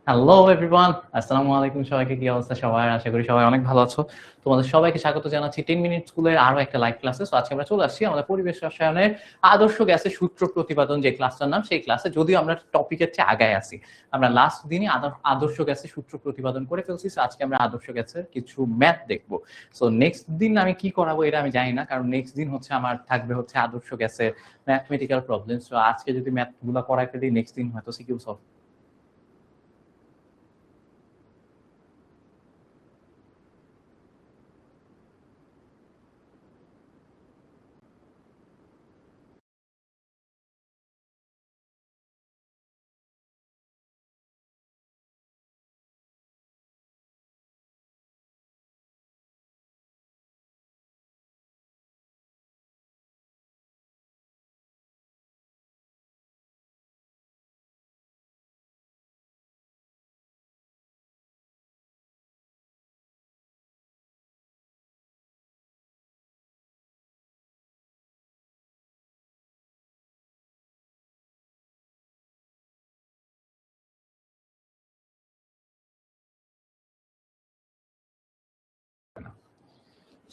Hello everyone, আসসালামু আলাইকুম। সবাইকে কি অবস্থা সবার? আশা করি সবাই অনেক ভালো আছো। তোমাদের সবাইকে স্বাগত জানাচ্ছি 10 মিনিট স্কুলের আরো একটা লাইভ ক্লাসে। সো আজকে আমরা চলে আসছি আমাদের পরিবেশ রসায়নের আদর্শ গ্যাসের সূত্র প্রতিপাদন যে ক্লাসটার নাম, সেই ক্লাসে যদিও আমরা টপিকের চেয়ে আগায় আছি। আমরা লাস্ট দিনই আদর্শ গ্যাসের সূত্র প্রতিপাদন করে ফেলছি। সো আজকে আমরা আদর্শ গ্যাসের কিছু ম্যাথ দেখবো। সো নেক্সট দিন আমি কি করাবো এটা আমি জানি না, কারণ নেক্সট দিন হচ্ছে আমার থাকবে হচ্ছে আদর্শ গ্যাসের ম্যাথমেটিক্যাল প্রবলেম। সো আজকে যদি ম্যাথগুলো করাই ফেলি, নেক্সট দিন হয়তো সিকিউ সলভ।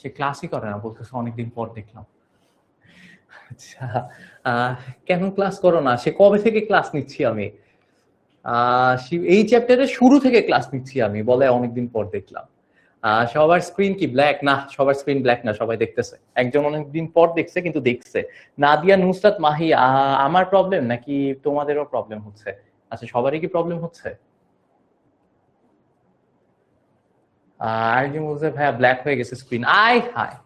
সে ক্লাসই করে না, বলতেছে অনেকদিন পর দেখলাম। আচ্ছা, আহ, কেন ক্লাস করো না? সে কবে থেকে ক্লাস নিচ্ছি আমি? এই চ্যাপ্টারের শুরু থেকে ক্লাস নিচ্ছি আমি, বলে অনেকদিন পর দেখলাম। সবার স্ক্রিন কি ব্ল্যাক? না, সবার স্ক্রিন ব্ল্যাক না, সবাই দেখতেছে। একজন অনেকদিন পর দেখছে কিন্তু দেখছে। নাদিয়া, নুসরাত, মাহি, আমার প্রবলেম নাকি তোমাদেরও প্রবলেম হচ্ছে? আচ্ছা, সবারই কি প্রবলেম হচ্ছে? আরেকজন বলছে ভাইয়া ব্ল্যাক হয়ে গেছে স্ক্রিন। আয় হায়,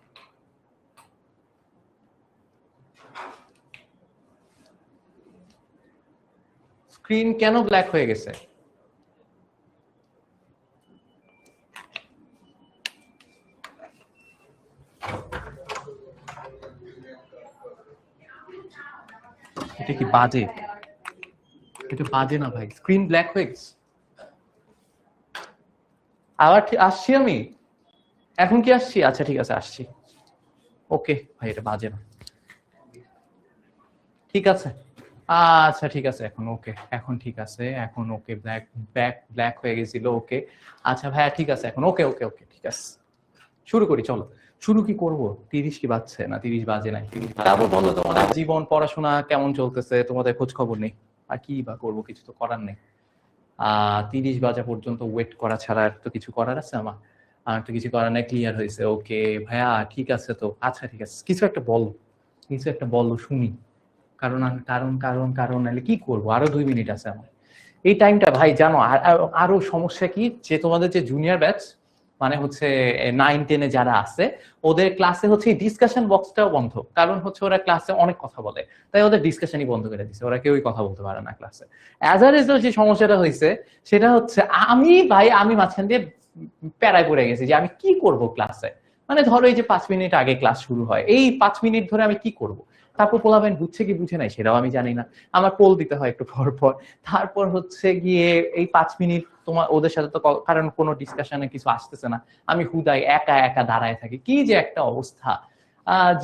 স্ক্রিন কেন ব্ল্যাক হয়ে গেছে? এটা কি বাজে? এটা বাজে না ভাই, স্ক্রিন ব্ল্যাক হয়ে গেছে। আবার আসছি আমি, এখন কি আসছি? আচ্ছা ঠিক আছে, আসছি। ওকে ভাই, এটা বাজে না, ঠিক আছে। আচ্ছা ঠিক আছে, এখন ওকে, এখন ঠিক আছে, এখন ওকে। ব্ল্যাক ব্ল্যাক ব্ল্যাক হয়ে গেছিল, ওকে। আচ্ছা ভাইয়া ঠিক আছে এখন, ওকে ওকে ওকে, ঠিক আছে। শুরু করি, চলো। শুরু কি করব? 30 কি বাজছে? না, 30 বাজে নাই। 30 তারপর বলো তোমাদের জীবন, পড়াশোনা কেমন চলতেছে? তোমাদের খোঁজ খবর নেই। আর কি বা করবো, কিছু তো করার নেই। 30 বাজা পর্যন্ত ওয়েট করা ছাড়া আর তো কিছু করার আছে আমার? আর তো কিছু করার নাই, ক্লিয়ার হয়েছে। ওকে ভাইয়া ঠিক আছে তো, আচ্ছা ঠিক আছে, কিছু একটা বলো, কিছু একটা বলো শুনি। কারণ কারণ কারণ কারণ নাহলে কি করবো? আরো 2 মিনিট আছে আমার। এই টাইমটা ভাই জানো, আরো সমস্যা কি, যে তোমাদের যে জুনিয়র ব্যাচ, মানে হচ্ছে 9-10-এ যারা আছে, ওদের ক্লাসে হচ্ছে ডিসকাশন বক্সটাও বন্ধ। কারণ হচ্ছে ওরা ক্লাসে অনেক কথা বলে, তাই ওদের ডিসকাশনই বন্ধ করে দিচ্ছে। ওরা কেউই কথা বলতে পারে না ক্লাসে। অ্যাজ আ রেজাল্ট যে সমস্যাটা হয়েছে, সেটা হচ্ছে আমি মাঝখান দিয়ে প্যারায় পড়ে গেছি যে আমি কি করব ক্লাসে। মানে ধরো এই যে 5 মিনিট আগে ক্লাস শুরু হয়, এই 5 মিনিট ধরে আমি কি করব? তারপর পোলাবেন বুঝছে কি বুঝে নাই সেটাও আমি জানি না। আমার পোল দিতে হয় একটু পর পর। তারপর হচ্ছে গিয়ে এই 5 মিনিট তোমার ওদের সাথে তো কারণ কোনো ডিসকাশনে কিছু আসতেছে না, আমি হুদাই একা একা দাঁড়ায় থাকি। কি যে একটা অবস্থা।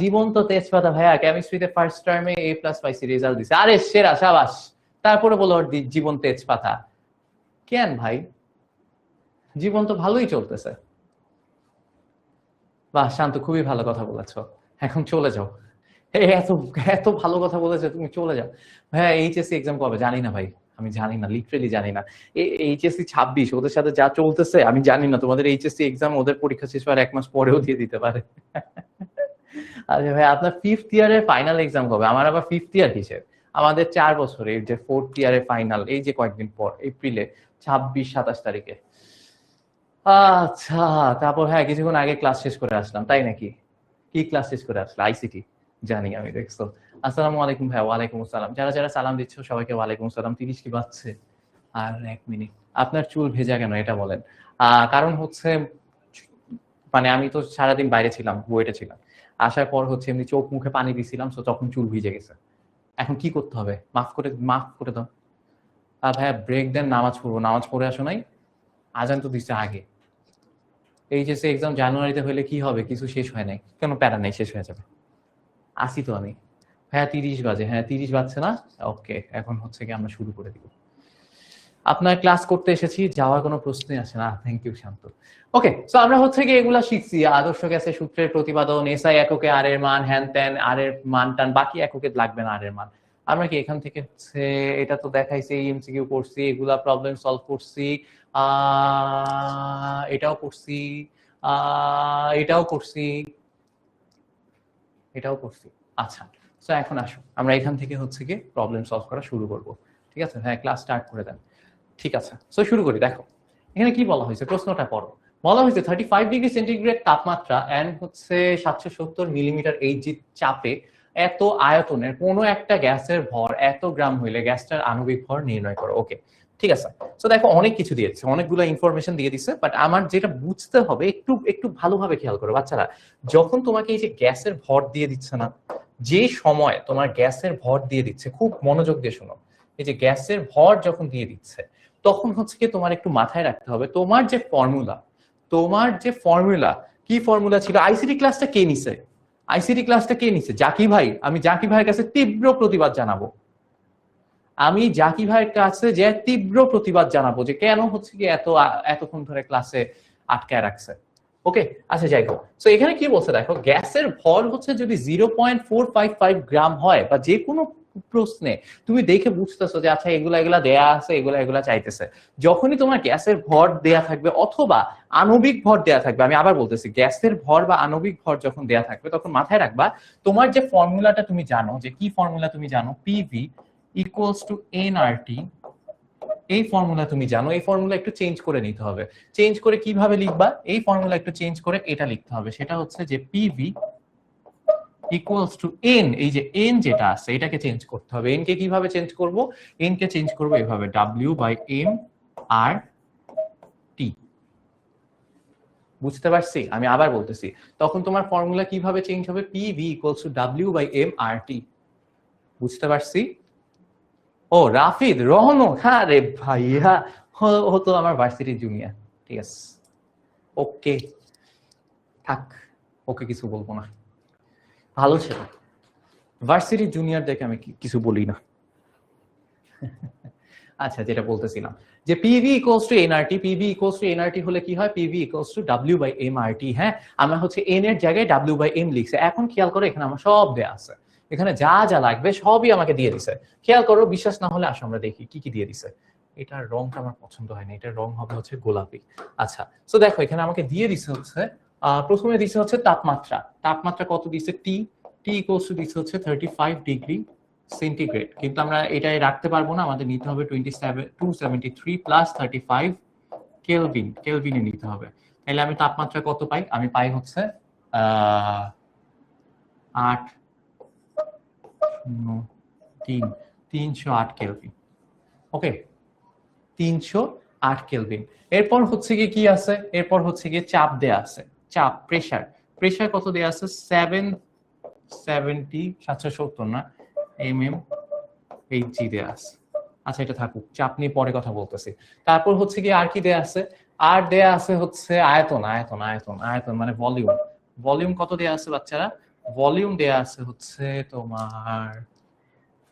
জীবন তো তেজপাতা ভাইয়া, কেমিস্ট্রিতে ফার্স্ট টার্মে A+ পাইছি, রেজাল্ট দিছে, আরে সেরা, সাবাস। তারপরে বলো ওর জীবন তেজপাতা? কেন ভাই? জীবন তো ভালোই চলতেছে। বাহ শান্ত, খুবই ভালো কথা বলেছো। এখন চলে যাও। এত এত ভালো কথা বলেছে, তুমি চলে যাও। হ্যাঁ, এইচএসসি এক্সাম কবে জানি না ভাই। আমি জানি না, লিটারেলি জানি না। এইচএসসি 26, ওদের সাথে যা চলতেছে আমি জানি না। তোমাদের এইচএসসি এক্সাম ওদের পরীক্ষা শেষ হওয়ার 1 মাস পরেও দিয়ে দিতে পারে। আরে ভাই, আপনার 5th ইয়ারের ফাইনাল এক্সাম কবে? আমার আবার 5th ইয়ার কিসের? আমাদের 4 বছর, এই যে 4th ইয়ারের ফাইনাল এই যে কয়েকদিন পর, এপ্রিলে 26-27 তারিখে। আচ্ছা, তারপর হ্যাঁ কিছুক্ষণ আগে ক্লাস শেষ করে আসলাম, তাই নাকি? কি ক্লাস শেষ করে আসলে? আইসিটি। জানি আমি, দেখছো। আসসালামু আলাইকুম ভাইয়া। ওয়ালাইকুম আসসালাম। যারা যারা সালাম দিচ্ছ সবাইকে ওয়ালাইকুম আসসালাম। 30 কি বাজছে? আর 1 মিনিট। আপনার চুল ভেজা কেন এটা বলেন। কারণ হচ্ছে, মানে আমি তো সারাদিন বাইরে ছিলাম, বুয়েটে ছিলাম। আসার পর হচ্ছে এমনি চোখ মুখে পানি দিছিলাম, তো তখন চুল ভিজে গেছে। এখন কি করতে হবে? মাফ করে দাও। ভাইয়া ব্রেক দেন, নামাজ পড়বো। নামাজ পড়ে আসো নাই? আজান তো দিচ্ছে আগে। এইচএসসি এক্সাম জানুয়ারিতে হলে কি হবে? কিছু শেষ হয় নাই, কেন প্যারা নেই, শেষ হয়ে যাবে। আসি তো আমি। হ্যাঁ 30 বাজে, হ্যাঁ 30 বাজছে না? ওকে, এখন হচ্ছে কি আমরা শুরু করে দিব। আপনার ক্লাস করতে এসেছি, যাওয়ার কোনো প্রশ্নই আসে না। Thank you Shanto. Okay, so আমরা হচ্ছে কি এগুলা শিখছি, আদর্শ গ্যাসের সূত্রের প্রতিপাদন, এসআই এককে আর এর মান, হ্যান ত্যান আর এর মান টান, বাকি এককে লাগবে না আর এর মান। আমরা কি এখান থেকে হচ্ছে এটা তো দেখাইছি, এমসিকিউ করছি, এগুলা প্রবলেম সলভ করছি, এটাও করছি, এটাও করছি, এটাও করছি। আচ্ছা, সো এখন আসো আমরা এখান থেকে হচ্ছে কি প্রবলেম সলভ করা শুরু করব। ঠিক আছে, হ্যাঁ ক্লাস স্টার্ট করে দেন। ঠিক আছে, সো শুরু করি। দেখো এখানে কি বলা হয়েছে, প্রশ্নটা পড়ো। বলা হয়েছে 35°C তাপমাত্রা এন্ড হচ্ছে 770 মিলিমিটার এইচজি চাপে এত আয়তনের কোনো একটা গ্যাসের ভর এত গ্রাম হইলে গ্যাসটার আণবিক ভর নির্ণয় করো। ওকে, ঠিক আছে। সো দেখো অনেক কিছু দিয়েছে, অনেকগুলো ইনফরমেশন দিয়ে দিচ্ছে, বাট আমার যেটা বুঝতে হবে একটু একটু ভালোভাবে খেয়াল করো বাচ্চারা। যখন তোমাকে এই যে গ্যাসের ভর দিয়ে দিচ্ছে না, যে সময় তোমার গ্যাসের ভর দিয়ে দিচ্ছে, খুব মনোযোগ দিয়ে শোনো, এই যে গ্যাসের ভর যখন দিয়ে দিচ্ছে তখন হচ্ছে কি তোমার একটু মাথায় রাখতে হবে তোমার যে ফর্মুলা, তোমার যে ফর্মুলা, কি ফর্মুলা ছিল? আইসিটি ক্লাসটা কে নিছে? আইসিটি ক্লাসটা কে নিছে? জাকি ভাই। আমি জাকি ভাইয়ের কাছে তীব্র প্রতিবাদ জানাবো, আমি জাকি ভাইয়ের কাছে যে তীব্র প্রতিবাদ জানাবো যে কেন হচ্ছে কি এতক্ষণ ধরে ক্লাসে আটকায় রাখছে। ওকে, আচ্ছা যাই হোক। সো এখানে কি বলছে দেখো, গ্যাসের ভর হচ্ছে যদি 0.455 গ্রাম হয়, বা যে কোনো প্রশ্নে তুমি দেখে বুঝতেছো যে আচ্ছা এগুলা এগুলা দেয়া আছে, এগুলা এগুলা চাইতেছে, যখনই তোমার গ্যাসের ভর দেয়া থাকবে অথবা আণবিক ভর দেয়া থাকবে, আমি আবার বলতেছি গ্যাসের ভর বা আণবিক ভর যখন দেয়া থাকবে তখন মাথায় রাখবা তোমার যে ফর্মুলাটা তুমি জানো, যে কি ফর্মুলা তুমি জানো, পিভি ইকুয়ালস টু এনআরটি, এই ফর্মুলা তুমি জানো, এই ফর্মুলা একটু চেঞ্জ করে নিতে হবে। চেঞ্জ করে কিভাবে লিখবা? এই ফর্মুলা একটু চেঞ্জ করে এটা লিখতে হবে, সেটা হচ্ছে যে পিভি ইকুয়ালস টু এন, এই যে এন যেটা আছে এটাকে চেঞ্জ করতে হবে। এন কে কিভাবে চেঞ্জ করব? এন কে চেঞ্জ করব এভাবে, W by M R T. বুঝতে পারছি? আমি আবার বলতেছি, তখন তোমার ফর্মুলা কিভাবে চেঞ্জ হবে? PV equals to W by M R T. বুঝতে পারছি? ও রাফিদ রহনো, হ্যাঁ রে ভাইয়া, হতো আমার ভার্সিটির জুনিয়র। ঠিক আছে, ওকে থাক, ওকে কিছু বলবো না, ভালো ছিল। ভার্সিটির জুনিয়র দেখে আমি কিছু বলি না। আচ্ছা, যেটা বলতেছিলাম যে PV equals to NRT, PV equals to NRT হলে কি হয়? PV equals to W by M R T. হ্যাঁ, আমরা হচ্ছে এন এর জায়গায় ডাব্লিউ বাই এম লিখছে। এখন খেয়াল করো এখানে আমার সব দেয়া আছে, এখানে যা যা লাগবে সবই আমাকে দিয়ে দিছে। খেয়াল করো, বিশ্বাস না হলে আসো আমরা দেখি কি কি দিয়ে দিছে। এটার রংটা আমার পছন্দ হয় না, এটার রং হবে হচ্ছে গোলাপি। আচ্ছা, তো দেখো এখানে আমাকে দিয়ে দিছে হচ্ছে প্রথমে দিছে হচ্ছে তাপমাত্রা, তাপমাত্রা কত দিছে? টি, টি ইকুয়ালস টু দিছে হচ্ছে 35°C, কিন্তু আমরা এটাই রাখতে পারবো না, আমাদের নিতে হবে 273 প্লাস 35 কেলভিন, কেলভিনে নিতে হবে। তাহলে আমি তাপমাত্রা কত পাই? আমি পাই হচ্ছে 308 কেলভিন। ওকে, 308 কেলভিন। এরপর হচ্ছে গিয়ে কি আছে? এরপর হচ্ছে গিয়ে চাপ দেয়া আছে, চাপ, প্রেসার। প্রেসার কত দেয়া আছে? 770 না এইচজি দেয়া আছে। আচ্ছা এটা থাকুক, চাপ নিয়ে পরে কথা বলতেছি। তারপর হচ্ছে কি আর কি দেয়া আছে? আর দেয়া আছে হচ্ছে আয়তন, আয়তন আয়তন আয়তন মানে ভলিউম। ভলিউম কত দেয়া আছে বাচ্চারা? ভলিউম দেয়া আছে হচ্ছে তোমার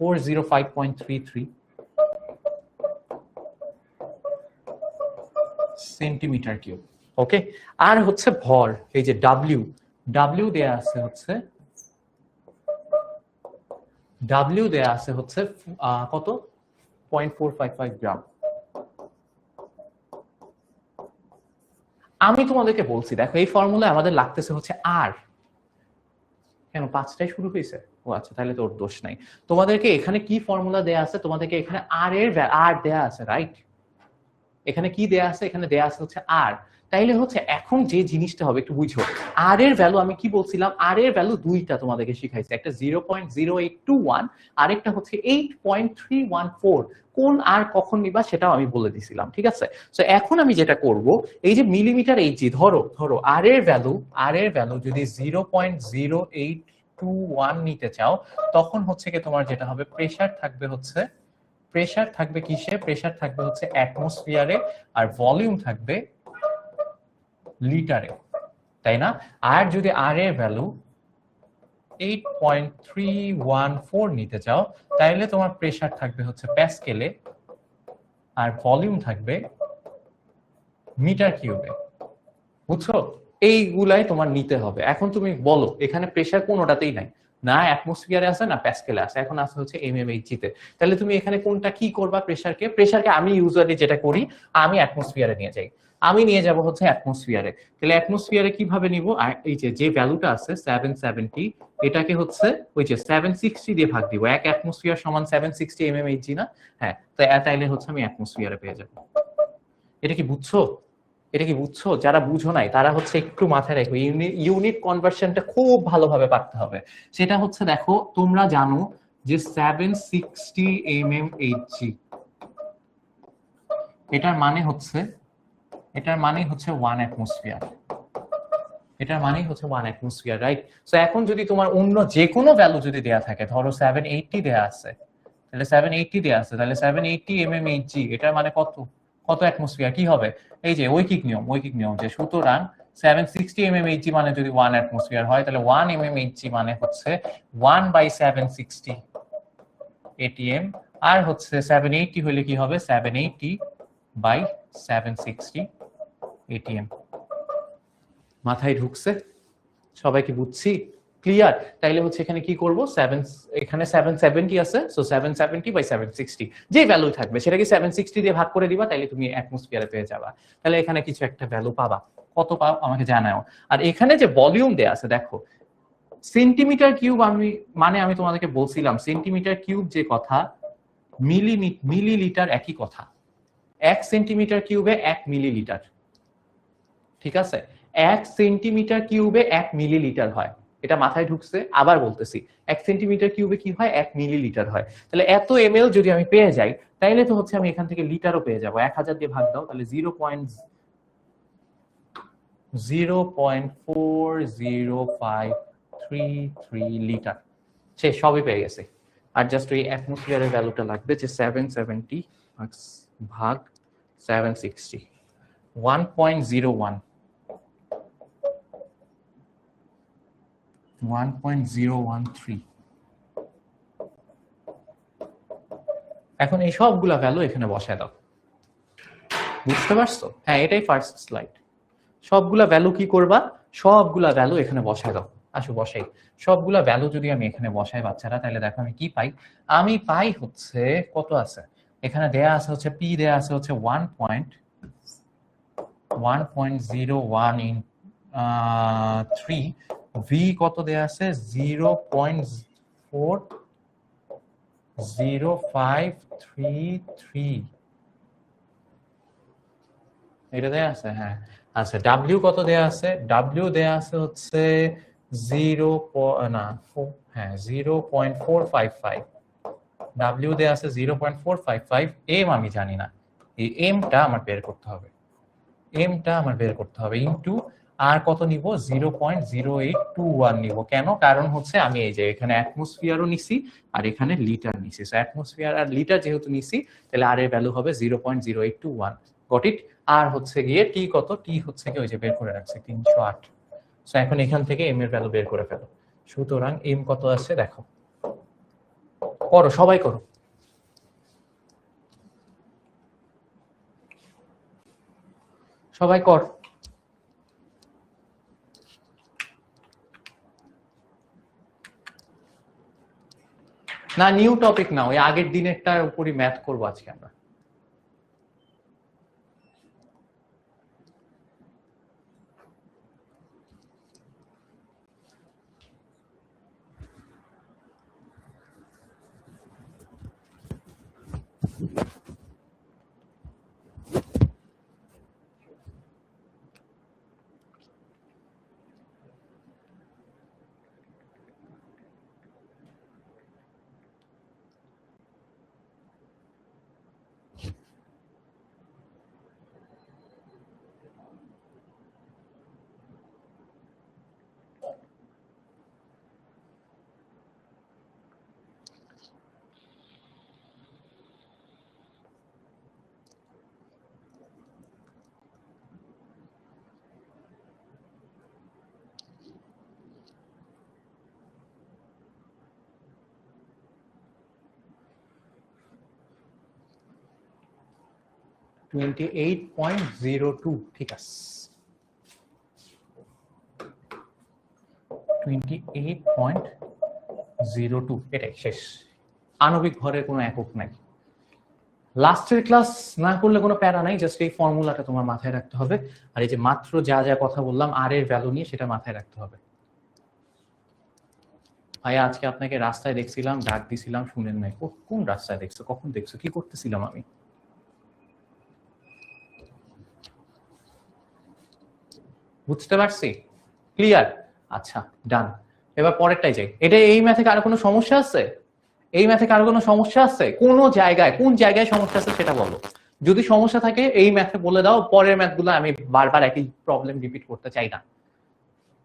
405.33 সেন্টিমিটার কিউব। ওকে, আর হচ্ছে ভর, এই যে ডাব্লিউ, ডাব্লিউ দেয়া আছে হচ্ছে, ডাব্লিউ দেয়া আছে হচ্ছে কত? 0.455 গ্রাম। আমি তোমাদেরকে বলছি দেখো এই ফর্মুলা আমাদের লাগতেছে হচ্ছে আর, কেন 5টায় শুরু হয়েছে? ও আচ্ছা, তাহলে তোর দোষ নাই। তোমাদেরকে এখানে কি ফর্মুলা দেয়া আছে? তোমাদেরকে এখানে আর এর আর দেয়া আছে, রাইট? এখানে কি দেয়া আছে? এখানে দেয়া আছে হচ্ছে আর। তাইলে হচ্ছে এখন যে জিনিসটা হবে একটু বুঝো, আর এর ভ্যালু আমি কি বলছিলাম? আর এর ভ্যালু দুইটা তোমাদেরকে শিখাইছে, একটা 0.0821, আরেকটা হচ্ছে 8.314। কোন আর কখন নিবা সেটাও আমি বলে দিছিলাম, ঠিক আছে? তো এখন আমি যেটা করব, এই যে মিলিমিটার এইচজি, ধরো ধরো আর এর ভ্যালু, আর এর ভ্যালু যদি 0.0821 নিতে চাও, তখন হচ্ছে কি তোমার যেটা হবে, প্রেসার থাকবে হচ্ছে, প্রেসার থাকবে কিসে? প্রেসার থাকবে হচ্ছে অ্যাটমসফিয়ারে, আর ভলিউম থাকবে লিটারে, তাই না? আর যদি আর এর ভ্যালু 8.314 নিতে চাও, তাহলে তোমার প্রেসার থাকবে হচ্ছে প্যাসকেলে, আর ভলিউম থাকবে মিটার কিউবে। বুঝছো? এইগুলাই তোমার নিতে হবে। এখন তুমি বলো এখানে প্রেসার কোনোটাতেই নাই, না অ্যাটমসফিয়ারে আছে না প্যাসকেলে আছে, এখন আছে হচ্ছে এমএমএইচজি তে। তাহলে তুমি এখানে কোনটা কি করবা? প্রেসারকে আমি ইউজুয়ালি যেটা করি, আমি অ্যাটমসফিয়ারে নিয়ে যাই। আমি নিয়ে যাব হচ্ছে অ্যাটমসফিয়ারে। তাহলে অ্যাটমসফিয়ারে কিভাবে নিব? এই যে ভ্যালুটা আছে 770, এটাকে হচ্ছে ওই যে 760 দিয়ে ভাগ দিব। এক অ্যাটমসফিয়ার সমান 760 এমএমএইচজি না? হ্যাঁ, তাইলে হচ্ছে আমি অ্যাটমসফিয়ারে পেয়ে যাব। এটা কি বুঝছো? এটা কি বুঝছো? যারা বুঝো নাই তারা হচ্ছে একটু মাথায় রাখো, ইউনিট কনভার্সনটা খুব ভালোভাবে পারতে হবে। সেটা হচ্ছে দেখো, তোমরা জানো যে 760 mmHg, এটার মানে হচ্ছে 1 অ্যাটমসফিয়ার। এটার মানেই হচ্ছে 1 অ্যাটমসফিয়ার, রাইট? সো এখন যদি তোমার অন্য যে কোনো ভ্যালু যদি দেয়া থাকে, ধরো 780 দেয়া আছে, তাহলে 780 mmHg, এটার মানে কত কত অ্যাটমসফিয়ার কি হবে? এই যে ঐকিক নিয়ম যে সুতরাং 760 mmHg মানে যদি 1 অ্যাটমসফিয়ার হয়, তাহলে 1 mmHg মানে হচ্ছে 1/760 atm। আর হচ্ছে 780 হলে কি হবে? 780/760 atm। মাথায় ঢুকছে? সবাই কি বুঝছি? ক্লিয়ার? তাইলে হচ্ছে এখানে কি করব? এখানে 770 আছে, সো 770/760 যে ভ্যালু থাকবে সেটাকে 760 দিয়ে ভাগ করে দিবা, তাইলে তুমি অ্যাটমসফিয়ারে পেয়ে যাবা। তাহলে এখানে কিছু একটা ভ্যালু পাবা। কত পাও আমাকে জানাও। আর এখানে যে ভলিউম দেয়া আছে দেখো, সেন্টিমিটার কিউব, আমি তোমাদেরকে বলছিলাম সেন্টিমিটার কিউব যে কথা, মিলিলিটার একই কথা। 1 সেন্টিমিটার কিউবে 1 মিলিলিটার। ঠিক আছে? 1 সেন্টিমিটার কিউবে 1 মিলিলিটার হয়। এটা মাথায় ঢুকছে? আবার বলতেছি, 1 সেন্টিমিটার কিউবে কি হয়? 1 মিলিলিটার হয়। তাহলে এত এমএল যদি আমি পেয়ে যাই, তাইলে তো হচ্ছে আমি এখান থেকে লিটারও পেয়ে যাব। 1000 দিয়ে ভাগ দাও, তাহলে 0.04053 লিটার। সে সবই পেয়ে গেছে। আর জাস্ট ওই অ্যাটমসফিয়ারের ভ্যালুটা লাগবে, যে 770 ভাগ 760, 1.01, 1.013। এখন এই সবগুলা ভ্যালু এখানে বসায় দাও। বুঝতে পারছো? হ্যাঁ, এটাই ফার্স্ট স্লাইড। সবগুলা ভ্যালু কি করবা? সবগুলা ভ্যালু এখানে বসায় দাও। আসো বসাই। সবগুলা ভ্যালু যদি আমি এখানে বসাই বাচ্চারা, তাহলে দেখো আমি কি পাই। আমি পাই হচ্ছে কত আছে এখানে দেয়া আছে হচ্ছে পি দেয়া আছে হচ্ছে 1.01 ইন 3, ভি কত দেয়া আছে 0.0533, এটা দেয়া আছে। হ্যাঁ, আচ্ছা, ডাব্লিউ কত দেয়া আছে? ডাব্লিউ দেয়া আছে হচ্ছে 0.455। ডাব্লিউ দেয়া আছে 0.455। এম আমি জানি না, এই এমটা আমার বের করতে হবে। ইনটু আর কত নিব? 0.0821 নিব। কেন? কারণ হচ্ছে আমি এই যে এখানে অ্যাটমসফিয়ারও নিছি আর এখানে লিটার নিছি। সো অ্যাটমসফিয়ার আর লিটার যেহেতু নিছি, তাহলে আর এর ভ্যালু হবে 0.0821। Got it? আর হচ্ছে গিয়ে টি কত? টি হচ্ছে কি ওই যে বের করে রাখছি 308। সো এখন এখান থেকে এম এর ভ্যালু বের করে ফেলো। সুতরাং এম কত আছে দেখো, করো সবাই করো। সবাই কর। না, নিউ টপিক না, ওই আগের দিনেরটার উপরই ম্যাথ করবো আজকে আমরা। 28.02 ঠিক আছে 28.02 এটাই শেষ আণবিক ভরের কোনো একক নাই লাস্টের ক্লাস না করলে কোনো প্যারা নাই জাস্ট এই ফর্মুলাটা তোমার মাথায় রাখতে হবে আর এই যে মাত্র যা যা কথা বললাম আর এর ভ্যালু নিয়ে সেটা মাথায় রাখতে হবে ভাইয়া আজকে আপনাকে রাস্তায় দেখছিলাম ডাক দিছিলাম শুনেন নাই কোন রাস্তায় দেখছো কখন দেখছো কি করতেছিলাম আমি বুঝতে পারছি ক্লিয়ার আচ্ছা ডান এবার পরেরটাই যাই এটা এই ম্যাথে কারো কোনো সমস্যা আছে এই ম্যাথে কারো কোনো সমস্যা আছে কোন জায়গায় সমস্যা আছে সেটা বলো যদি সমস্যা থাকে এই ম্যাথে বলে দাও পরের ম্যাথগুলো আমি বারবার একই প্রবলেম রিপিট করতে চাই না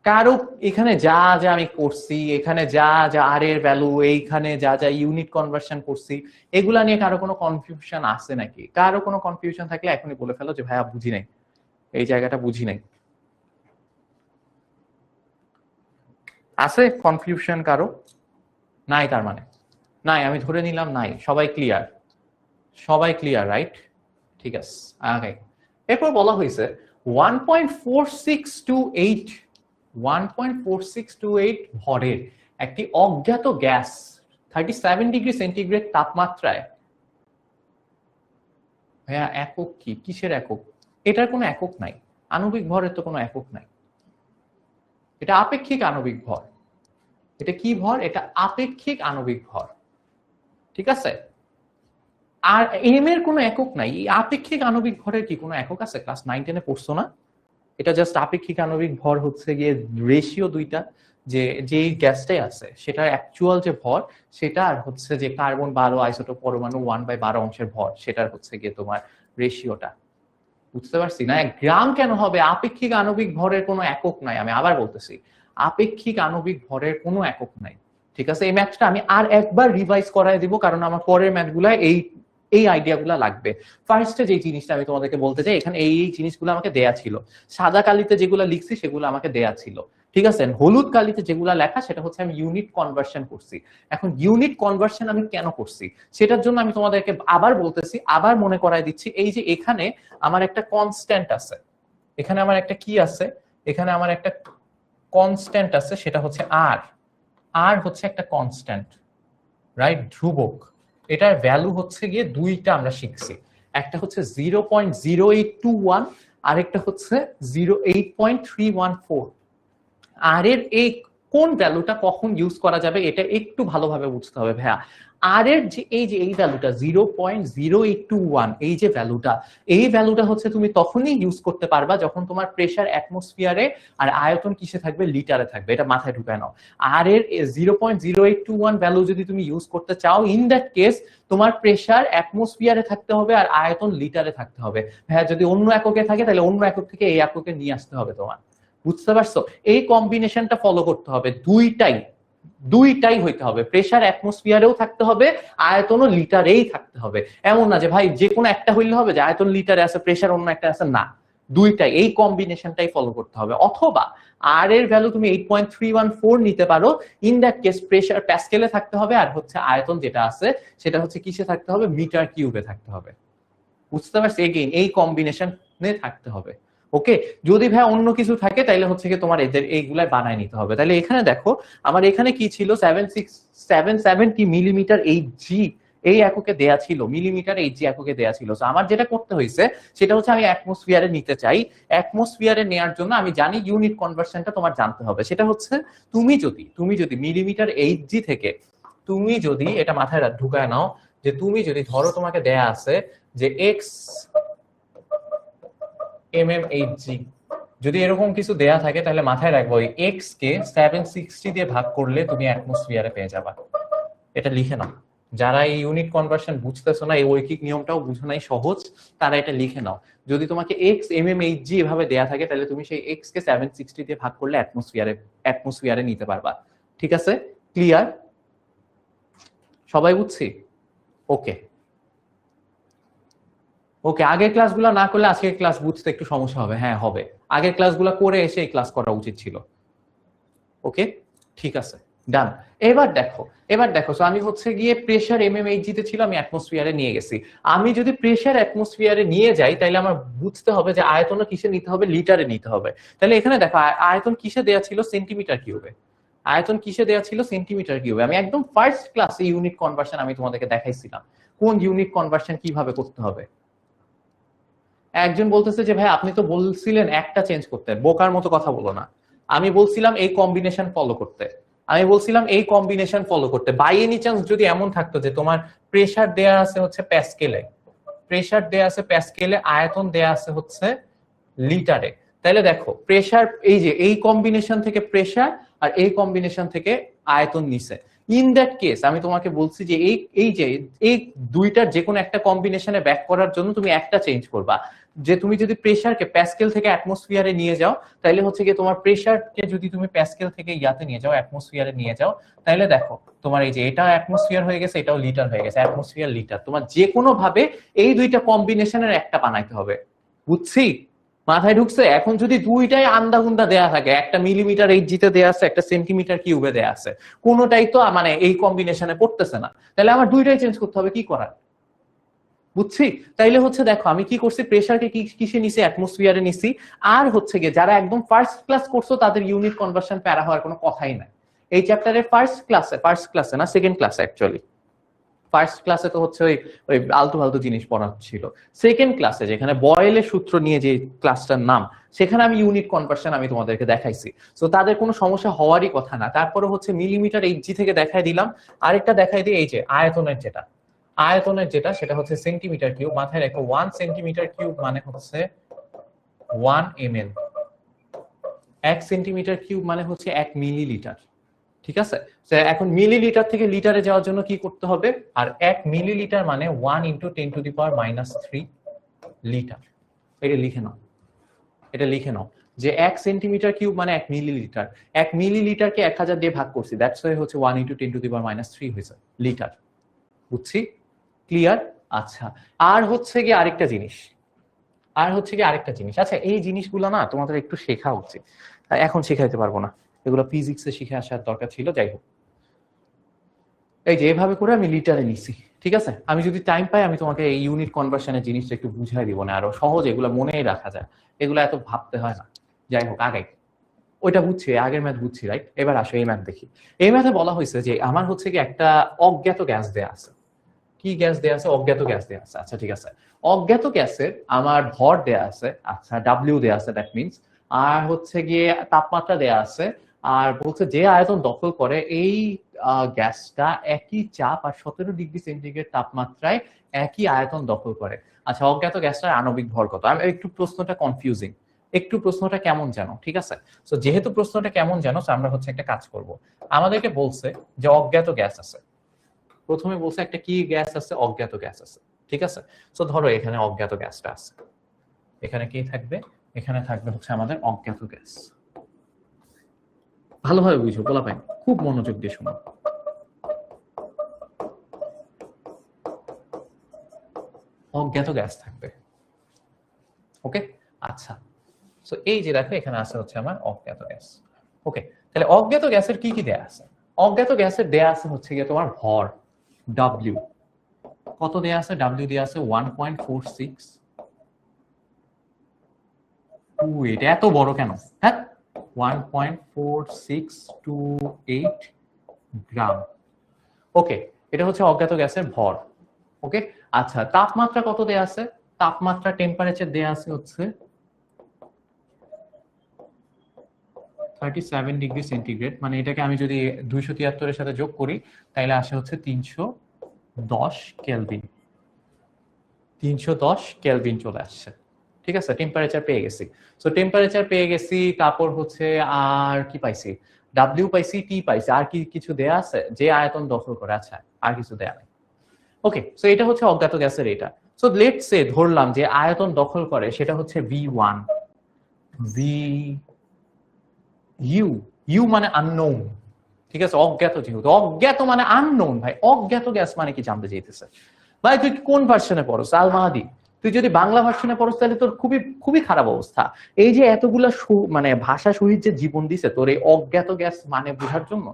কারো এখানে যা যা আমি করছি এখানে যা যা আর এর ভ্যালু এইখানে যা যা ইউনিট কনভার্সন করছি এগুলা নিয়ে কারো কোনো কনফিউশন আছে নাকি কারো কোনো কনফিউশন থাকলে এখনই বলে ফেলো যে ভাইয়া বুঝি নাই এই জায়গাটা বুঝি নাই আছে কনফিউশন কারো নাই তার মানে নাই আমি ধরে নিলাম নাই সবাই ক্লিয়ার রাইট ঠিক আছে ওকে এরপর বলা হয়েছে 1.4628 ভরের একটি অজ্ঞাত গ্যাস 37 ডিগ্রি সেন্টিগ্রেড তাপমাত্রায় ভাইয়া একক কি কিসের একক এটার কোনো একক নাই আণবিক ভরের তো কোনো একক নাই এটা আপেক্ষিক আণবিক ভর এটা কি ভর এটা আপেক্ষিক আণবিক ভর ঠিক আছে আর এম এর কোনো একক নাই এই আপেক্ষিক আণবিক ভরের কি কোনো একক আছে ক্লাস 9 10 এ পড়ছো না এটা জাস্ট আপেক্ষিক আণবিক ভর হচ্ছে গিয়ে রেশিও দুইটা যে গ্যাসটাই আছে সেটার অ্যাকচুয়াল যে ভর সেটা আর হচ্ছে যে কার্বন 12 আইসোটোপ পরমাণু 1/12 অংশের ভর সেটার হচ্ছে গিয়ে তোমার রেশিওটা বুঝতে পারছি না গ্রাম কেন হবে আপেক্ষিক আণবিক ভরের কোনো একক নাই আমি আবার বলতেছি আপেক্ষিক আণবিক ভরের কোনো একক নাই ঠিক আছে এই ম্যাথটা আমি আর একবার রিভাইজ করায় দিব কারণ আমার পরের ম্যাথগুলা এই আইডিয়াগুলো লাগবে ফার্স্টে যে জিনিসটা আমি তোমাদেরকে বলতে চাই এখানে এই জিনিসগুলো আমাকে দেয়া ছিল সাদা কালিতে যেগুলো লিখছি সেগুলো আমাকে দেয়া ছিল ঠিক আছে হলুদ কালিতে যেগুলো লেখা সেটা হচ্ছে আমি ইউনিট কনভার্সন করছি এখন ইউনিট কনভার্সন আমি কেন করছি সেটার জন্য আমি তোমাদেরকে আবার বলতেছি আবার মনে করায় দিচ্ছি এই যে এখানে আমার একটা কনস্ট্যান্ট আছে এখানে আমার একটা কি আছে এখানে আমার একটা কনস্ট্যান্ট আছে সেটা হচ্ছে আর হচ্ছে একটা কনস্ট্যান্ট রাইট ধ্রুবক এটার ভ্যালু হচ্ছে গিয়ে দুইটা আমরা শিখছি একটা হচ্ছে 0.0821 আরেকটা হচ্ছে 0.8314 আর এর এই কোন ভ্যালুটা কখন ইউজ করা যাবে এটা একটু ভালোভাবে বুঝতে হবে ভাইয়া আর এর যে এই ভ্যালুটা 0.0821 এই ভ্যালুটা হচ্ছে তুমি তখনই ইউজ করতে পারবা যখন তোমার প্রেসার অ্যাটমসফিয়ারে আর আয়তন কিসে থাকবে লিটারে থাকবে এটা মাথায় ঢুকায় নাও আর এর 0.0821 ভ্যালু যদি তুমি ইউজ করতে চাও ইন দ্যাট কেস তোমার প্রেসার অ্যাটমসফিয়ারে থাকতে হবে আর আয়তন লিটারে থাকতে হবে ভাইয়া যদি অন্য এককে থাকে তাহলে অন্য একক থেকে এই এককে নিয়ে আসতে হবে তোমার বুঝতে পারছো এই কম্বিনেশনটা ফলো করতে হবে দুইটাই হইতে হবে প্রেসার অ্যাটমসফিয়ারেও থাকতে হবে আয়তনও লিটারেই থাকতে হবে এমন না যে ভাই যে কোনো একটা হইলে হবে যে আয়তন লিটারে আছে প্রেসার অন্য একটা আছে না দুইটাই এই কম্বিনেশনটাই ফলো করতে হবে অথবা আর এর ভ্যালু তুমি 8.314 নিতে পারো ইন দ্যাট কেস প্রেসার প্যাসকেলে থাকতে হবে আর হচ্ছে আয়তন যেটা আছে সেটা হচ্ছে কিসে থাকতে হবে মিটার কিউবে থাকতে হবে বুঝতে পারছি এগেইন এই কম্বিনেশনে থাকতে হবে ওকে যদি ভাই অন্য কিছু থাকে তাহলে হচ্ছে কি তোমার এদের এইগুলাই বানায় নিতে হবে তাহলে এখানে দেখো আমার এখানে কি ছিল 770 মিলিমিটার এইচজি এই এককে দেয়া ছিল মিলিমিটার এইচজি এককে দেয়া ছিল তো আমার যেটা করতে হয়েছে সেটা হচ্ছে আমি অ্যাটমসফিয়ারে নিতে চাই অ্যাটমসফিয়ারে নেওয়ার জন্য আমি জানি ইউনিট কনভার্সনটা তোমার জানতে হবে সেটা হচ্ছে তুমি যদি মিলিমিটার এইচজি থেকে তুমি যদি এটা মাথায় ঢুকায় নাও যে তুমি যদি ধরো তোমাকে দেয়া আছে যে এক্স mmHg যদি এরকম কিছু দেয়া থাকে তাহলে মাথায় রাখবো ওই x কে 760 দিয়ে ভাগ করলে তুমি অ্যাটমসফিয়ারে পেয়ে যাবা এটা লিখে নাও যারা এই ইউনিট কনভার্সন বুঝতেছো না এই ঐকিক নিয়মটাও বুঝো নাই সহজ তারা এটা লিখে নাও যদি তোমাকে x mmHg এভাবে দেয়া থাকে তাহলে তুমি সেই x কে 760 দিয়ে ভাগ করলে অ্যাটমসফিয়ারে নিতে পারবা ঠিক আছে ক্লিয়ার সবাই বুঝছি ওকে ওকে আগের ক্লাসগুলো না করলে আজকের ক্লাস বুঝতে একটু সমস্যা হবে হ্যাঁ হবে আগের ক্লাসগুলো করে এসে এই ক্লাস করা উচিত ছিল ওকে ঠিক আছে ডান। এবার দেখো সো আমি হচ্ছে গিয়ে প্রেসার এমএমএইচজি তে ছিল, আমি অ্যাটমসফিয়ারে নিয়ে গেছি। আমি যদি প্রেসার অ্যাটমসফিয়ারে নিয়ে যাই তাহলে আমার বুঝতে হবে যে আয়তন কিসে নিতে হবে, লিটারে নিতে হবে। তাহলে এখানে দেখো আয়তন কিসে দেয়া ছিল, সেন্টিমিটার কিউবে। আয়তন কিসে দেয়া ছিল, সেন্টিমিটার কিউবে। আমি একদম ফার্স্ট ক্লাসে ইউনিট কনভার্সন আমি তোমাদেরকে দেখাইছিলাম কোন ইউনিট কনভার্সন কিভাবে করতে হবে। একজন বলতেছে যে ভাই আপনি তো বলছিলেন একটা চেঞ্জ করতে, বোকার মতো কথা বলো না। আমি বলছিলাম এই কম্বিনেশন ফলো করতে, বাই এনি চান্স যদি এমন থাকতো যে তোমার প্রেসার দেয়া আছে হচ্ছে প্যাসকেলে, আয়তন দেয়া আছে হচ্ছে লিটারে, তাহলে দেখো প্রেসার এই যে এই কম্বিনেশন থেকে প্রেসার আর এই কম্বিনেশন থেকে আয়তন নিছে। ইন দ্যাট কেস আমি তোমাকে বলছি যে এই দুইটার যে কোনো একটা কম্বিনেশনে ব্যাক করার জন্য তুমি একটা চেঞ্জ করবা। যে তুমি যদি প্রেসারকে প্যাসকেল থেকে অ্যাটমসফিয়ারে নিয়ে যাও, তাহলে হচ্ছে কি তোমার প্রেসারকে যদি তুমি প্যাসকেল থেকে ইয়াতে নিয়ে যাও, অ্যাটমসফিয়ারে নিয়ে যাও, তাহলে দেখো তোমার এই যে এটা অ্যাটমসফিয়ার হয়ে গেছে, এটাও লিটার হয়ে গেছে, অ্যাটমসফিয়ার লিটার। তোমার যে কোনো ভাবে এই দুইটা কম্বিনেশনের একটা বানাইতে হবে, বুঝছি? মাথায় ঢুকছে? এখন যদি দুইটাই আন্দাগুন্দা দেয়া থাকে, একটা মিলিমিটার এইচজিতে দেয়া আছে, একটা সেন্টিমিটার কিউবে দেয়া আছে, কোনোটাই তো মানে এই কম্বিনেশনে পড়তেছে না, তাহলে আমার দুইটাই চেঞ্জ করতে হবে, কি করার? বুঝছি? তাইলে হচ্ছে দেখো আমি কি করছি, প্রেসারকে কিসে নিছি, অ্যাটমসফিয়ারে নিছি। আর হচ্ছে গিয়ে যারা একদম ফার্স্ট ক্লাস করছো তাদের ইউনিট কনভার্সন প্যারা হওয়ার কোনো কথাই নাই। এই চ্যাপ্টারের ফার্স্ট ক্লাসে না সেকেন্ড ক্লাসে, অ্যাকচুয়ালি ফার্স্ট ক্লাসে তো হচ্ছে ওই ওই আলতু ফালতু জিনিস পড়াচ্ছিল। সেকেন্ড ক্লাসে যেখানে বয়েলের সূত্র নিয়ে যে ক্লাসটার নাম, সেখানে আমি ইউনিট কনভার্সন আমি তোমাদেরকে দেখাইছি। তো তাদের কোনো সমস্যা হওয়ারই কথা না। তারপরে হচ্ছে মিলিমিটার এইচজি থেকে দেখাই দিলাম। আরেকটা দেখাই দিই, এই যে আয়তনের যেটা সেটা হচ্ছে সেন্টিমিটার কিউব। মাথায় রেখো 1 সেন্টিমিটার কিউব মানে হচ্ছে 1 ml, 1 সেন্টিমিটার কিউব মানে হচ্ছে 1 মিলিলিটার। ঠিক আছে? এখন মিলিলিটার থেকে লিটারে যাওয়ার জন্য কি করতে হবে, আর 1 মিলিলিটার মানে 1 × 10⁻³ লিটার। এটা লিখে নাও যে 1 সেন্টিমিটার কিউব মানে 1 মিলিলিটার। 1 মিলিলিটারকে 1000 দিয়ে ভাগ করছি, দ্যাটস ওয়াই হচ্ছে 1 × 10⁻³ হয়েছে লিটার। বুঝছি? ক্লিয়ার? আচ্ছা, আর হচ্ছে কি আরেকটা জিনিস, আচ্ছা এই জিনিসগুলো না তোমাদের একটু শেখা উচিত, এখন শেখাইতে পারবো না, এগুলো ফিজিক্সে শিখে আসার দরকার ছিল। যাই হোক, এই যে এভাবে করে আমি লিটারে নিছি, ঠিক আছে? আমি যদি টাইম পাই আমি তোমাকে এই ইউনিট কনভার্সনের জিনিসটা একটু বুঝাই দিব না, আরো সহজ, এগুলো মনেই রাখা যায়, এগুলো এত ভাবতে হয় না। যাই হোক, আগে ওইটা বুঝছি, আগের ম্যাথ বুঝছি, রাইট? এবার আসো এই ম্যাথ দেখি। এই ম্যাথে বলা হয়েছে যে আমার হচ্ছে কি একটা অজ্ঞাত গ্যাস দেয়া আছে। কি গ্যাস দেয়া আছে? অজ্ঞাত গ্যাস দেয়া আছে। আচ্ছা ঠিক আছে, অজ্ঞাত গ্যাসের আমার ভর দেয়া আছে, আচ্ছা ডাব্লিউ দেয়া আছে, দ্যাট মিনস, আর হচ্ছে গিয়ে তাপমাত্রা দেয়া আছে, আর বলছে যে আয়তন দখল করে এই গ্যাসটা একই চাপ আর 17°C তাপমাত্রায় একই আয়তন দখল করে। আচ্ছা, অজ্ঞাত গ্যাসটার আণবিক ভর কত? আমি একটু প্রশ্নটা কনফিউজিং, একটু প্রশ্নটা কেমন জানো, ঠিক আছে? তো যেহেতু প্রশ্নটা কেমন জানো, আমরা হচ্ছে একটা কাজ করব। আমাদেরকে বলছে যে অজ্ঞাত গ্যাস আছে, প্রথমে বলছে একটা কি গ্যাস আছে, অজ্ঞাত গ্যাস আছে, ঠিক আছে? তো ধরো এখানে অজ্ঞাত গ্যাসটা আছে, এখানে কি থাকবে? এখানে থাকবে হচ্ছে আমাদের অজ্ঞাত গ্যাস। ভালোভাবে বুঝো, বলা পাই, খুব মনোযোগ দিয়ে শোনো। অজ্ঞাত গ্যাস থাকবে, ওকে? আচ্ছা, তো এই যে দেখো এখানে আছে হচ্ছে আমার অজ্ঞাত গ্যাস, ওকে? তাহলে অজ্ঞাত গ্যাসের কি কি দেয়া আছে? অজ্ঞাত গ্যাসের দেয়া আছে হচ্ছে গিয়ে তোমার ভর ডাব্লিউ। কত দেয়া আছে? ডাব্লিউ দেয়া আছে 1.46। এটা এত বড় কেন? হ্যাঁ, 1.4628 গ্রাম, ওকে? এটা হচ্ছে অজ্ঞাত গ্যাসের ভর, ওকে? আচ্ছা, তাপমাত্রা কত দেয়া আছে? তাপমাত্রা টেম্পারেচার দেয়া আছে হচ্ছে 37°C, মানে এটাকে আমি যদি 273 এর সাথে যোগ করি তাহলে আসে হচ্ছে 310 কেলভিন। 310 কেলভিন চলে আসছে, ঠিক আছে? টেম্পারেচার পেয়ে গেছি। সো টেম্পারেচার পেয়ে গেছি, কাপড় হচ্ছে, আর কি পাইছি? ডাব্লিউ পাইছি, টি পাইছি, আর কি কিছু দেয়া আছে? যে আয়তন দখল করে, আচ্ছা আর কিছু দেয়া নাই, ওকে? সো এটা হচ্ছে অজ্ঞাত গ্যাসের এটা। সো লেটস সে ধরলাম যে আয়তন দখল করে সেটা হচ্ছে V1, ভি ইউ, ইউ মানে আননোন, ঠিক আছে? অজ্ঞাত, যেহেতু অজ্ঞাত মানে আননোন, ভাই অজ্ঞাত গ্যাস মানে কি জানতে চাইতেছে? ভাই তুই কোন ভার্সনে পড়ছ? আল মাহাদি, তুই যদি বাংলা ভার্সনে পড়ছ তাহলে তোর খুবই খুবই খারাপ অবস্থা। এই যে এতগুলা মানে ভাষা শহীদ যে জীবন দিছে তোর এই অজ্ঞাত গ্যাস মানে বোঝার জন্য,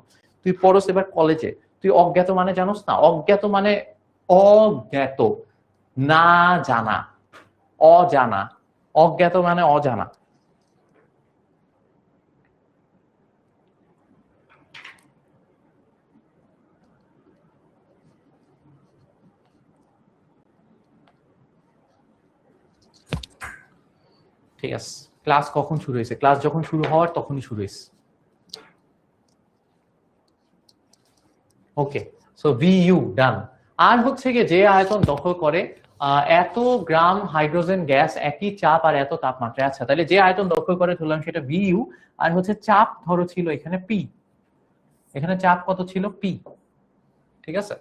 তুই পড়স এবার কলেজে, তুই অজ্ঞাত মানে জানোস না? অজ্ঞাত মানে অজ্ঞাত, না জানা, অজানা। অজ্ঞাত মানে অজানা। ঠিক আছে, ক্লাস কখন শুরু হয়েছে? ক্লাস যখন শুরু হওয়ার তখনই শুরু হয়েছে। ওকে, সো ভিইউ ডান। আর হচ্ছে গিয়ে যে আয়তন দখল করে এত গ্রাম হাইড্রোজেন গ্যাস একই চাপ আর এত তাপমাত্রা। আচ্ছা, তাহলে যে আয়তন দখল করে ধরলাম সেটা ভিইউ, আর হচ্ছে চাপ ধরো ছিল এখানে পি, এখানে চাপ কত ছিল? পি। ঠিক আছে,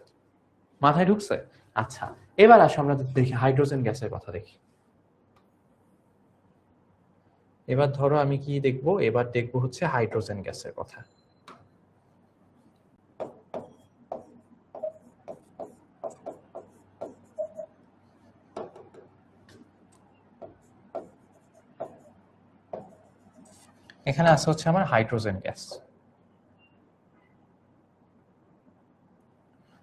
মাথায় ঢুকছে? আচ্ছা, এবার আসো আমরা দেখি হাইড্রোজেন গ্যাসের কথা দেখি। এবার ধরো আমি কি দেখবো? এবার দেখবো হচ্ছে হাইড্রোজেন গ্যাসের কথা। এখানে আছে হচ্ছে আমার হাইড্রোজেন গ্যাস।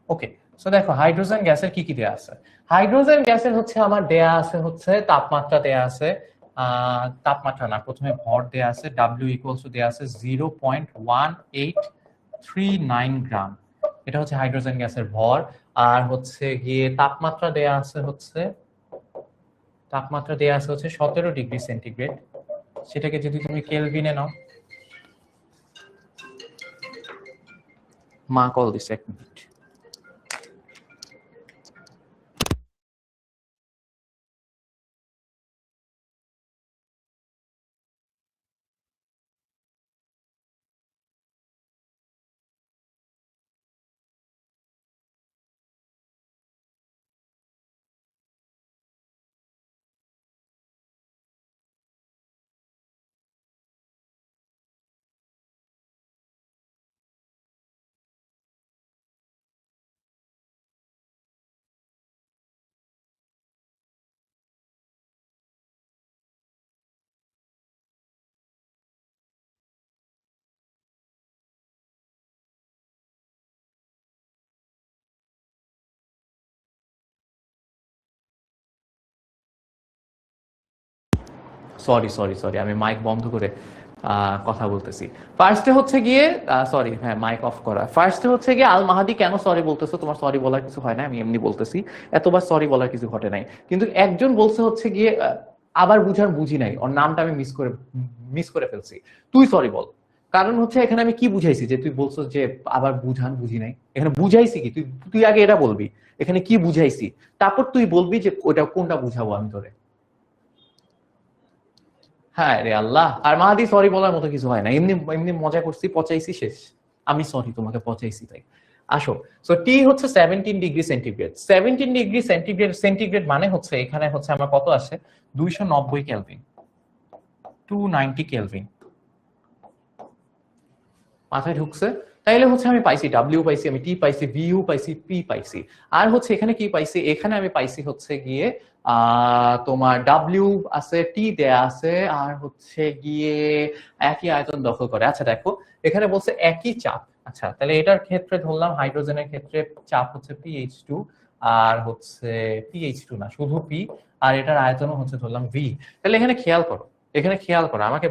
ওকে, সো দেখো হাইড্রোজেন গ্যাসের কি কি দেয়া আছে। হাইড্রোজেন গ্যাসের হচ্ছে আমার দেয়া আছে হচ্ছে তাপমাত্রা দেয়া আছে, তাপমাত্রা না, প্রথমে ভর দেয়া আছে, W ইকুয়ালস টু দেয়া আছে 0.1839 গ্রাম। এটা হচ্ছে হাইড্রোজেন গ্যাসের ভর। আর হচ্ছে গিয়ে তাপমাত্রা দেয়া আছে হচ্ছে, তাপমাত্রা দেয়া আছে হচ্ছে 17°C। সেটাকে যদি তুমি কেলভিনে নাও, মা কল দিছে, 1 মিনিট। সরি সরি সরি, আমি মাইক বন্ধ করে কথা বলতেছি। ফার্স্টে হচ্ছে গিয়ে, সরি, হ্যাঁ মাইক অফ করা। ফার্স্টে হচ্ছে গিয়ে আল মাহাদি কেন সরি বলতেছো? তোমার সরি বলার কিছু হয় না, আমি এমনি বলতেছি, এতবার সরি বলার কিছু ঘটে নাই। কিন্তু একজন বলছে হচ্ছে গিয়ে আবার বুঝার বুঝি নাই, ওর নামটা আমি মিস করে ফেলছি। তুই সরি বল। কারণ হচ্ছে এখানে আমি কি বুঝাইছি যে তুই বলছো যে আবার বুঝান বুঝি নাই? এখানে বুঝাইছি কি? তুই তুই আগে এটা বলবি এখানে কি বুঝাইছি, তারপর তুই বলবি যে ওটা কোনটা বুঝাবো আমি তোরে। হ্যাঁ রে আল্লাহ, আর মাহাদি সরি বলার মতো কিছু হয় না, এমনি এমনি মজা করছি, পচাইছি, শেষ। আমি সরি তোমাকে পচাইছি তাই। আসো, সো টি হচ্ছে 17°C। 17°C মানে হচ্ছে এখানে হচ্ছে আমার কত আসে? 290 কেলভিন, 290 কেলভিন। মাথায় ঢুকছে? তাইলে হচ্ছে আমি পাইছি ডাব্লিউ পাইছি, আমি টি পাইছি, ভিইউ পাইছি, পি পাইছি। আর হচ্ছে এখানে কি পাইছি? এখানে আমি পাইছি হচ্ছে গিয়ে তোমার ডাব্লিউ আছে, টি দেয়া আছে, আর হচ্ছে গিয়ে একই আয়তন দখল করে। আচ্ছা দেখো, এখানে বলছে একই চাপ। আচ্ছা, তাহলে এটার ক্ষেত্রে ধরলাম হাইড্রোজেনের ক্ষেত্রে চাপ হচ্ছে PH2, আর হচ্ছে PH2 না, শুধু পি। আর এটার আয়তনও হচ্ছে ধরলাম ভি। তাহলে এখানে খেয়াল করো, এখানে খেয়াল করো, আমাকে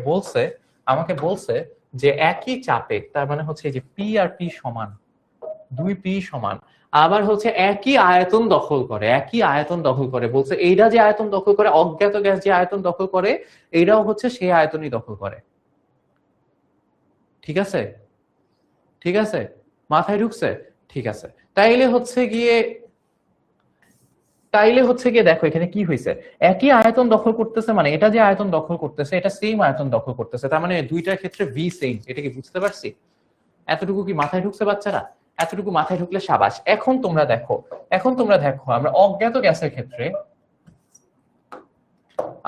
বলছে যে একই চাপে, তার মানে হচ্ছে যে পি আর পি সমান, 2p সমান। আবার হচ্ছে একই আয়তন দখল করে, একই আয়তন দখল করে। বলছে এইটা যে আয়তন দখল করে, অজ্ঞাত গ্যাস যে আয়তন দখল করে, এইটাও হচ্ছে সেই আয়তনই দখল করে। ঠিক আছে? ঠিক আছে, মাথায় ঢুকছে? ঠিক আছে, তাইলে হচ্ছে গিয়ে, দেখো এখানে কি হয়েছে। একই আয়তন দখল করতেছে মানে এটা যে আয়তন দখল করতেছে এটা সেম আয়তন দখল করতেছে, তার মানে দুইটার ক্ষেত্রে ভি সেম। এটা কি বুঝতে পারছি? এতটুকু কি মাথায় ঢুকছে বাচ্চারা? এতটুকু মাথায় ঢুকলে সাবাস। এখন তোমরা দেখো, আমরা অজ্ঞাত গ্যাসের ক্ষেত্রে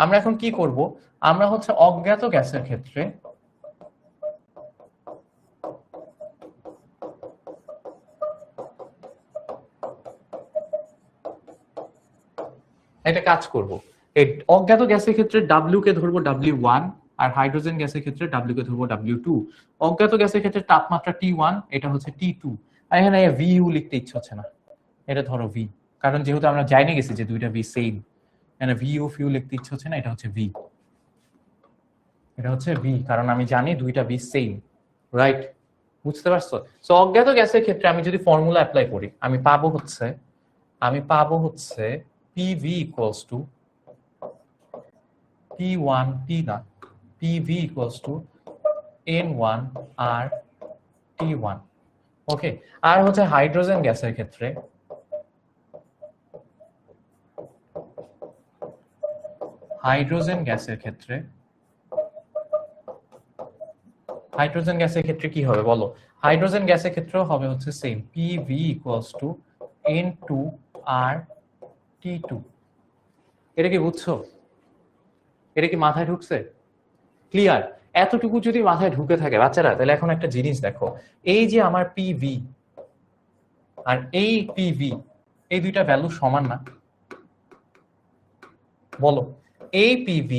আমরা এখন কি করব? আমরা হচ্ছে অজ্ঞাত গ্যাসের ক্ষেত্রে একটা কাজ করব। এই অজ্ঞাত গ্যাসের ক্ষেত্রে ডাব্লিউ কে ধরবো W1, আর হাইড্রোজেন গ্যাসের ক্ষেত্রে W কে ধরবো W2। অজ্ঞাত গ্যাসের ক্ষেত্রে তাপমাত্রা T1, এটা হচ্ছে T2। আর এখানে VU লিখতে ইচ্ছে হচ্ছে না, এটা ধরো V, কারণ যেহেতু আমরা জানি গেছি যে দুইটা V সেম, এখানে VU ফিউ লিখতে ইচ্ছে হচ্ছে না, এটা হচ্ছে V, এটা হচ্ছে V, কারণ আমি জানি দুইটা V সেম, রাইট? বুঝতে পারছো? সো অজ্ঞাত গ্যাসের ক্ষেত্রে আমি যদি ফর্মুলা অ্যাপ্লাই করি, আমি পাবো হচ্ছে PV equals to T1 T না, PV equals to N1 R T1। ওকে, আর হচ্ছে হাইড্রোজেন গ্যাসের ক্ষেত্রে কি হবে বলো? হাইড্রোজেন গ্যাসের ক্ষেত্রেও হবে হচ্ছে same, PV equals to N2 R T2। এটা কি বুঝছো? এটা কি মাথায় ঢুকছে? ক্লিয়ার? এতটুকু যদি মাথায় ঢুকে থাকে বাচ্চারা, তাহলে এখন একটা জিনিস দেখো, এই যে আমার PV আর এই PV, এই দুইটা ভ্যালু সমান না? বলো, এই PV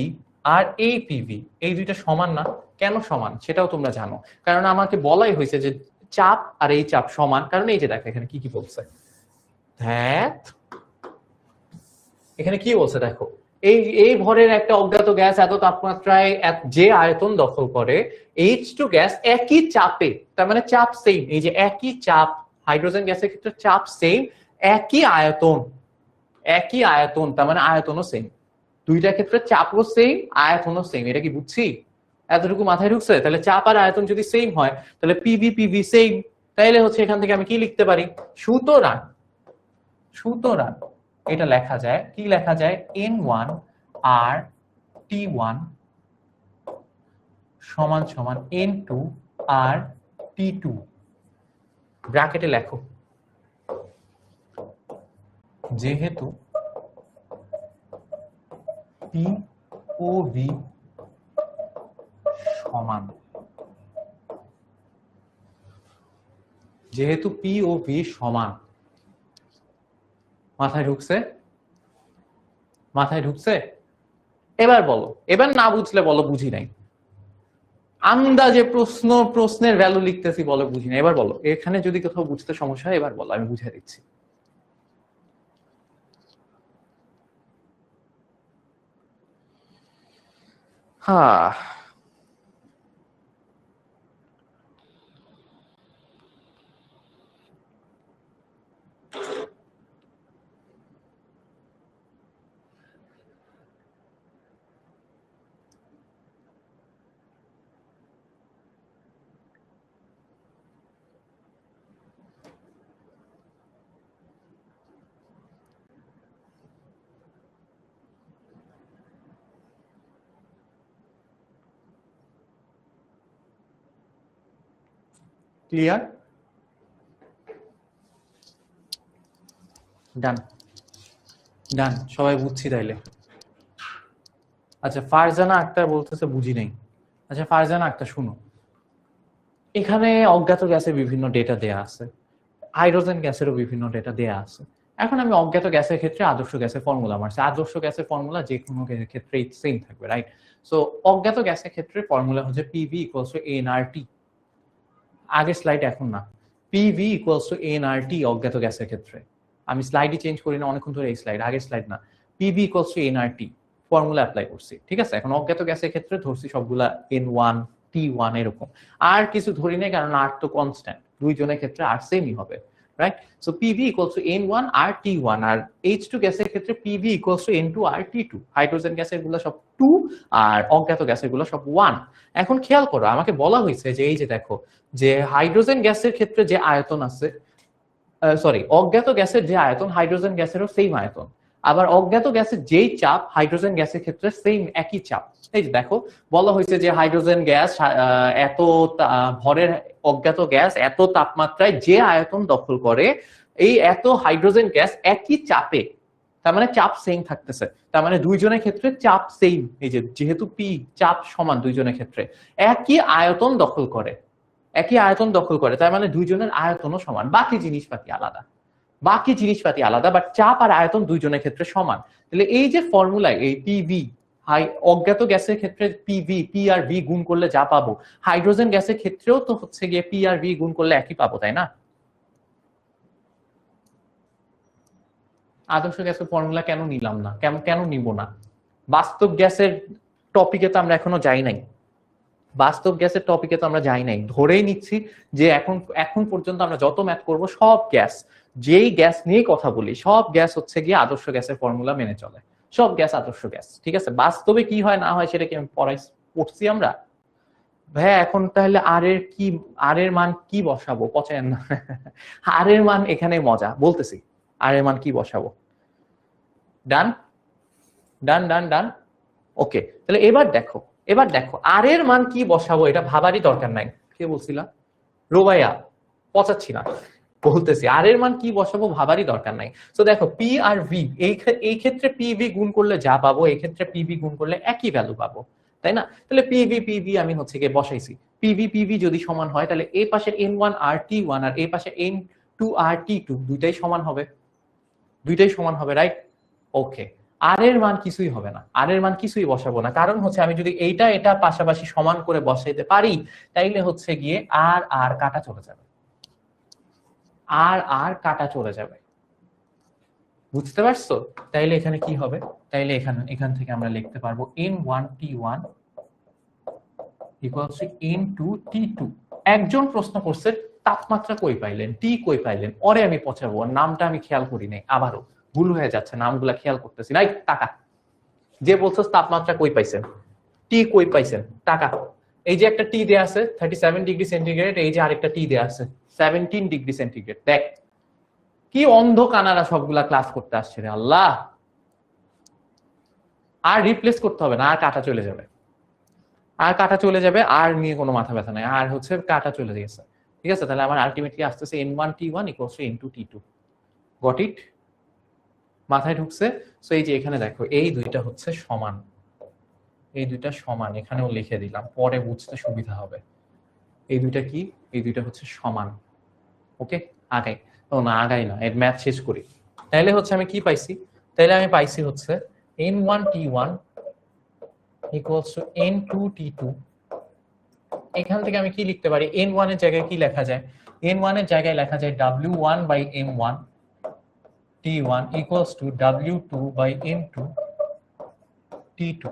আর এই PV, এই দুইটা সমান না? কেন সমান সেটাও তোমরা জানো, কারণ আমাকে বলাই হয়েছে যে চাপ আর এই চাপ সমান, কারণ এই যে দেখো এখানে কি বলছে, এখানে কি বলছে দেখো, এই ভরের একটা অজ্ঞাত গ্যাস এত তাপমাত্রায় যে আয়তন দখল করে, H2 গ্যাস একই চাপে, তার মানে চাপ সেম, এই যে একই চাপ, হাইড্রোজেন গ্যাসের ক্ষেত্রে চাপ সেম, একই আয়তন, তার মানে আয়তনও সেম, দুইটার ক্ষেত্রে চাপও সেম, আয়তনও সেম। এটা কি বুঝছি? এতটুকু মাথায় ঢুকছে? তাহলে চাপ আর আয়তন যদি সেম হয়, তাহলে PV সেম, তাইলে হচ্ছে এখান থেকে আমি কি লিখতে পারি? সুতরাং এটা লেখা যায়, কি লেখা যায়? N1 R T1 সমান সমান N2 R T2। ব্র্যাকেটে লেখো, যেহেতু P ও V সমান, যেহেতু P ও V সমান। মাথায় ঢুকছে? এবার বলো, এবার না বুঝলে বলো বুঝি নাই, আন্দাজে প্রশ্নের ভ্যালু লিখতেছি বলো বুঝি নাই, এবার বলো, এখানে যদি কোথাও বুঝতে সমস্যা হয় এবার বলো, আমি বুঝিয়ে দিচ্ছি। হ্যাঁ, ক্লিয়ার? ডান, সবাই বুঝছি তাইলে। আচ্ছা, ফারজানা আক্তার বলতেছে বুঝি নাই। আচ্ছা ফারজানা আক্তার শুনো, এখানে অজ্ঞাত গ্যাসের বিভিন্ন ডেটা দেয়া আছে, হাইড্রোজেন গ্যাসেরও বিভিন্ন ডেটা দেয়া আছে। এখন আমি অজ্ঞাত গ্যাসের ক্ষেত্রে আদর্শ গ্যাসের ফর্মুলা মারছি, আদর্শ গ্যাসের ফর্মুলা যে কোনো ক্ষেত্রে সেম থাকবে, রাইট? সো অজ্ঞাত গ্যাসের ক্ষেত্রে ফর্মুলা হচ্ছে PV equals to nRT। আগের স্লাইড, এখন না, PV equals to nRT অজ্ঞাত গ্যাসের ক্ষেত্রে। আমি স্লাইডই চেঞ্জ করি না অনেকক্ষণ ধরে, এই স্লাইড, আগের স্লাইড না। PV equals to nRT formula apply করছি, ঠিক আছে? এখন অজ্ঞাত গ্যাসের ক্ষেত্রে ধরছি সবগুলা N1 T1 এরকম, আর কিছু ধরি নাই কারণ আর তো কনস্ট্যান্ট, দুইজনের ক্ষেত্রে আর সেমই হবে, right? So PV equals to N1 R T1, আর H2 গ্যাসের ক্ষেত্রে PV equals to N2 R T2। Hydrogen গ্যাসের গুলো সব 2 আর অজ্ঞাত গ্যাসের গুলো সব 1। এখন খেয়াল করো, আমাকে বলা হয়েছে যে এই যে দেখো, যে হাইড্রোজেন গ্যাসের ক্ষেত্রে যে আয়তন আছে, সরি, অজ্ঞাত গ্যাসের যে আয়তন হাইড্রোজেন গ্যাসেরও সেম আয়তন, আবার অজ্ঞাত গ্যাসের যেই চাপ হাইড্রোজেন গ্যাসের ক্ষেত্রে সেম একই চাপ। এই যে দেখো, বলা হয়েছে যে হাইড্রোজেন গ্যাস এত ভরের অজ্ঞাত গ্যাস এত তাপমাত্রায় যে আয়তন দখল করে, এই এত হাইড্রোজেন গ্যাস একই চাপে, তার মানে চাপ সেম থাকতেছে, তার মানে দুইজনের ক্ষেত্রে চাপ সেম, এই যে যেহেতু P চাপ সমান দুইজনের ক্ষেত্রে, একই আয়তন দখল করে, তার মানে দুইজনের আয়তনও সমান, বাকি জিনিসপাতি আলাদা, বাট চাপ আর আয়তন দুইজনের ক্ষেত্রে সমান। তাহলে এই যে ফর্মুলায় এই PV অজ্ঞাত গ্যাসের ক্ষেত্রে পিভি পি আর ভি গুণ করলে যা পাবো, হাইড্রোজেন গ্যাসের ক্ষেত্রেও তো হচ্ছে গিয়ে পি আর ভি গুণ করলে একই পাবো, তাই না? আদর্শ গ্যাসের ফর্মুলা কেন নিলাম না, কেন কেন নিব না? বাস্তব গ্যাসের টপিকে তো আমরা এখনো যাই নাই, বাস্তব গ্যাসের টপিকে তো আমরা যাই নাই, ধরেই নিচ্ছি যে এখন এখন পর্যন্ত আমরা যত ম্যাথ করব সব গ্যাস, যেই গ্যাস নিয়ে কথা বলি সব গ্যাস হচ্ছে গিয়ে আদর্শ গ্যাসের ফর্মুলা মেনে চলে, সব গ্যাস আদর্শ গ্যাস। ঠিক আছে, বাস্তবে কি হয় না হয় সেটা কি আমি পড়ছি আমরা। ভাইয়া এখন তাহলে আর এর মান কি বসাবো, পচায়েন না। আর এর মান এখানে মজা বলতেছি, আর এর মান কি বসাবো? ডান ডান ডান ডান। ওকে, তাহলে এবার দেখো আর এর মান কি বসাবো এটা ভাবারই দরকার নাই। কে বলছিলাম? রোবাইয়া, পচাচ্ছি না, বলতেছি আর এর মান কি বসাবো ভাবারই দরকার নাই। তো দেখো পি আর ভি, এই ক্ষেত্রে পিভি গুণ করলে যা পাবো এই ক্ষেত্রে পিভি গুণ করলে একই ভ্যালু পাবো, তাই না? তাহলে পিভি আমি হচ্ছে গিয়ে বসাইছি, পিভি যদি সমান হয় তাহলে এই পাশে N1 আর T1 আর এই পাশে N2 আর T2 দুইটাই সমান হবে, দুইটাই সমান হবে, রাইট? ওকে, আর এর মান কিছুই হবে না, আর এর মান কিছুই বসাবো না, কারণ হচ্ছে আমি যদি এইটা এটা পাশাপাশি সমান করে বসাইতে পারি তাইলে হচ্ছে গিয়ে আর আর কাটা চলে যাবে, আর আর কাটা চলে যাবে, বুঝতে পারছো? তাইলে এখানে কি হবে, তাইলে এখান থেকে আমরা লিখতে পারবো N1T1 ইকুয়ালস টু N2T2। একজন প্রশ্ন করছে তাপমাত্রা কই পাইলেন, টি কই পাইলেন, ওরে আমি পচাবো, নামটা আমি খেয়াল করি নাই, আবারও ভুল হয়ে যাচ্ছে, নামগুলা খেয়াল করতেছি নাই। টাকা যে বলছো তাপমাত্রা কই পাইছেন, টি কই পাইছেন, টাকা। এই যে একটা টি দেয়া আছে 37°C, এই যে আরেকটা টি দেয়া আছে 17°C। দেখ কি অন্ধ কানারা সবগুলা ক্লাস করতে আসছে রে আল্লাহ। আর রিপ্লেস করতে হবে না, আর কাটা চলে যাবে, আর কাটা চলে যাবে, আর নিয়ে কোনো মাথা ব্যথা নাই, আর হচ্ছে কাটা চলে গেছে। ঠিক আছে, তাহলে আমার আলটিমেটলি আসতেছে N1T1 equals to N2T2। Got it? মাথায় ঢুকছে? সো এই যে এখানে দেখো এই দুইটা হচ্ছে সমান, এই দুইটা সমান, এখানেও লিখে দিলাম পরে বুঝতে সুবিধা হবে। এই দুইটা কি? এই দুইটা হচ্ছে সমান। ওকে, আগাই, ও না আগাই না, এর ম্যাথ শেষ করি। তাহলে হচ্ছে আমি কি পাইছি, তাহলে আমি পাইছি হচ্ছে N1T1 ইকুয়ালস টু N2T2। এখান থেকে আমি কি লিখতে পারি, N1 এর জায়গায় কি লেখা যায়, N1 এর জায়গায় লেখা যায় W1/M1 T1 equals to W2/M2 T2,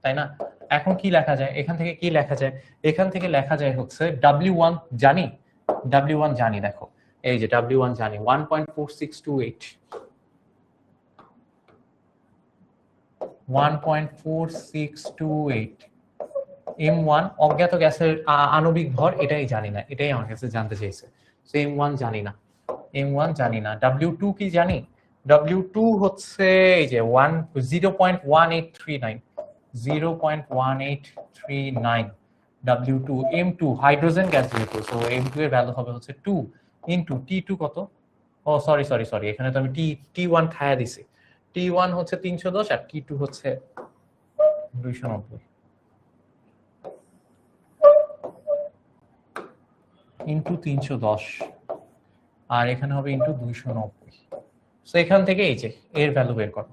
তাই না? এখন কি লেখা যায়, এখান থেকে কি লেখা যায়, এখান থেকে লেখা যায় হচ্ছে W1 জানি, W1 জানি, দেখো এই যে W1 জানি 1.4628, 1.4628। M1 অজ্ঞাত গ্যাসের আণবিক ভর, এটাই জানি না, এটাই আমার কাছে জানতে চাইছে। সো M1 জানি না, M1 জানি না। W2 কি জানি, W2 হচ্ছে এই যে 0.1839, 0.1839 W2। M2 হাইড্রোজেন গ্যাস যেহেতু, সো M2 এর ভ্যালু হবে হচ্ছে 2 ইনটু T2 কত, ও সরি সরি সরি, এখানে তো আমি T1 খায়া দিছি। T1 হচ্ছে 310 আর T2 হচ্ছে 290 ইন্টু 310, আর এখানে হবে ইন্টু 290। সো এখান থেকে এই যে এর ভ্যালু বের করো,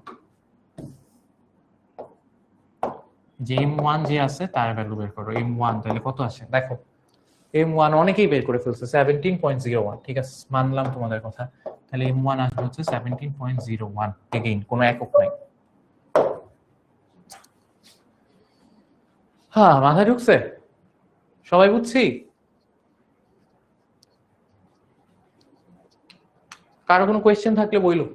যে M1 যে আছে তার ভ্যালু বের করো। M1 তাহলে কত আসে দেখো, M1 অনেকেই বের করে ফেলছে 17.01। ঠিক আছে, মানলাম তোমাদের কথা, তাহলে M1 আসবে হচ্ছে 17.01। এগেইন কোনো একক নাই। হ্যাঁ, মাথায় ঢুকছে, সবাই বুঝছি? কারো কোনো কোয়েশ্চেন থাকলে বইলো।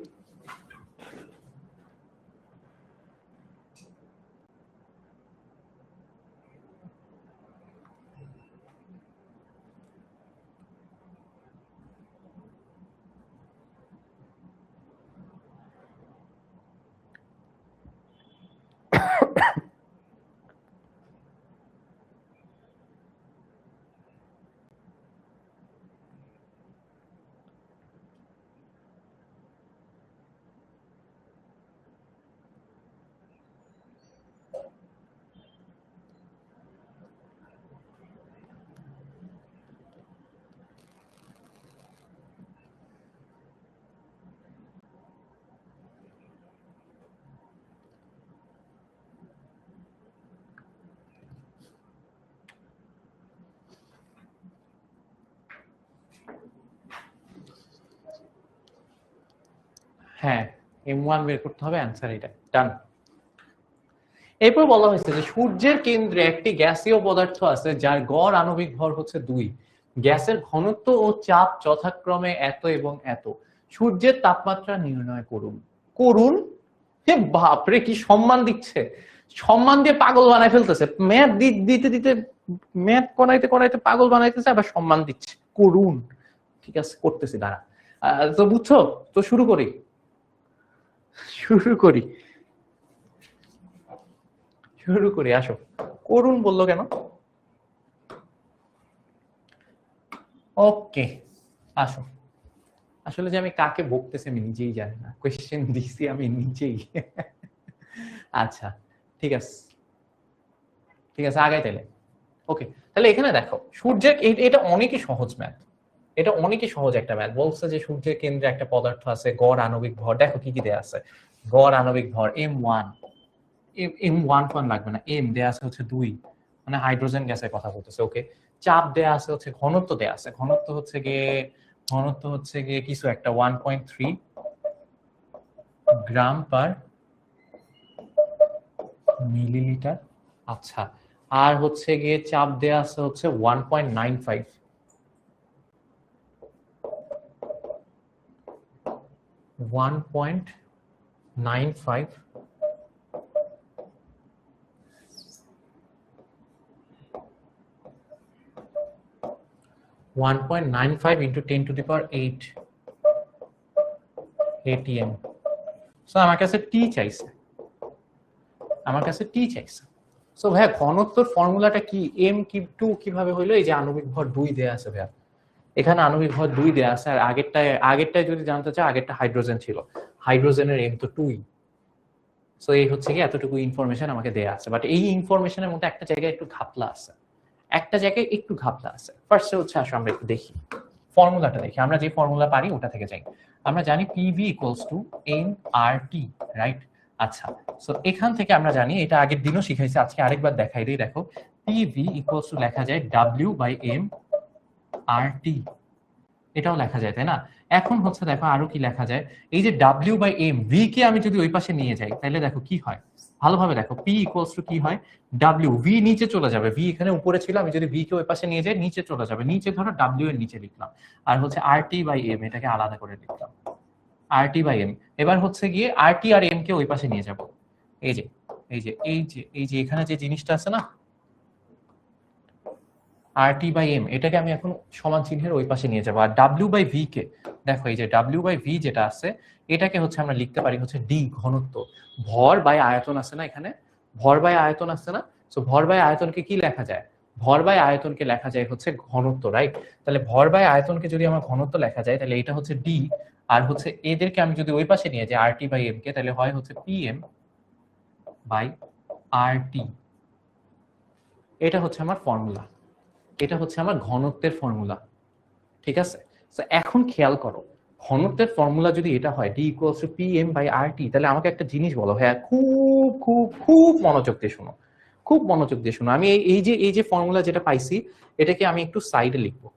হ্যাঁ, M1 বের করতে হবে, অ্যান্সার এটা। ডান। এরপর বলা হয়েছে যে সূর্যের কেন্দ্রে একটি গ্যাসীয় পদার্থ আছে যার গড় আণবিক ভর হচ্ছে 2। গ্যাসের ঘনত্ব ও চাপ যথাক্রমে এত এবং এত। সূর্যের তাপমাত্রা নির্ণয় করুন। করুন? হে বাপরে, কি সম্মান দিচ্ছে! সম্মান দিয়ে পাগল বানায় ফেলতেছে। ম্যাথ দিতে দিতে, ম্যাথ করাইতে করাইতে পাগল বানাইতেছে, আবার সম্মান দিচ্ছে। করুন। ঠিক আছে, করতেছি, দাঁড়া। তো বুঝছো তো, শুরু করি। শুরু করি শুরু করি আসো। করুন বললো কেন? ওকে, আসো। আসলে যে আমি কাকে বকতেছি আমি নিজেই জানি না, কোয়েশ্চেন দিছি আমি নিজেই। আচ্ছা, ঠিক আছে, ঠিক আছে, আগাই তাইলে। ওকে, তাহলে এখানে দেখো সূর্যের, এটা অনেকই সহজ ম্যাথ। এটা অনেকই সহজ একটা ম্যাথ। বলছে যে সূর্যের কেন্দ্রে একটা পদার্থ আছে, গড় আণবিক ভর, দেখো কি কি দেয়া আছে। গড় আণবিক ভর M1, M1 লাগবে না, এম দেয়া আছে হচ্ছে 2, মানে হাইড্রোজেন গ্যাসের কথা বলতেছে। ওকে, চাপ দেয়া আছে হচ্ছে, ঘনত্ব দেয়া আছে, ঘনত্ব হচ্ছে গিয়ে কিছু একটা 1.3 গ্রাম পার মিলিলিটার। আচ্ছা, আর হচ্ছে গিয়ে চাপ দেয়া আছে হচ্ছে 1.95, 1.95 1.95 into 10 to the power 8 atm। So আমার কাছে টি চাইছে, সো ভাইয়া ঘনত্বর ফর্মুলাটা কি? এম কিউব 2 কিভাবে হইলো? এই যে আণবিক ভর 2 দেয়া আছে ভাইয়া, এখানে আণবিক ভর 2 দেয়া আছে। আর আগেরটায় যদি জানতে চাও, আগেরটা হাইড্রোজেন ছিল, হাইড্রোজেনের এম তো 2। সো এই হচ্ছে কি এতটুকু ইনফরমেশন আমাকে দেয়া আছে। বাট এই ইনফরমেশনের মধ্যে একটা জায়গায় একটু ঘাপলা আছে, ফার্স্টে হচ্ছে, আসো আমরা একটু দেখি ফর্মুলাটা, দেখি আমরা যে ফর্মুলা পারি ওটা থেকে যাই। আমরা জানি PV equals to M R T, right? আচ্ছা, সো এখান থেকে আমরা জানি, এটা আগের দিনও শিখাইছি, আজকে আরেকবার দেখাই দিই। দেখো, পিভি ইকুয়ালস টু লেখা যায় ডাব্লিউ বাই এম আর টি, এটাও লেখা যায়, তাই না? এখন হচ্ছে দেখো আরো কি লেখা যায়। এই যে ডাব্লিউ বাই এম, ভি কে আমি যদি ওই পাশে নিয়ে যাই, তাহলে দেখো কি হয়, ভালোভাবে দেখো। পি ইকুয়ালস টু কি হয়, ডাব্লিউ, ভি নিচে চলে যাবে, ভি এখানে উপরে ছিল, আমি যদি ভি কে ওই পাশে নিয়ে যাই নিচে চলে যাবে, নিচে ধরো ডাব্লিউ এর নিচে লিখলাম, আর হচ্ছে আর টি বাই এম, এটাকে আলাদা করে লিখলাম, আর টি বাই এম। এবার হচ্ছে গিয়ে আর টি আর এম কে ওই পাশে নিয়ে যাব, এই যে এখানে যে জিনিসটা আছে না, আর টি বাই এম, এটাকে আমি এখন সমান চিহ্নের ওই পাশে নিয়ে যাবো। আর ডাব্লিউ বাই ভি কে দেখো, এই যে ডাব্লিউ বাই ভি যেটা আছে, এটাকে হচ্ছে আমরা লিখতে পারি হচ্ছে ডি, ঘনত্ব। ভর বাই আয়তন আছে না এখানে, ভর বাই আয়তন আছে না, সো ভর বাই আয়তনকে কি লেখা যায়, ভর বাই আয়তনকে লেখা যায় হচ্ছে ঘনত্ব, রাইট? তাহলে ভর বাই আয়তনকে যদি আমার ঘনত্ব লেখা যায়, তাহলে এটা হচ্ছে ডি। আর হচ্ছে এদেরকে আমি যদি ওই পাশে নিয়ে যাই আর টি বাই এম কে, তাহলে হয় হচ্ছে পি এম বাই আর টি। এটা হচ্ছে আমার ফর্মুলা, এটা হচ্ছে আমার ঘনত্বের ফর্মুলা, ঠিক আছে? তো এখন খেয়াল করো, ঘনত্বের ফর্মুলা যদি এটা হয় D equals to P M by R T, তাহলে আমাকে একটা জিনিস বলো, হ্যাঁ, খুব খুব খুব মনোযোগ দিয়ে শোনো, খুব মনোযোগ দিয়ে শোনো। আমি এই যে ফর্মুলা যেটা পাইছি, এটাকে আমি একটু সাইডে লিখবো,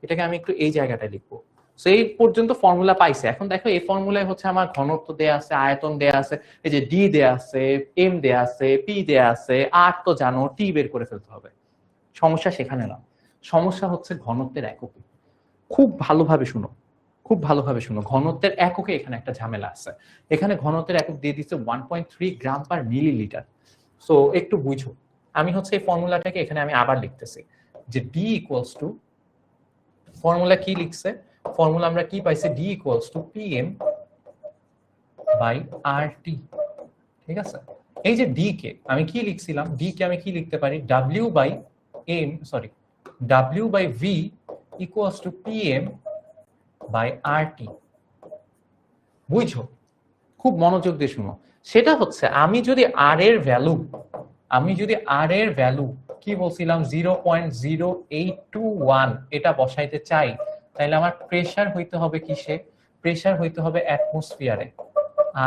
এটাকে আমি একটু এই জায়গাটায় লিখবো। সো এই পর্যন্ত ফর্মুলা পাইছে। এখন দেখো এই ফর্মুলায় হচ্ছে আমার ঘনত্ব দেয়া আছে, আয়তন দেয়া আছে, এই যে ডি দেয়া আছে, এম দেয়া আছে, পি দেয়া আছে, আর তো জানো টি বের করে ফেলতে হবে। সমস্যা সেখানে না, সমস্যা হচ্ছে ঘনত্বের এককে। খুব ভালোভাবে শুনো, খুব ভালোভাবে শুনো, ঘনত্বের এককে এখানে একটা ঝামেলা আছে। এখানে ঘনত্বের একক দিয়ে দিচ্ছে 1.3 গ্রাম পার মিলিলিটার। সো একটু বুঝো, আমি হচ্ছে এই ফর্মুলাটাকে এখানে আমি আবার লিখতেছি, যে ডি ইকুয়ালস টু, ফর্মুলা কি লিখছে, ফর্মুলা আমরা কি পাইছি, D equals to P M by R T, ঠিক আছে? এই যে ডি কে আমি কি লিখছিলাম, ডি কে আমি কি লিখতে পারি, W by M, sorry, W by V equals to P M by R T. বুঝছো? খুব মনোযোগ দিয়ে শুনো। সেটা হচ্ছে আমি যদি আর এর ভ্যালু কি বলছিলাম 0.0821 এটা বসাইতে চাই, তাহলে আমার প্রেসার হইতে হবে কিসে, প্রেসার হইতে হবে অ্যাটমসফিয়ারে,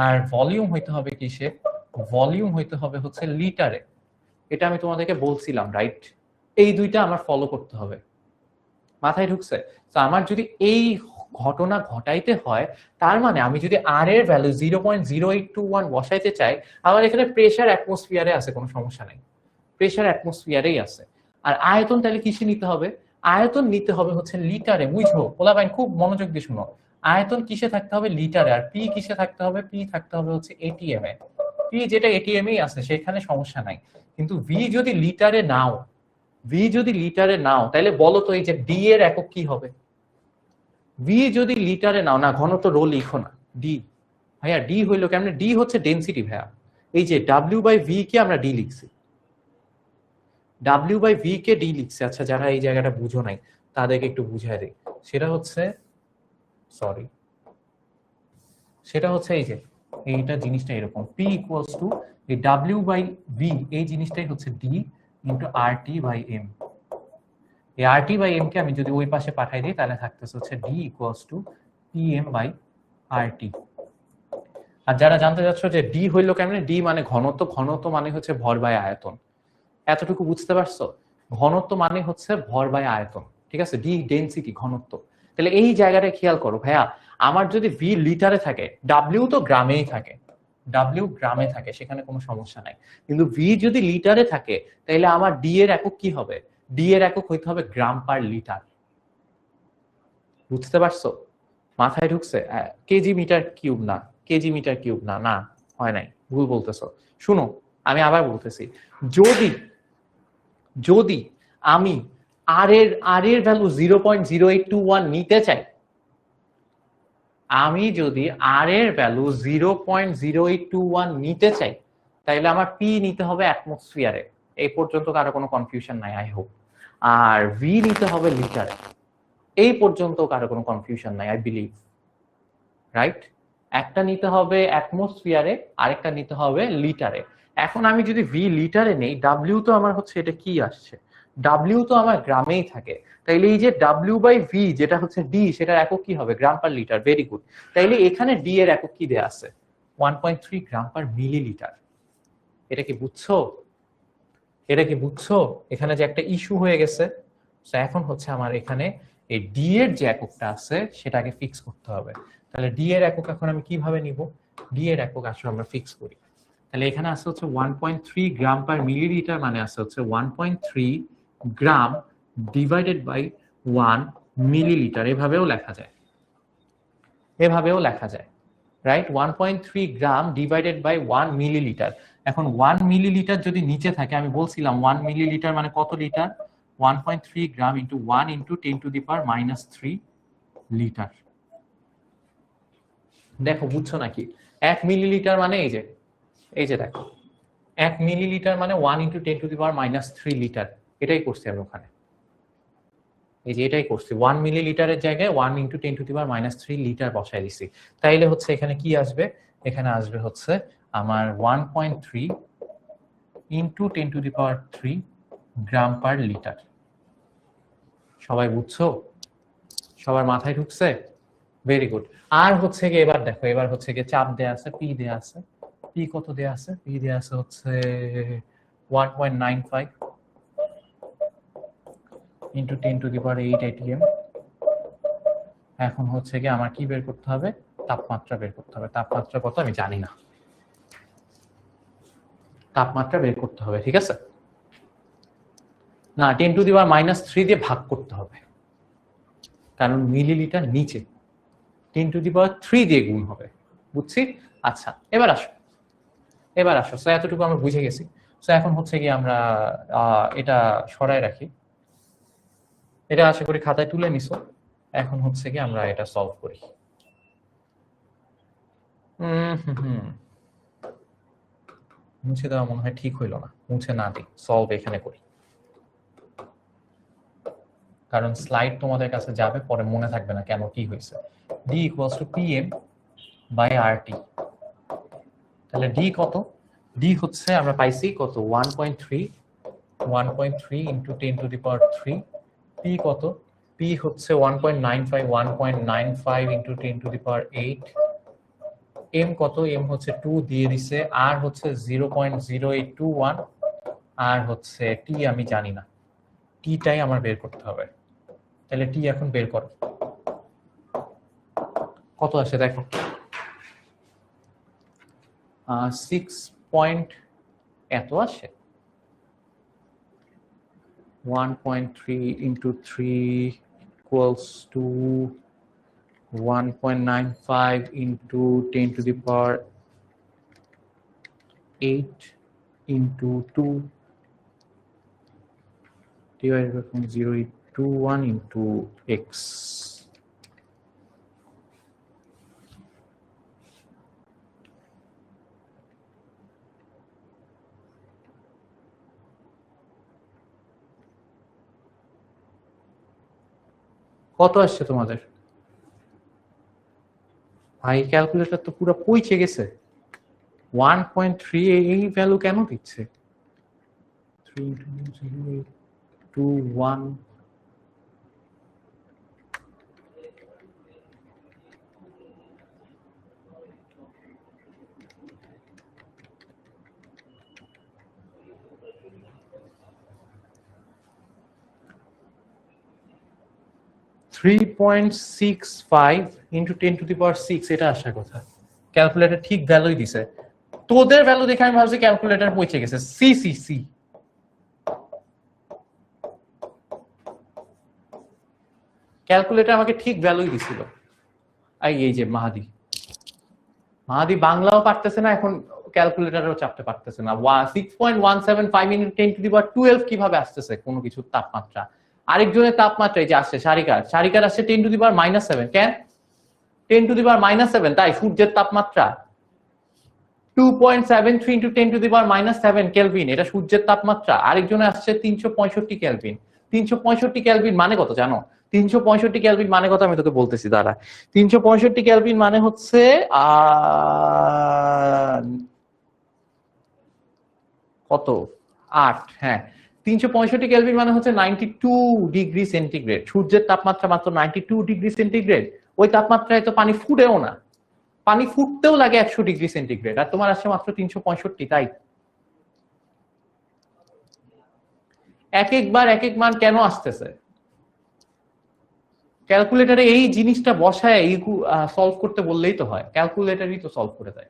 আর ভলিউম হইতে হবে কিসে, ভলিউম হইতে হবে হচ্ছে লিটারে। এটা আমি তোমাদেরকে বলছিলাম, রাইট? এই দুইটা আমার ফলো করতে হবে, মাথায় ঢুকছে? তো আমার যদি এই ঘটনা ঘটাইতে হয়, তার মানে আমি যদি আর এর ভ্যালু 0.0821 বসাইতে চাই, আমার এখানে প্রেসার অ্যাটমসফিয়ারে আছে, কোনো সমস্যা নাই, প্রেসার অ্যাটমসফিয়ারেই আছে। আর আয়তন তাহলে কিসে নিতে হবে? আয়তন নিতে হবে হচ্ছে লিটারে। বুঝো পোলাপাইন, খুব মনোযোগ দিয়ে শুনো। আয়তন কিসে থাকতে হবে? লিটারে। আর পি কিসে থাকতে হবে? পি থাকতে হবে হচ্ছে এটিএম এ। পি যেটা এটিএম এই আছে সেখানে সমস্যা নাই, কিন্তু ভি যদি লিটারে নাও, ভি যদি লিটারে নাও তাহলে বলো তো এই যে ডি এর একক কি হবে? ভি যদি লিটারে নাও না, ঘনত্ব রো লিখো না, ডি। ভাইয়া ডি হইলো কেমন? ডি হচ্ছে ডেনসিটি ভাইয়া। এই যে ডাব্লিউ বাই ভি কে আমরা ডি লিখছি, ডাব্লিউ বাই ভি কে ডি লিখছে। আচ্ছা, যারা এই জায়গাটা বুঝো নাই তাদেরকে একটু বুঝাই দিই। সেটা হচ্ছে, সরি, সেটা হচ্ছে এই যে এইটা জিনিসটা এরকম, পি ইকুয়ালস টু এই ডাব্লিউ বাই ভি, এই জিনিসটাই হচ্ছে D into R T by M. এই R T by M K আমি যদি ওই পাশে পাঠাই দিই তাহলে থাকতেছে হচ্ছে D equals to P M by R T. আর যারা জানতে চাচ্ছ যে ডি হইলো কেমনে, ডি মানে ঘনত্ব, ঘনত্ব মানে হচ্ছে ভর বাই আয়তন। এতটুকু বুঝতে পারছো? ঘনত্ব মানে হচ্ছে ভর বাই আয়তন, ঠিক আছে? ডি ডেনসিটি, ঘনত্ব। তাহলে এই জায়গাটা খেয়াল করো ভাইয়া, আমার যদি ভি লিটারে থাকে, ডাব্লিউ তো গ্রামেই থাকে, ডাব্লিউ গ্রামে থাকে, সেখানে কোনো সমস্যা নাই। কিন্তু ভি যদি লিটারে থাকে তাহলে আমার ডি এর একক কি হবে? ডি এর একক হইতে হবে গ্রাম পার লিটার। বুঝতে পারছো? মাথায় ঢুকছে? কেজি মিটার কিউব না, কেজি মিটার কিউব না, না হয় নাই, ভুল বলতেছো। শুনো, আমি আবার বলতেছি, যদি যদি আমি আর এর ভ্যালু 0.0821 নিতে চাই, আমি যদি আর এর ভ্যালু 0.0821 নিতে চাই, তাহলে আমার পি নিতে হবে অ্যাটমসফিয়ারে। এই পর্যন্ত কারো কোনো কনফিউশন নাই, আই হোপ। আর ভি নিতে হবে লিটারে। এই পর্যন্ত কারো কোনো কনফিউশন নাই, আই বিলিভ, রাইট? একটা নিতে হবে অ্যাটমসফিয়ারে, আরেকটা নিতে হবে লিটারে। এখন আমি যদি ভি লিটারে নেই, ডাব্লিউ তো আমার হচ্ছে, এটা কি আসছে, ডাব্লিউ তো আমার গ্রামেই থাকে, তাইলে এই যে ডাব্লিউ বাই ভি যেটা হচ্ছে ডি, সেটার একক কি হবে? গ্রাম পার লিটার। Very good. তাইলে এখানে ডি এর একক কি দেয়া আছে? 1.3 গ্রাম পার মিলিলিটার। এটা কি বুঝছো? এটা কি বুঝছো? এখানে যে একটা ইস্যু হয়ে গেছে, এখন হচ্ছে আমার এখানে এই ডি এর যে এককটা আছে সেটাকে ফিক্স করতে হবে। তাহলে ডি এর একক এখন আমি কিভাবে নিব? ডি এর একক আসলে আমরা ফিক্স করি। তাহলে এখানে আছে হচ্ছে 1.3 গ্রাম পার মিলিলিটার, মানে আছে হচ্ছে 1.3 গ্রাম ডিভাইডেড বাই 1 মিলিলিটার। এভাবেও লেখা যায়, এভাবেও লেখা যায়, right? 1.3 gram divided by 1 millilitre. এখন 1 মিলিলিটার যদি নিচে থাকে, আমি বলছিলাম 1 মিলিলিটার মানে কত litre? 1.3 gram into 1 into 10⁻³ litre. দেখো বুঝছো নাকি? 1 মিলিলিটার মানে এই যে দেখো, 1 মিলিলিটার মানে 1 ইন্টু 10⁻³ লিটার। এটাই করছি আমি ওখানে, এই যে এটাই করছি। 1 মিলিলিটারের জায়গায় 1 ইন্টু 10⁻³ লিটার বসাই দিছি। তাইলে হচ্ছে এখানে কি আসবে? এখানে আসবে হচ্ছে আমার 1.3 ইন্টু 10⁻³ গ্রাম পার লিটার। সবাই বুঝছো? সবার মাথায় ঢুকছে? Very good. আর হচ্ছে কি, এবার দেখো, এবার হচ্ছে কি চাপ দেয়া আছে, পি দেয়া আছে। পি কত দেয়া আছে? পি দেয়া আছে হচ্ছে 1.95 ইন্টু 10⁸ ATM। এখন হচ্ছে কি আমার কি বের করতে হবে? তাপমাত্রা বের করতে হবে। তাপমাত্রা কত আমি জানি না, তাপমাত্রা বের করতে হবে, ঠিক আছে? না, 10⁻³ দিয়ে ভাগ করতে হবে, কারণ মিলিলিটার নিচে, 10⁻³ দিয়ে গুণ হবে। বুঝছি? আচ্ছা, এবার আসো, এবার আসো। সো এতটুকু আমরা বুঝে গেছি। সো এখন হচ্ছে কি আমরা এটা সরায় রাখি, এটা আশা করি খাতায় তুলে নিছো। এখন হচ্ছে কি আমরা এটা সলভ করি। মুছে দেওয়া মনে হয় ঠিক হইলো না, মুছে না দিই, সলভ এখানে করি, কারণ স্লাইড তোমাদের কাছে যাবে, পরে মনে থাকবে না কেন কি হয়েছে। D equals to PM by RT। তাহলে ডি কত? ডি হচ্ছে আমরা পাইছি কত? 1.3 ইন্টু 10⁻³ পি কত? পি হচ্ছে 1.95 ইন্টু 10⁸ এম কত? এম হচ্ছে 2 দিয়ে দিছে। আর হচ্ছে 0.0821, আর হচ্ছে টি আমি জানি না, টিটাই আমার বের করতে হবে। তাহলে টি এখন বের করো। কত আসে দেখো, 6 পয়েন্ট এত আসে, 1.3 into 3 equals to 1.95 into 10 to the power 8 into 2 divided by 0.021 into x. কত আসছে তোমাদের? ভাই ক্যালকুলেটর তো পুরো পৌঁছে গেছে। 1.3 এই ভ্যালু কেন দিচ্ছে? 3.021 3.65 into 10 to the power 6 এটা আসার কথা। ক্যালকুলেটর ঠিক ভ্যালুই দিছে, তোদের ভ্যালু দেখে আমি ভাবছি ক্যালকুলেটর পৌঁছে গেছে। সি সি সি, ক্যালকুলেটর আমাকে ঠিক ভ্যালুই দিছিল। এই যে মাহাদি বাংলাও পারতেছে না এখন, ক্যালকুলেটরও চাপতে পারতেছে না। 6.175 into 10 to the power 12 কিভাবে আসতেছে কোনো কিছুর তাপমাত্রা? আরেকজনের তাপমাত্রা এই যে আসছে সারিকার আসছে 10 to the power -7। কেন 10 to the power -7? তাই সূর্যের তাপমাত্রা 2.73 into 10 to the power -7 kelvin, এটা সূর্যের তাপমাত্রা। আরেকজনে আসছে 365 কেলভিন। 365 কেলভিন মানে কত জানো? 365 কেলভিন মানে কত আমি তোকে বলতেছি, দাঁড়া। 365 কেলভিন মানে হচ্ছে কত, 8। হ্যাঁ, 365 কেলভিন মানে হচ্ছে 92 ডিগ্রি সেন্টিগ্রেড। সূর্যের তাপমাত্রা মাত্র 92 ডিগ্রি সেন্টিগ্রেড। ওই তাপমাত্রায় তো পানি ফুটেও না, পানি ফুটতেও লাগে 100 ডিগ্রি সেন্টিগ্রেড, আর তোমার আসছে মাত্র 365। তাই এক এক মান কেন আসতেছে? ক্যালকুলেটরে এই জিনিসটা বসায় সলভ করতে বললেই তো হয়, ক্যালকুলেটরই তো সলভ করে দেয়।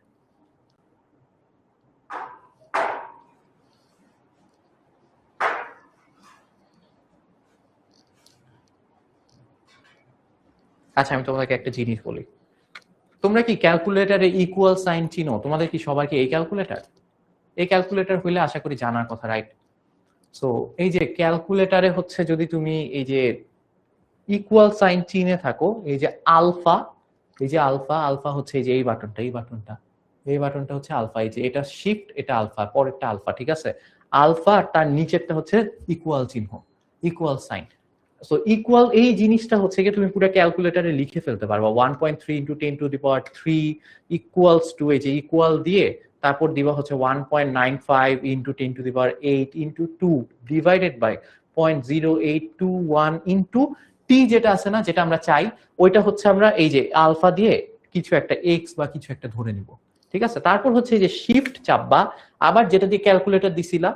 আচ্ছা আমি তোমাদেরকে একটা জিনিস বলি, তোমরা কি ক্যালকুলেটরে ইকুয়াল সাইন চিনো? তোমাদের কি সবার কি এই ক্যালকুলেটর? এই ক্যালকুলেটর হইলে আশা করি জানার কথা, রাইট? সো এই যে ক্যালকুলেটরে হচ্ছে যদি তুমি এই যে ইকুয়াল সাইন চিনে থাকো, এই যে আলফা, এই যে আলফা, আলফা হচ্ছে এই যে এই বাটনটা, এই বাটনটা হচ্ছে আলফা। এই যে এটা শিফট, এটা আলফা, পরেরটা আলফা, ঠিক আছে? আলফা আর তার নিচেরটা হচ্ছে ইকুয়াল চিহ্ন, ইকুয়াল সাইন। সো ইকুয়াল এই জিনিসটা হচ্ছে কি তুমি পুরো ক্যালকুলেটরে লিখে ফেলতে পারবা। 1.3 into 10 to the power 3 equals to, এই যে ইকুয়াল দিয়ে তারপর দিবা হচ্ছে 1.95 into 10 to the power 8 into 2 divided by 0.0821 into T যেটা আছে না, যেটা আমরা চাই, ওইটা হচ্ছে আমরা এই যে আলফা দিয়ে কিছু একটা এক্স বা কিছু একটা ধরে নিব, ঠিক আছে? তারপর হচ্ছে এই যে শিফট চাপবা, আবার যেটা দিয়ে ক্যালকুলেটর দিছিলা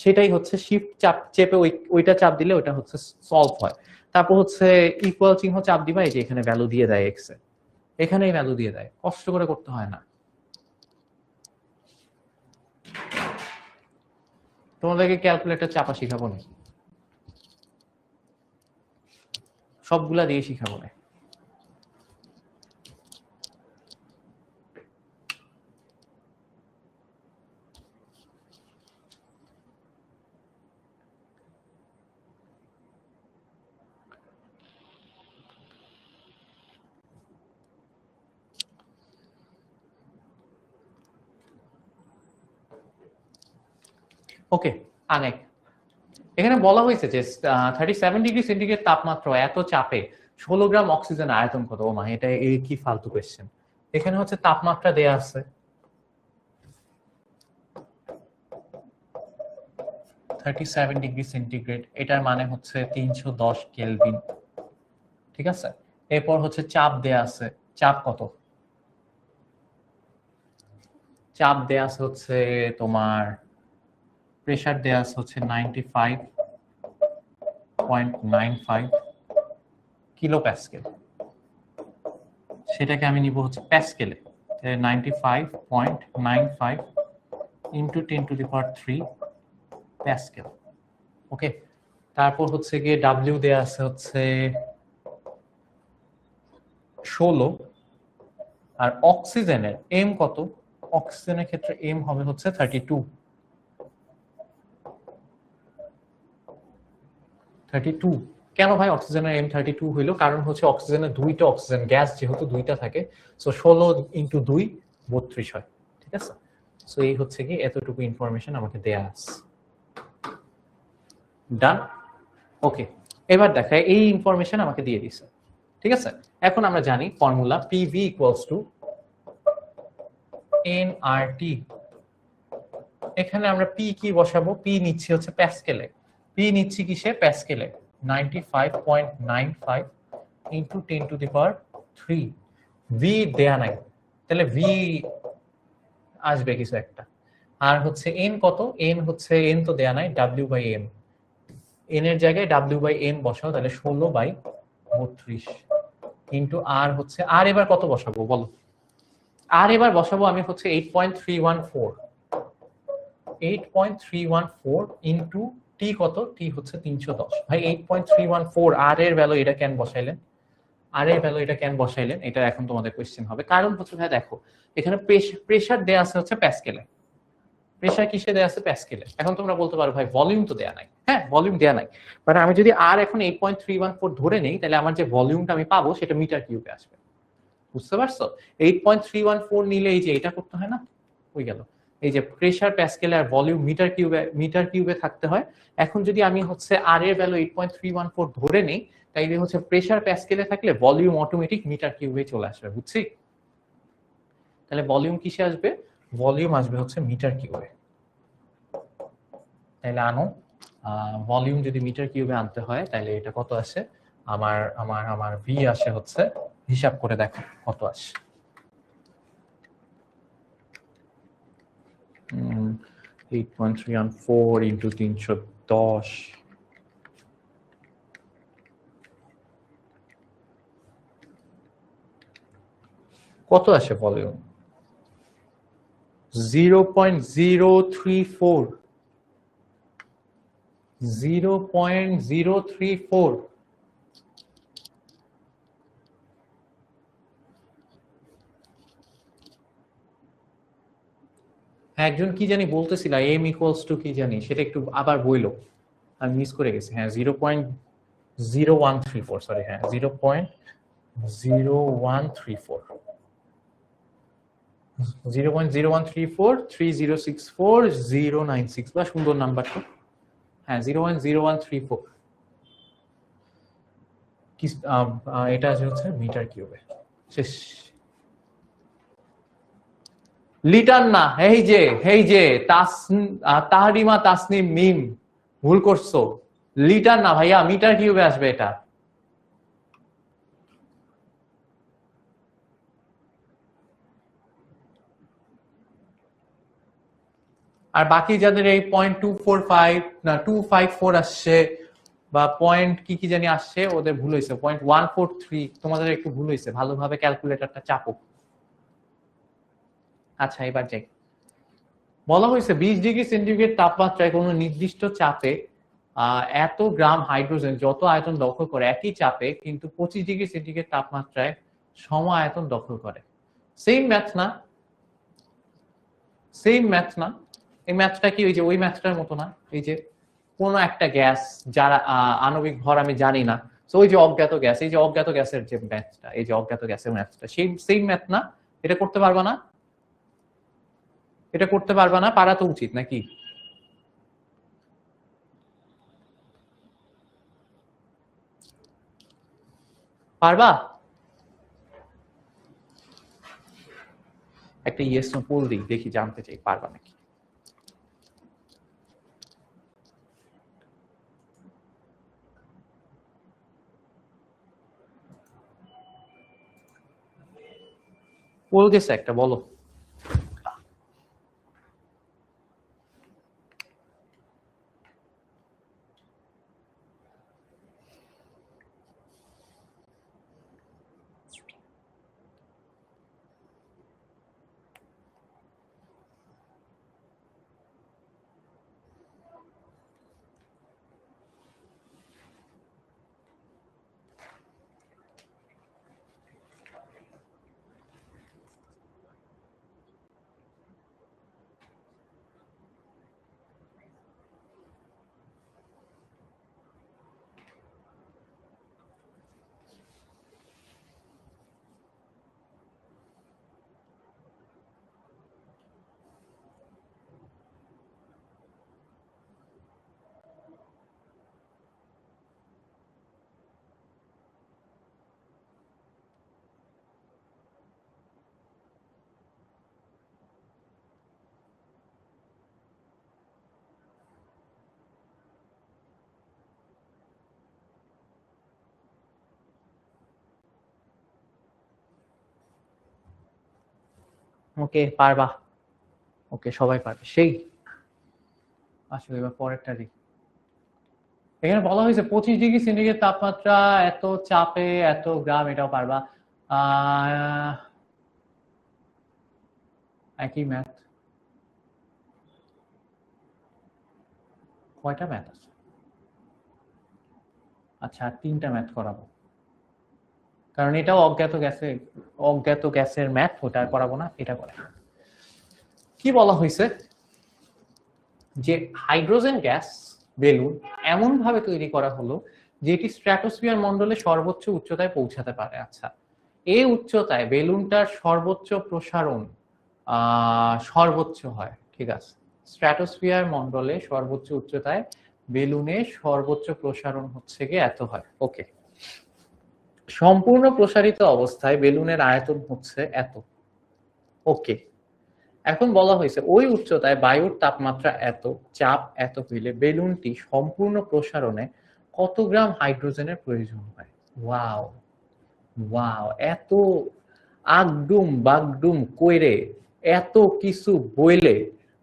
সেটাই হচ্ছে শিফট চাপ চেপে ওইটা চাপ দিলে ওইটা হচ্ছে সলভ হয়। তারপর হচ্ছে ইকুয়াল চিহ্ন চাপ দিবা, এই যে এখানে ভ্যালু দিয়ে দেয় এক্স এ, এখানেই ভ্যালু দিয়ে দেয়, কষ্ট করে করতে হয় না। তোমাদেরকে ক্যালকুলেটর চাপা শিখাবো না, সবগুলা দিয়ে শিখাবো না। ওকে, আনেক এখানে বলা হয়েছে যে 37 ডিগ্রি সেন্টিগ্রেড তাপমাত্রা এত চাপে 16 গ্রাম অক্সিজেন আয়তন কত? ও মা, এটা এই কি ফালতু কোয়েশ্চেন। এখানে হচ্ছে তাপমাত্রা দেয়া আছে 37 ডিগ্রি সেন্টিগ্রেড, এটার মানে হচ্ছে 310 কেলভিন, ঠিক আছে? এরপর হচ্ছে চাপ দেয়া আছে, চাপ কত? চাপ দেয়া আছে হচ্ছে তোমার, প্রেসার দেয়া আছে হচ্ছে 95.95 কিলো প্যাসকেল। সেটাকে আমি নিব হচ্ছে প্যাসকেলে। 95.95 ইন্টু 10⁻³ প্যাসকেল। ওকে, তারপর হচ্ছে গিয়ে ডাব্লিউ দেয়া আছে হচ্ছে 16, আর অক্সিজেনের এম কত? অক্সিজেনের ক্ষেত্রে এম হবে হচ্ছে 32। কেন ভাই অক্সিজেনের এম 32 হইলো? কারণ হচ্ছে অক্সিজেনের দুইটা অক্সিজেন গ্যাস যেহেতু দুইটা থাকে, সো 16 ইন্টু 2 32 হয়। ঠিক আছে, সো এই হচ্ছে কি এতটুকু ইনফরমেশন আমাকে দেয়া আছে। ডান। ওকে, এবার দেখা এই ইনফরমেশন আমাকে দিয়ে দিছে। ঠিক আছে, এখন আমরা জানি formula PV equals to nRT। এখানে আমরা পি কি বসাবো? পি নিচ্ছি হচ্ছে প্যাসকেলে। পি নিচ্ছি কিসে? প্যাসকেলে। 95.95 ইন্টু 10⁻³ ভি দেয়া নাই, তাহলে ভি আসবে কিছু একটা। আর হচ্ছে এন কত? এন হচ্ছে এন তো দেয়া নাই, W/M। এন এর জায়গায় W/M বসাও, তাহলে 16/32 ইন্টু আর হচ্ছে আর এবার কত বসাবো বলো? আর এবার বসাবো আমি হচ্ছে 8.314 8.314 ইন্টু টি কত? টি হচ্ছে 310। ভাই 8.314 আর এর ভ্যালু এটা কেন বসাইলেন? আর এর ভ্যালু এটা কেন বসাইলেন? এটা এখন তোমাদের কোশ্চেন হবে। কারণ হচ্ছে ভাই দেখো, এখানে প্রেসার দেয়া আছে হচ্ছে প্যাসকেলে। প্রেসার কিসে দেয়া আছে? প্যাসকেলে। এখন তোমরা বলতে পারো ভাই ভলিউম তো দেয়া নাই। হ্যাঁ, ভলিউম দেয়া নাই, বাট আমি যদি আর এখন 8.314 ধরে নেই, তাহলে আমার যে ভলিউমটা আমি পাবো সেটা মিটার কিউবে আসবে। বুঝতে পারছো? 8.314 নিলে এই যে এটা করতে হয় না, হয়ে গেল। এই যে প্রেসার প্যাসকেলে আর ভলিউম মিটার কিউবে থাকতে হয়। এখন যদি আমি হচ্ছে আর এর ভ্যালু 8.314 ধরে নেই, তাইলে হচ্ছে প্রেসার প্যাসকেলে থাকলে ভলিউম অটোমেটিক মিটার কিউবে চলে আসবে। বুঝছি? তাহলে ভলিউম কিসে আসবে? ভলিউম আসবে হচ্ছে মিটার কিউবে। তাহলে আনো, ভলিউম যদি মিটার কিউবে আনতে হয় তাহলে এটা কত আসে? আমার আমার আমার ভি আসে হচ্ছে, হিসাব করে দেখো কত আসে। 8.314 ইন্টু 310, কত আসে ভলিউম? 0.034। 0.034। একজন কি জানি বলতেছিল এম ইকুয়ালস টু কি জানি, সেটা একটু আবার বইলো, আমি মিস করে গেছি। হ্যাঁ 0.0134, সরি, হ্যাঁ 0.0134, 0.0134 3064 096, বা সুন্দর নাম্বারটা। হ্যাঁ 0.0134, এটা হচ্ছে মিটার কিউবে। শেষ। লিটার না, এই যে তাহরিমা তাসনিম মিম, ভুল করছো। লিটার না ভাইয়া, মিটার কিউবে আসবে এটা। আর বাকি যাদের এই 0.245 না 254 আসছে, বা পয়েন্ট কি কি জানি আসছে, ওদের ভুল হয়েছে। 0.143, তোমাদের একটু ভুল হয়েছে, ভালোভাবে ক্যালকুলেটরটা চাপো। আচ্ছা এবার যাই। বলা হয়েছে 20°C তাপমাত্রায় কোনো নির্দিষ্ট চাপে এত গ্রাম হাইড্রোজেন যত আয়তন দখল করে একই চাপে কিন্তু 25°C তাপমাত্রায় সম আয়তন দখল করে। সেম ম্যাথ না? সেম ম্যাথ না? এই ম্যাথটা কি ওই যে ওই ম্যাথটার মতো না? এই যে কোন একটা গ্যাস যারা আণবিক ভর আমি জানি না, তো ওই যে অজ্ঞাত গ্যাস, এই যে অজ্ঞাত গ্যাসের যে ম্যাথটা, এই যে অজ্ঞাত গ্যাসের ম্যাথটা, সেই সেম ম্যাথ না? এটা করতে পারবা না? এটা করতে পারবা না? পারা তো উচিত নাকি? পারবা? একটা ইয়েস নো পোল দিই, দেখি, জানতে চাই পারবা নাকি। পোল গেছে একটা, বলো। ওকে পারবা, ওকে সবাই পারবে সেই। আসলে এবার পরেরটা দেখি। এখানে বলা হয়েছে 25 ডিগ্রি সেন্টিগ্রেড তাপমাত্রা, এত চাপে এত গ্রাম, এটাও পারবা। একই ম্যাথ, কয়টা ম্যাথ আছে? আচ্ছা, আর 3টা ম্যাথ করাবো, কারণ এটাও অজ্ঞাত গ্যাসের ম্যাথ, ওটা আর করাবো না, এটা করে। কি বলা হয়েছে যে হাইড্রোজেন গ্যাস বেলুন এমন ভাবে তৈরি করা হলো যে এটি স্ট্র্যাটোস্ফিয়ার মণ্ডলে সর্বোচ্চ উচ্চতায় পৌঁছাতে পারে। আচ্ছা, এই উচ্চতায় বেলুনটার সর্বোচ্চ প্রসারণ সর্বোচ্চ হয়, ঠিক আছে। স্ট্র্যাটোস্ফিয়ার মণ্ডলে সর্বোচ্চ উচ্চতায় বেলুনের সর্বোচ্চ প্রসারণ হচ্ছে গিয়ে এত হয়, ওকে। সম্পূর্ণ প্রসারিত অবস্থায় বেলুনের আয়তন হচ্ছে এত, ওকে। এখন বলা হয়েছে ওই উচ্চতায় বায়ুর তাপমাত্রা এত, চাপ এত হইলে বেলুনটি সম্পূর্ণ প্রসারণে কত গ্রাম হাইড্রোজেনের প্রয়োজন হয়। ওয়াও ওয়াও, এত আগডুম বাগডুম কইরে এত কিছু বইলে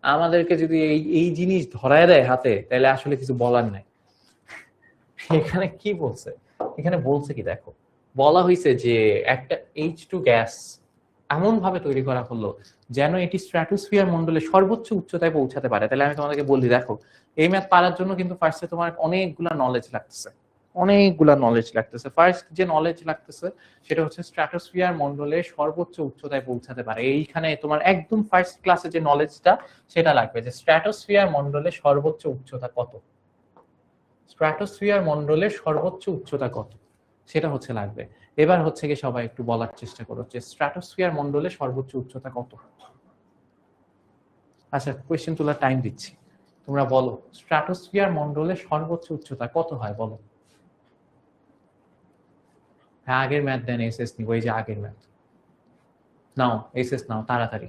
আমাদেরকে যদি এই এই জিনিস ধরায় দেয় হাতে, তাহলে আসলে কিছু বলার নাই। এখানে কি বলছে, এখানে বলছে কি দেখো, বলা হয়েছে যে একটা H2 গ্যাস এমন ভাবে তৈরি করা হলো যেন এটি স্ট্র্যাটোস্ফিয়ার মণ্ডলে সর্বোচ্চ উচ্চতায় পৌঁছাতে পারে। তাহলে আমি তোমাদেরকে বলি, দেখো এই ম্যাথ পারার জন্য কিন্তু ফার্স্টে তোমার অনেকগুলা নলেজ লাগতেছে, অনেকগুলা নলেজ লাগতেছে। ফার্স্ট যে নলেজ লাগতেছে সেটা হচ্ছে স্ট্র্যাটোস্ফিয়ার মণ্ডলে সর্বোচ্চ উচ্চতায় পৌঁছাতে পারে। এইখানে তোমার একদম ফার্স্ট ক্লাসে যে নলেজটা সেটা লাগবে, যে স্ট্র্যাটোস্ফিয়ার মণ্ডলে সর্বোচ্চ উচ্চতা কত, স্ট্র্যাটোস্ফিয়ার মণ্ডলের সর্বোচ্চ উচ্চতা কত, সেটা হচ্ছে লাগবে। এবার হচ্ছে কি সবাই একটু বলার চেষ্টা করো যে স্ট্র্যাটোস্ফিয়ার মণ্ডলের সর্বোচ্চ উচ্চতা কত। আচ্ছা, কোয়েশ্চেন তোলার টাইম দিচ্ছি, তোমরা বলো স্ট্র্যাটোস্ফিয়ার মণ্ডলের সর্বোচ্চ উচ্চতা কত হয় বলো। হ্যাঁ, আগের ম্যাথ দেন, এসএস নিব, এই যে আগের ম্যাথ নাও, এসএস নাও তাড়াতাড়ি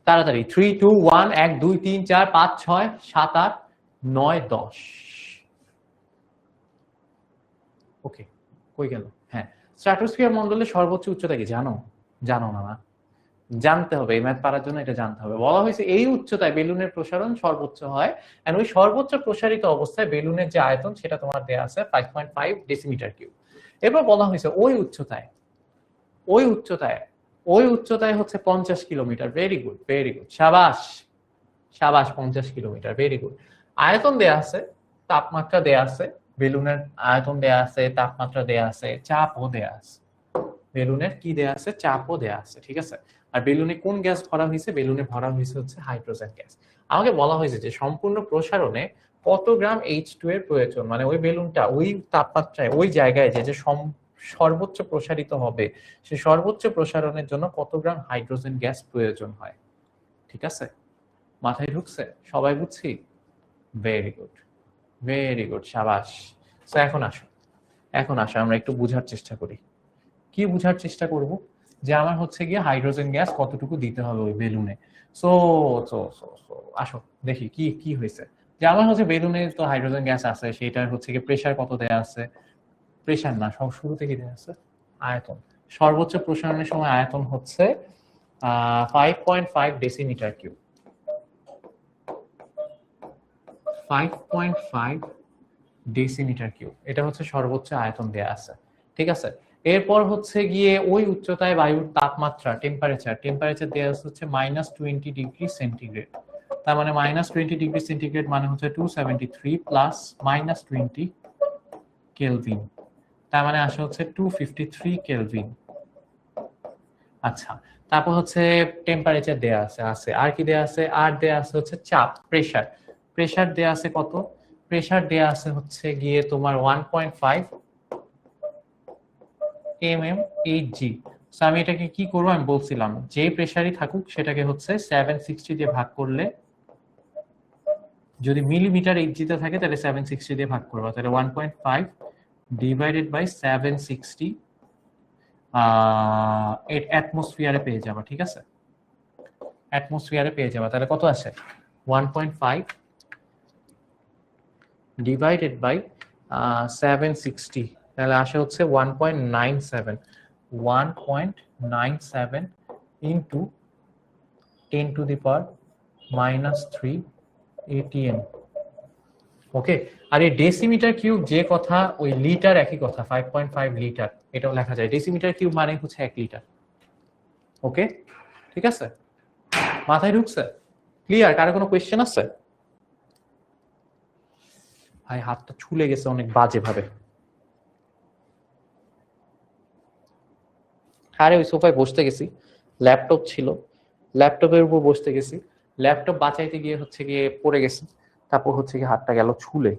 তাড়াতাড়ি। 3 2 1 1 2 3 4 5 6 7 8 9 10। ওকে, কই গেল? হ্যাঁ, স্ট্র্যাটোস্ফিয়ার মণ্ডলের সর্বোচ্চ উচ্চতা কি জানো? জানো না না? জানতে হবে, এই ম্যাথ পারার জন্য এটা জানতে হবে। বলা হয়েছে এই উচ্চতায় বেলুনের প্রসারণ সর্বোচ্চ হয়, এন্ড ওই সর্বোচ্চ প্রসারিত অবস্থায় বেলুনের যে আয়তন সেটা তোমার দেয়া আছে 5.5 ডেসিমিটার কিউব। এরপর বলা হয়েছে ওই উচ্চতায়, ওই উচ্চতায়, ওই উচ্চতায় হচ্ছে 50 kilometre. Very good, very good, সাবাস সাবাস, 50 কিলোমিটার, ভেরি গুড। আয়তন দেয়া আছে, তাপমাত্রা দেয়া আছে, বেলুনের আয়তন দেয়া আছে, তাপমাত্রা দেয়া আছে, চাপও দেয়া আছে। বেলুনের কি দেয়া আছে? চাপও দেয়া আছে, ঠিক আছে। আর বেলুনে কোন গ্যাস ভরা হয়েছে? বেলুনে ভরা হয়েছে হচ্ছে হাইড্রোজেন গ্যাস। আমাকে বলা হয়েছে যে সম্পূর্ণ প্রসারণে কত গ্রাম H2 এর প্রয়োজন, মানে ওই বেলুনটা ওই তাপমাত্রায় ওই জায়গায় যে যে সর্বোচ্চ প্রসারিত হবে, সেই সর্বোচ্চ প্রসারণের জন্য কত গ্রাম হাইড্রোজেন গ্যাস প্রয়োজন হয়। ঠিক আছে, মাথায় ঢুকছে? সবাই বুঝছি? ভেরি গুড, ভেরি গুড, সাবাস। তো এখন আসো, এখন আসো আমরা একটু বুঝার চেষ্টা করি। কি বুঝার চেষ্টা করব? যে আমার হচ্ছে গিয়ে হাইড্রোজেন গ্যাস কতটুকু দিতে হবে ওই বেলুনে। সো সো সো সো আসো দেখি কি কি হয়েছে। যে আমার হচ্ছে বেলুনে তো হাইড্রোজেন গ্যাস আছে, সেটার হচ্ছে গিয়ে প্রেসার কত দেয়া আছে? প্রেসার না, সব শুরু থেকে দেয়া আছে আয়তন। সর্বোচ্চ প্রসারণের সময় আয়তন হচ্ছে 5.5 ডেসিমিটার কিউব। 5.5 ডেসিমিটার কিউব, এটা হচ্ছে সর্বোচ্চ আয়তন দেয়া আছে, ঠিক আছে। এরপর হচ্ছে গিয়ে ওই উচ্চতায় বায়ুর তাপমাত্রা, টেম্পারেচার, টেম্পারেচার দেয়া হচ্ছে -20 ডিগ্রি সেন্টিগ্রেড। তার মানে -20 ডিগ্রি সেন্টিগ্রেড মানে হচ্ছে 273 প্লাস -20 কেলভিন, তার মানে আসে হচ্ছে 253 কেলভিন। আচ্ছা, তারপর হচ্ছে টেম্পারেচার দেয়া আছে, আছে আর কি দেয়া আছে? আর দেয়া আছে হচ্ছে চাপ, প্রেসার। প্রেসার দেয়া আছে কত? প্রেসার দেয়া আছে হচ্ছে গিয়ে তোমার 1.5 mmHg। সো আমি এটাকে কি করবো, আমি বলছিলাম যে প্রেসারই থাকুক সেটাকে হচ্ছে 760 দিয়ে ভাগ করলে, যদি মিলিমিটার এইচজি থাকে তাহলে 760 দিয়ে ভাগ করবো, তাহলে 1.5 ডিভাইডেড বাই 760 অ্যাটমসফিয়ারে পেয়ে যাবা, ঠিক আছে। অ্যাটমসফিয়ারে পেয়ে যাবা, তাহলে কত আছে? 1.5 ডিভাইডেড বাই 760, তাহলে আসে হচ্ছে 1.97 ইন্টু 10⁻³ ATM। ওকে, আর এই ডেসিমিটার কিউব যে কথা, ওই লিটার একই কথা, 5.5 লিটার এটাও লেখা যায়। ডেসিমিটার কিউব মানে হচ্ছে 1 লিটার। ওকে, ঠিক আছে, মাথায় ঢুকছে? ক্লিয়ার? কারো কোনো কোয়েশ্চেন আছে? ভাই হাতটা ছুলে গেছে অনেক বাজে ভাবে। আরে ওই সোফায় বসতে গেছি, ল্যাপটপ ছিল, ল্যাপটপের উপর বসতে গেছি, ল্যাপটপ বাঁচাইতে গিয়ে হচ্ছে গিয়ে পড়ে গেছি, তারপর হচ্ছে গিয়ে হাতটা গেল ছুলে।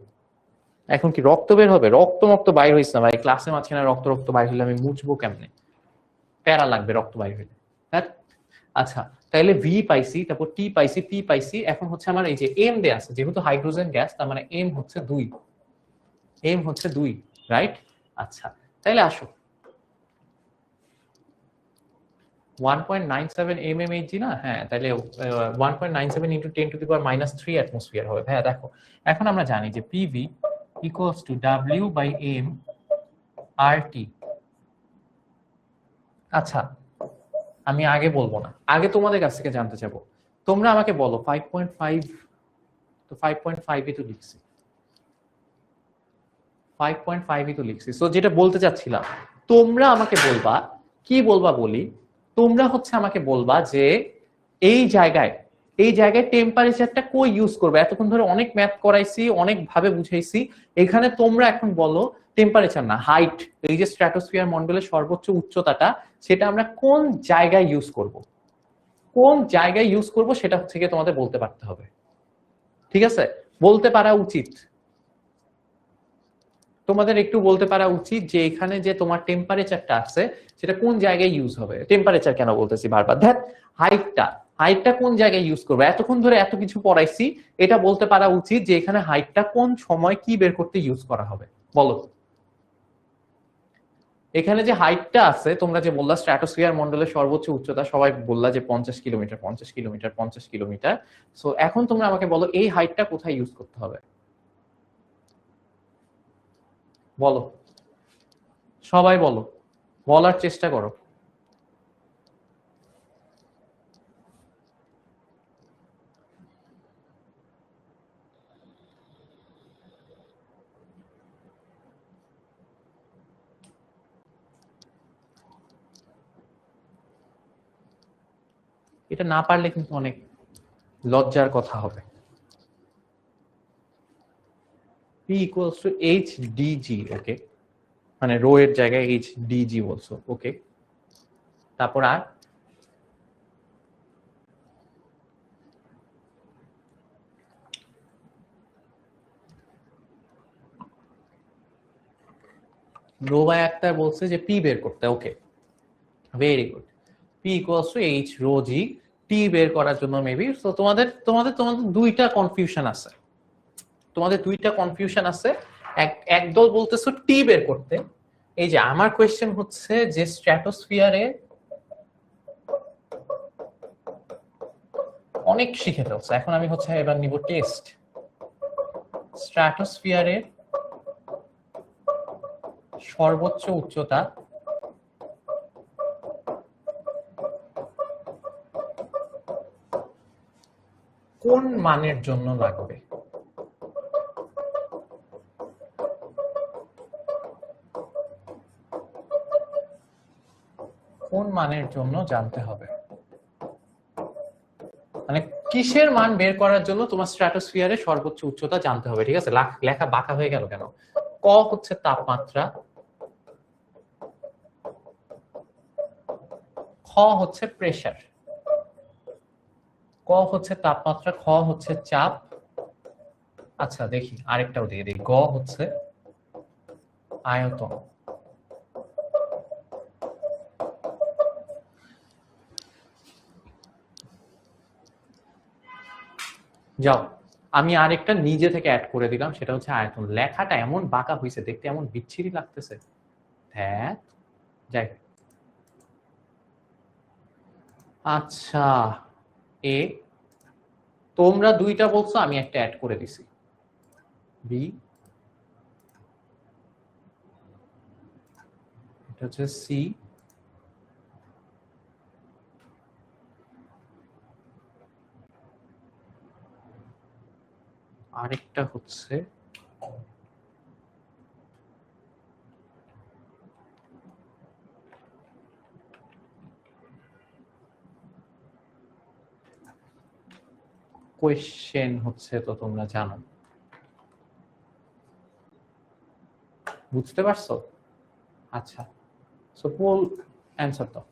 এখন কি রক্ত বের হবে? রক্ত মক্ত বাইর হয়েছে না ভাই, ক্লাসে মাঝখানে রক্ত রক্ত বাইর হলে আমি মুছবো কেমনে? প্যারা লাগবে রক্ত বাইর হইলে। হ্যাঁ, আচ্ছা, তাহলে ভি পাইছি, তারপর টি পাইছি, পি পাইছি। এখন হচ্ছে আমার এই যে এম দেয়া আছে, যেহেতু হাইড্রোজেন গ্যাস, তার মানে এম হচ্ছে 2, এম হচ্ছে 2, রাইট? আচ্ছা, তাইলে আসো 1.97 mmHg না? হ্যাঁ, তাহলে 1.97 ইন্টু 10⁻³ অ্যাটমসফিয়ার হবে। হ্যাঁ দেখো, এখন আমরা জানি যে PV equals two W/m RT। আচ্ছা, আমি আগে বলবো না, আগে তোমাদের কাছ থেকে জানতে চাবো। তোমরা আমাকে বলো 5.5, তো 5.5ই তো লিখছি, 5.5ই তো লিখছি। সো যেটা বলতে চাচ্ছিলাম, তোমরা আমাকে বলবা, কি বলবা বলি, তোমরা হচ্ছে আমাকে বলবা যে এই জায়গায়, এই জায়গায় টেম্পারেচারটা কই ইউজ করবে? এতক্ষণ ধরে অনেক ম্যাথ করাইছি, অনেক ভাবে বুঝাইছি, এখানে তোমরা এখন বলো টেম্পারেচার না, হাইট, এই যে স্ট্র্যাটোস্ফিয়ার মন্ডলের সর্বোচ্চ উচ্চতাটা, সেটা আমরা কোন জায়গায় ইউজ করব, কোন জায়গায় ইউজ করব সেটা হচ্ছে গিয়ে তোমাদের বলতে পারতে হবে। ঠিক আছে, বলতে পারা উচিত, তোমাদের একটু বলতে পারা উচিত যে এখানে যে তোমার টেম্পারেচারটা আছে সেটা কোন জায়গায় ইউজ হবে। টেম্পারেচার কেন বলতেছি বারবার, ধ্যাত, হাইটটা, হাইটটা কোন জায়গায় ইউজ করবে? এতক্ষণ ধরে এত কিছু পড়াইছি, এটা বলতে পারা উচিত যে এখানে হাইটটা কোন সময় কি বের করতে ইউজ করা হবে। বলো, এখানে যে হাইটটা আছে, তোমরা যে বললা স্ট্র্যাটোস্ফিয়ার মন্ডলের সর্বোচ্চ উচ্চতা, সবাই বললা যে 50 কিলোমিটার, 50 কিলোমিটার, 50 কিলোমিটার। সো এখন তোমরা আমাকে বলো এই হাইটটা কোথায় ইউজ করতে হবে, বলো, সবাই বলো, বলার চেষ্টা করো। এটা না পারলে কিন্তু অনেক লজ্জার কথা হবে। P equals to HDG, ওকে, মানে রো এর জায়গায় HDG বলছো, ওকে, তারপর আর রোবাই আক্তার বলছে যে পি বের করতে, okay, very good. P equals to H rho G, T বের করার জন্য মেবি। সো তোমাদের তোমাদের তোমাদের দুইটা কনফিউশন আছে, তোমাদের দুইটা কনফিউশন আছে। একদল বলতেছো টি বের করতে। এই যে আমার কোয়েশ্চেন হচ্ছে যে স্ট্র্যাটোস্ফিয়ারে অনেক শিখে ফেলছে, এখন আমি হচ্ছে এবার নিব টেস্ট। স্ট্র্যাটোস্ফিয়ারের সর্বোচ্চ উচ্চতা কোন মানের জন্য লাগবে? কোন মানের জন্য জানতে হবে, মানে কিসের মান বের করার জন্য তোমার স্ট্র্যাটোস্ফিয়ারের সর্বোচ্চ উচ্চতা জানতে হবে। ঠিক আছে, লেখা বাঁকা হয়ে গেল কেন? ক হচ্ছে তাপমাত্রা, খ হচ্ছে প্রেসার। ক হচ্ছে তাপমাত্রা, খ হচ্ছে চাপ। আচ্ছা দেখি আরেকটাও দিয়ে দিই, গ হচ্ছে আয়তন। যাও, আমি আরেকটা নিজে থেকে অ্যাড করে দিলাম, সেটা হচ্ছে আয়তন। লেখাটা এমন বাঁকা হয়েছে, দেখতে এমন বিচ্ছিরি লাগতেছে। হ্যাঁ, যাই। আচ্ছা, এ তোমরা দুইটা বলছো, আমি একটা অ্যাড করে দিছি, বি, এটা হচ্ছে সি, আরেকটা হচ্ছে কোয়েশ্চেন হচ্ছে, তো তোমরা জানো, বুঝতে পারছো? আচ্ছা, সো পোল অ্যান্সার দাও।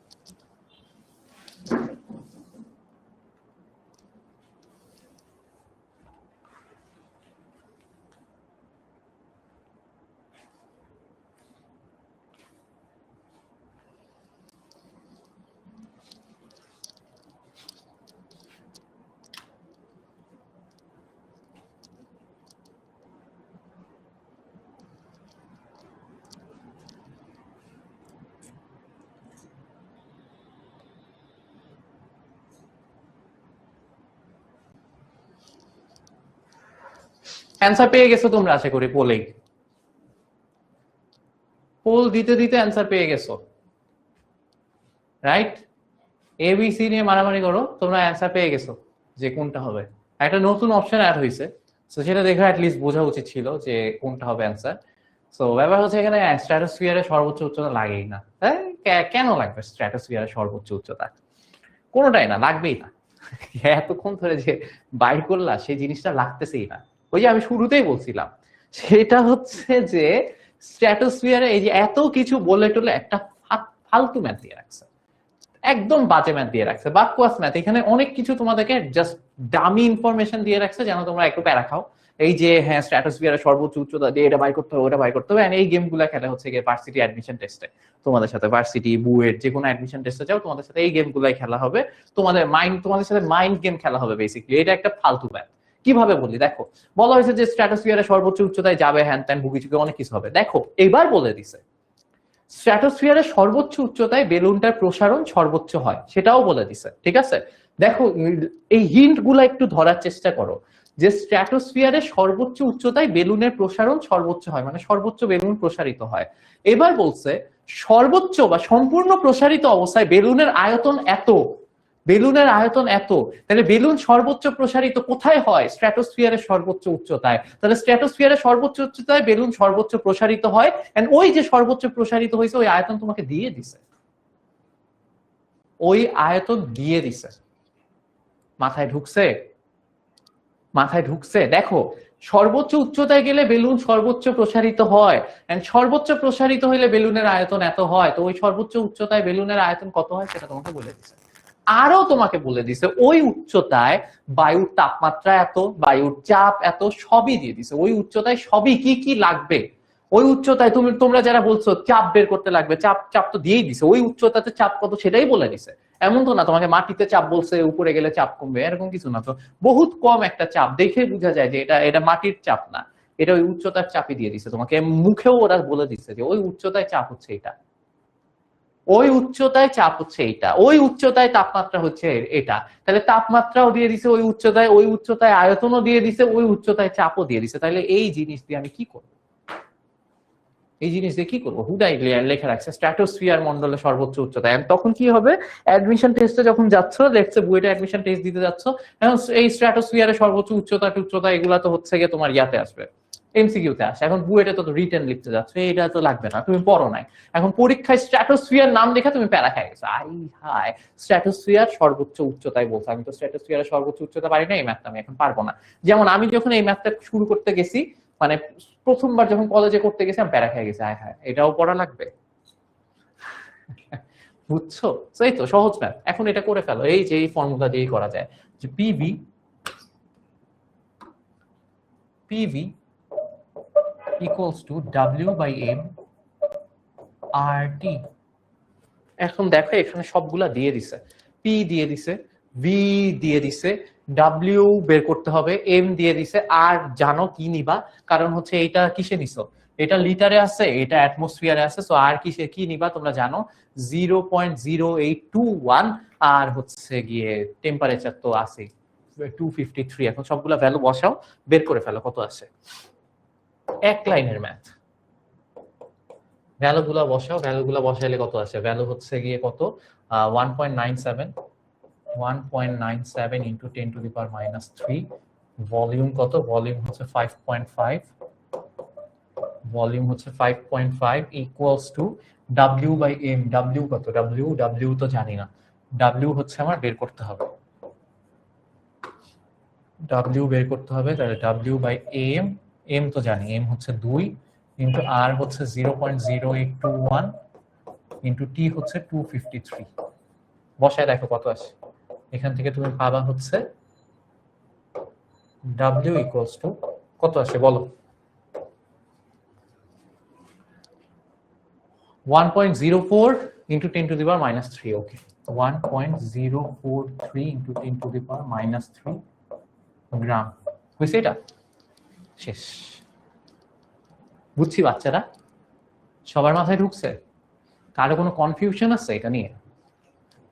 অ্যান্সার পেয়ে গেছো তোমরা, আশা করি পোলেই, পোল দিতে দিতে অ্যান্সার পেয়ে গেছো, রাইট? এবিসি নিয়ে মারামারি করো, তোমরা অ্যান্সার পেয়ে গেছো যে কোনটা হবে। একটা নতুন অপশন অ্যাড হয়েছে, তো সেটা দেখে অ্যাটলিস্ট বোঝা উচিত ছিল যে কোনটা হবে অ্যান্সার। সো ব্যাপার হচ্ছে এখানে স্ট্র্যাটোস্ফিয়ারের সর্বোচ্চ উচ্চতা লাগেই না। হ্যাঁ, কেন লাগবে স্ট্র্যাটোস্ফিয়ারের সর্বোচ্চ উচ্চতা? কোনোটাই না, লাগবেই না। এতক্ষণ ধরে যে বাইর করলা সেই জিনিসটা লাগতেছেই না। ওই যে আমি শুরুতেই বলছিলাম, সেটা হচ্ছে যে স্ট্র্যাটোস্ফিয়ারে এই যে এত কিছু বলে টলে একটা ফালতু ম্যাথ দিয়ে রাখছে, একদম বাজে ম্যাথ দিয়ে রাখছে, বাকওয়াস ম্যাথ। এখানে অনেক কিছু তোমাদেরকে জাস্ট ডামি ইনফরমেশন দিয়ে রাখছে যেন তোমরা একটু প্যারা খাও। এই যে হ্যাঁ, স্ট্র্যাটোস্ফিয়ারের সর্বোচ্চ উচ্চতা দিয়ে এটা বাই করতে হবে, ওটা বাই করতে হবে। এই গেমগুলো খেলা হচ্ছে গিয়ে ভার্সিটি অ্যাডমিশন টেস্টে তোমাদের সাথে, ভার্সিটি বুয়েট যে কোনো অ্যাডমিশন টেস্টে যাও, তোমাদের সাথে এই গেমগুলাই খেলা হবে। তোমাদের সাথে মাইন্ড গেম খেলা হবে বেসিক্যালি। এটা একটা ফালতু ম্যাথ। কিভাবে বলি দেখো, বলা হয়েছে যে স্ট্র্যাটোস্ফিয়ারের সর্বোচ্চ উচ্চতায় যাবে, হ্যান ত্যান ভুগিচুকি অনেক কিছু হবে। দেখো এবার বলে দিছে স্ট্র্যাটোস্ফিয়ারের সর্বোচ্চ উচ্চতায় বেলুনটার প্রসারণ সর্বোচ্চ হয়, সেটাও বলে দিছে। ঠিক আছে, দেখো এই হিন্ট গুলা একটু ধরার চেষ্টা করো, যে স্ট্র্যাটোস্ফিয়ারের সর্বোচ্চ উচ্চতায় বেলুনের প্রসারণ সর্বোচ্চ হয়, মানে সর্বোচ্চ বেলুন প্রসারিত হয়। এবার বলছে সর্বোচ্চ বা সম্পূর্ণ প্রসারিত অবস্থায় বেলুনের আয়তন এত, বেলুনের আয়তন এত, তাহলে বেলুন সর্বোচ্চ প্রসারিত কোথায় হয়? স্ট্র্যাটোস্ফিয়ারের সর্বোচ্চ উচ্চতায়। তাহলে স্ট্র্যাটোস্ফিয়ারের সর্বোচ্চ উচ্চতায় বেলুন সর্বোচ্চ প্রসারিত হয়, এন্ড ওই যে সর্বোচ্চ প্রসারিত হয়েছে ওই আয়তন তোমাকে দিয়ে দিছে, ওই আয়তন দিয়ে দিছে। মাথায় ঢুকছে? মাথায় ঢুকছে? দেখো সর্বোচ্চ উচ্চতায় গেলে বেলুন সর্বোচ্চ প্রসারিত হয়, এন্ড সর্বোচ্চ প্রসারিত হইলে বেলুনের আয়তন এত হয়, তো ওই সর্বোচ্চ উচ্চতায় বেলুনের আয়তন কত হয় সেটা তোমাকে বলে দিছে। আরো তোমাকে বলে দিছে ওই উচ্চতায় বায়ুর তাপমাত্রা এত, বায়ুর চাপ এত, সবই দিয়ে দিছে। ওই উচ্চতায় সবই কি কি লাগবে, ওই উচ্চতায় তোমরা যারা বলছো চাপ বের করতে লাগবে, চাপ চাপ তো দিয়েই দিছে। ওই উচ্চতাতে চাপ কত সেটাই বলে দিছে। এমন তো না তোমাকে মাটিতে চাপ বলছে উপরে গেলে চাপ কমবে, এরকম কিছু না তো। বহুত কম একটা চাপ, দেখে বোঝা যায় যে এটা এটা মাটির চাপ না, এটা ওই উচ্চতার চাপই দিয়ে দিছে তোমাকে। মুখেও ওরা বলে দিচ্ছে যে ওই উচ্চতায় চাপ হচ্ছে এটা, ওই উচ্চতায় চাপ হচ্ছে এটা, ওই উচ্চতায় তাপমাত্রা হচ্ছে এটা। তাহলে তাপমাত্রাও দিয়ে দিছে ওই উচ্চতায়, ওই উচ্চতায় আয়তনও দিয়ে দিছে, ওই উচ্চতায় চাপও দিয়ে দিছে। তাহলে এই জিনিস দিয়ে আমি কি করবো? এই জিনিস দিয়ে কি করবো? হুদাই লেখা রাখছে স্ট্র্যাটোস্ফিয়ার মন্ডলের সর্বোচ্চ উচ্চতা। তখন কি হবে? অ্যাডমিশন টেস্টে যখন যাচ্ছ, লেটস সে বুয়েটে অ্যাডমিশন টেস্ট দিতে যাচ্ছ, এখন এই স্ট্র্যাটোস্ফিয়ারের সর্বোচ্চ উচ্চতা উচ্চতা এগুলা তো হচ্ছে গিয়ে তোমার ইয়াতে আসবে, এমসিকিউতে আসে। এখন বুয়েটে তো রিটেন লিখতে যাচ্ছ, এটা তো লাগবে না, তুমি পড়ো নাই। এখন পরীক্ষায় স্ট্র্যাটোস্ফিয়ার নাম দেখে তুমি প্যারা খাই গেছো, আই হাই স্ট্র্যাটোস্ফিয়ার সর্বোচ্চ উচ্চতায় বলছো, আমি তো স্ট্র্যাটোস্ফিয়ারের সর্বোচ্চ উচ্চতা পারি না, এই ম্যাথটা আমি এখন পারবো না। যেমন আমি যখন এই ম্যাথটা শুরু করতে গেছি, মানে প্রথমবার যখন কলেজে করতে গেছি আমি প্যারা খেয়ে গেছি, আয় হ্যাঁ এটাও পড়া লাগবে। বুঝছো? এই তো সহজ ম্যাথ, এখন এটা করে ফেলো। এই যে এই ফর্মুলা দিয়েই করা যায় যে PV PV equals to W by M R T. এখন দেখো এখানে সবগুলা দিয়ে দিছে, পি দিয়ে দিছে, ভি দিয়ে দিছে, ডাব্লিউ বের করতে হবে, এম দিয়ে দিছে, আর জানো কি নিবা? কারণ হচ্ছে এইটা কিসে নিছো? এটা লিটারে আছে, এটা অ্যাটমসফিয়ারে আছে, সো আর কিসে কি নিবা তোমরা জানো, 0.0821। আর হচ্ছে গিয়ে টেম্পারেচার তো আছে 253। এখন সবগুলা ভ্যালু বসাও, বের করে ফেলো কত আসে। এক লাইনের ম্যাথ, ভ্যালুগুলা বসাও, ভ্যালুগুলা বসাইলে কত আসে? ভ্যালু হচ্ছে গিয়ে কত, 1.97 into 10 to the power -3 volume কত? ভলিউম হচ্ছে 5.5, ভলিউম হচ্ছে 5.5 equals to W by M. W কত? ডাব্লিউ ডাব্লিউ তো জানি না, ডাব্লিউ হচ্ছে আমার বের করতে হবে, ডাব্লিউ বের করতে হবে। তাহলে ডাব্লিউ বাই এম, এম তো জানি, এম হচ্ছে 2 ইন্টু আর হচ্ছে 0.0821 ইন্টু টি হচ্ছে 253। বসায় দেখো কত আসে। এখান থেকে তুমি পাবা হচ্ছে ডাব্লিউ ইকুয়ালস টু কত আসে বলো? 1.04 into 10 to the power minus 3। Okay, 1.043 into 10 to the power minus 3 গ্রাম হয়েছে। এটা শেষ। বুঝছি বাচ্চারা, সবার মাথায় ঢুকছে? কারো কোনো কনফিউশন আছে এটা নিয়ে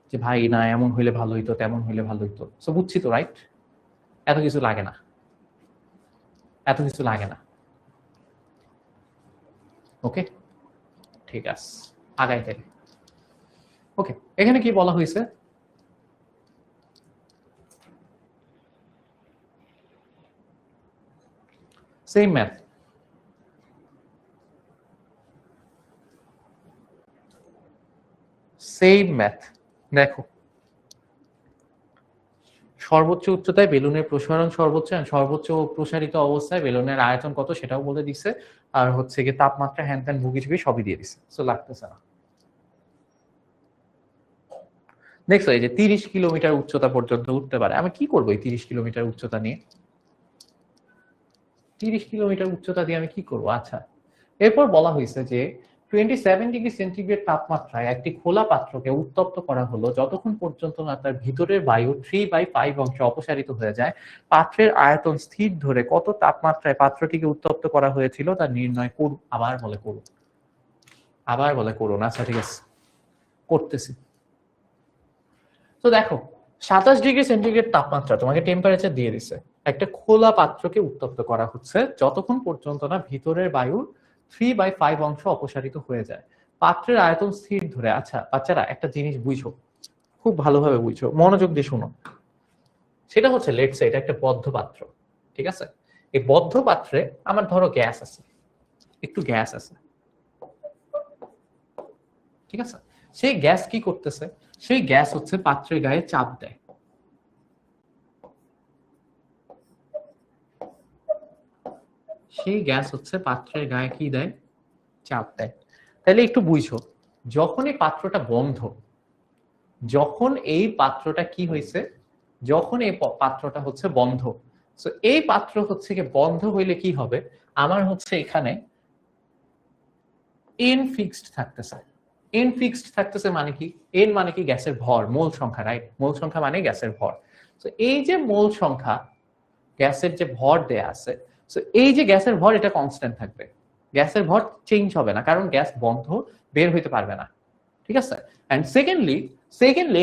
যে ভাই না এমন হইলে ভালো হইতো, তেমন হইলে ভালো হইতো? সো বুঝছি তো, রাইট? এত কিছু লাগে না, এত কিছু লাগে না। ওকে, ঠিক আছে, আগাই থেকে। ওকে, এখানে কি বলা হয়েছে? Same math, same math. দেখো, সর্বোচ্চ উচ্চতায় বেলুনের প্রসারণ সর্বোচ্চ, সর্বোচ্চ প্রসারিত অবস্থায় বেলুনের আয়তন কত সেটাও বলে দিছে, আর হচ্ছে গিয়ে তাপমাত্রা হ্যান ত্যান ভুগি সবই দিয়ে দিছে। সো লাগতেছে না। দেখছো এই যে 30 কিলোমিটার উচ্চতা পর্যন্ত উঠতে পারে। আমি কি করবো এই 30 কিলোমিটার উচ্চতা নিয়ে? 30 কিলোমিটার উচ্চতা দিয়ে আমি কি করবো? আচ্ছা, এরপর বলা হয়েছে যে 27 ডিগ্রি সেন্টিগ্রেড তাপমাত্রায় একটি খোলা পাত্রকে উত্তপ্ত করা হলো যতক্ষণ পর্যন্ত না তার ভিতরের বায়ু 3/5 অংশে অপসারিত হয়ে যায়। পাত্রের আয়তন স্থির ধরে কত তাপমাত্রায় পাত্রটিকে উত্তপ্ত করা হয়েছিল তা নির্ণয় করুন। আবার বলে করুন, আবার বলে করুন। আচ্ছা ঠিক আছে, করতেছি। তো দেখো, 27 ডিগ্রি সেন্টিগ্রেড তাপমাত্রা তোমাকে টেম্পারেচার দিয়ে দিছে। একটা খোলা পাত্রকে উত্তপ্ত করা হচ্ছে যতক্ষণ পর্যন্ত না ভিতরের বায়ুর 3/5 অংশ অপসারিত হয়ে যায়। পাত্রের আয়তন স্থির ধরে। আচ্ছা বাচ্চারা, একটা জিনিস বুঝো, খুব ভালোভাবে বুঝো, মনোযোগ দিয়ে শুনো। সেটা হচ্ছে লেটস সে এটা একটা বদ্ধ পাত্র, ঠিক আছে? এই বদ্ধ পাত্রে আমার ধরো গ্যাস আছে, একটু গ্যাস আছে, ঠিক আছে? সেই গ্যাস কি করতেছে? সেই গ্যাস হচ্ছে পাত্রের গায়ে চাপ দেয়। সেই গ্যাস হচ্ছে পাত্রের গায়ে কি দেয়? চাপ দেয়। তাহলে একটু বুঝো, যখন এই পাত্রটা বন্ধ, যখন এই পাত্রটা কি হয়েছে, যখন এই পাত্রটা হচ্ছে বন্ধ, তো এই পাত্র হচ্ছে কি বন্ধ হইলে কি হবে? আমার হচ্ছে এখানে এন ফিক্সড থাকতেছে। এন ফিক্সড থাকতেছে মানে কি? এন মানে কি? গ্যাসের ভর, মোল সংখ্যা, রাইট? মোল সংখ্যা মানে গ্যাসের ভর। তো এই যে মোল সংখ্যা, গ্যাসের যে ভর দেয়া আছে, তো এই যে গ্যাসের ভর এটা কনস্ট্যান্ট থাকবে। গ্যাসের ভর চেঞ্জ হবে না, কারণ গ্যাস বন্ধ, বের হইতে পারবে না, ঠিক আছে? এন্ড সেকেন্ডলি,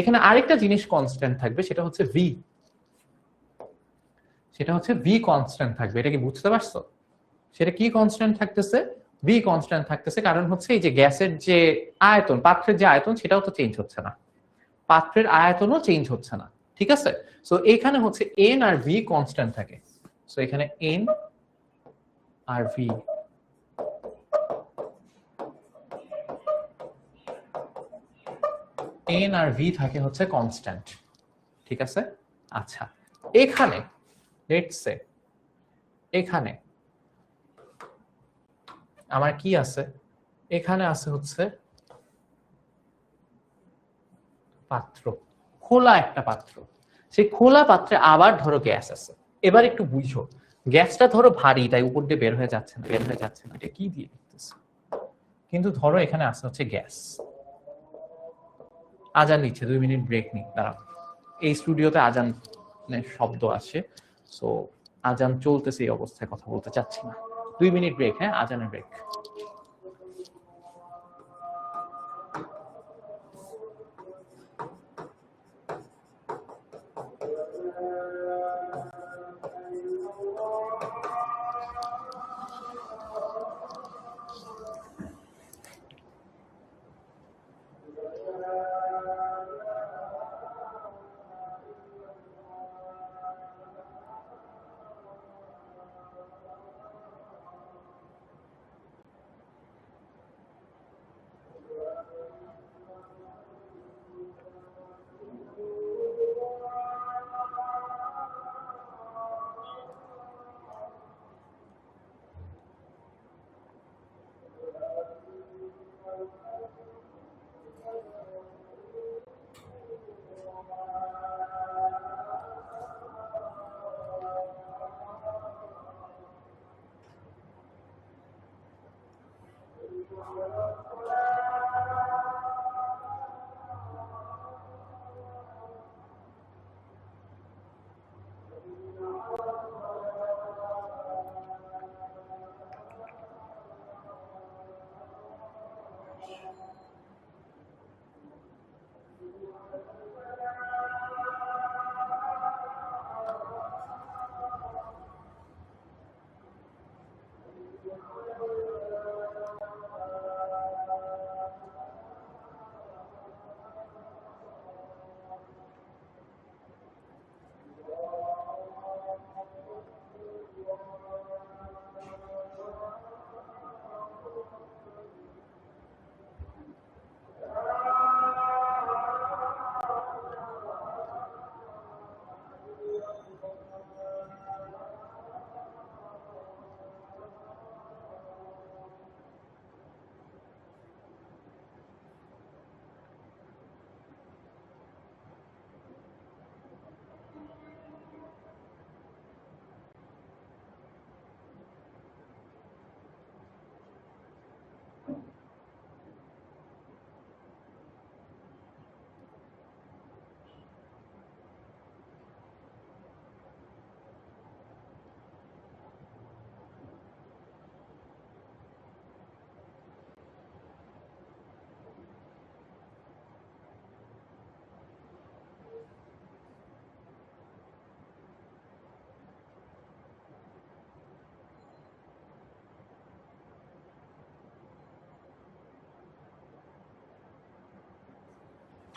এখানে আরেকটা জিনিস কনস্ট্যান্ট থাকবে, সেটা হচ্ছে ভি। সেটা হচ্ছে ভি কনস্ট্যান্ট থাকবে। এটা কি বুঝতে পারছো? সেটা কি কনস্ট্যান্ট থাকতেছে? ভি কনস্ট্যান্ট থাকতেছে, কারণ হচ্ছে এই যে গ্যাসের যে আয়তন, পাত্রের যে আয়তন, সেটাও তো চেঞ্জ হচ্ছে না, পাত্রের আয়তনও চেঞ্জ হচ্ছে না, ঠিক আছে? সো এখানে হচ্ছে এন আর ভি কনস্ট্যান্ট থাকে। সো এখানে N R V, N R V থাকে হচ্ছে কনস্ট্যান্ট, ঠিক আছে? আচ্ছা, এখানে লেটস সে এখানে আমার কি আছে? এখানে আছে হচ্ছে পাত্র, খোলা একটা পাত্র। সেই খোলা পাত্রে আবার ধরো গ্যাস আছে। এবার একটু বুঝো, গ্যাসটা ধরো ভারী, তাই উপর দিয়ে বের হয়ে যাচ্ছে না, বের হয়ে যাচ্ছে না, এটা কি দিয়ে লিখতেছে? কিন্তু ধরো এখানে আছে হচ্ছে গ্যাস। আজান নিচ্ছে, 2 মিনিট ব্রেক নিই, দাঁড়াও। এই স্টুডিওতে আজান শব্দ আসে, সো আজান চলতেছে, এই অবস্থায় কথা বলতে চাচ্ছি না। 2 মিনিট ব্রেক, হ্যাঁ, আজানের ব্রেক।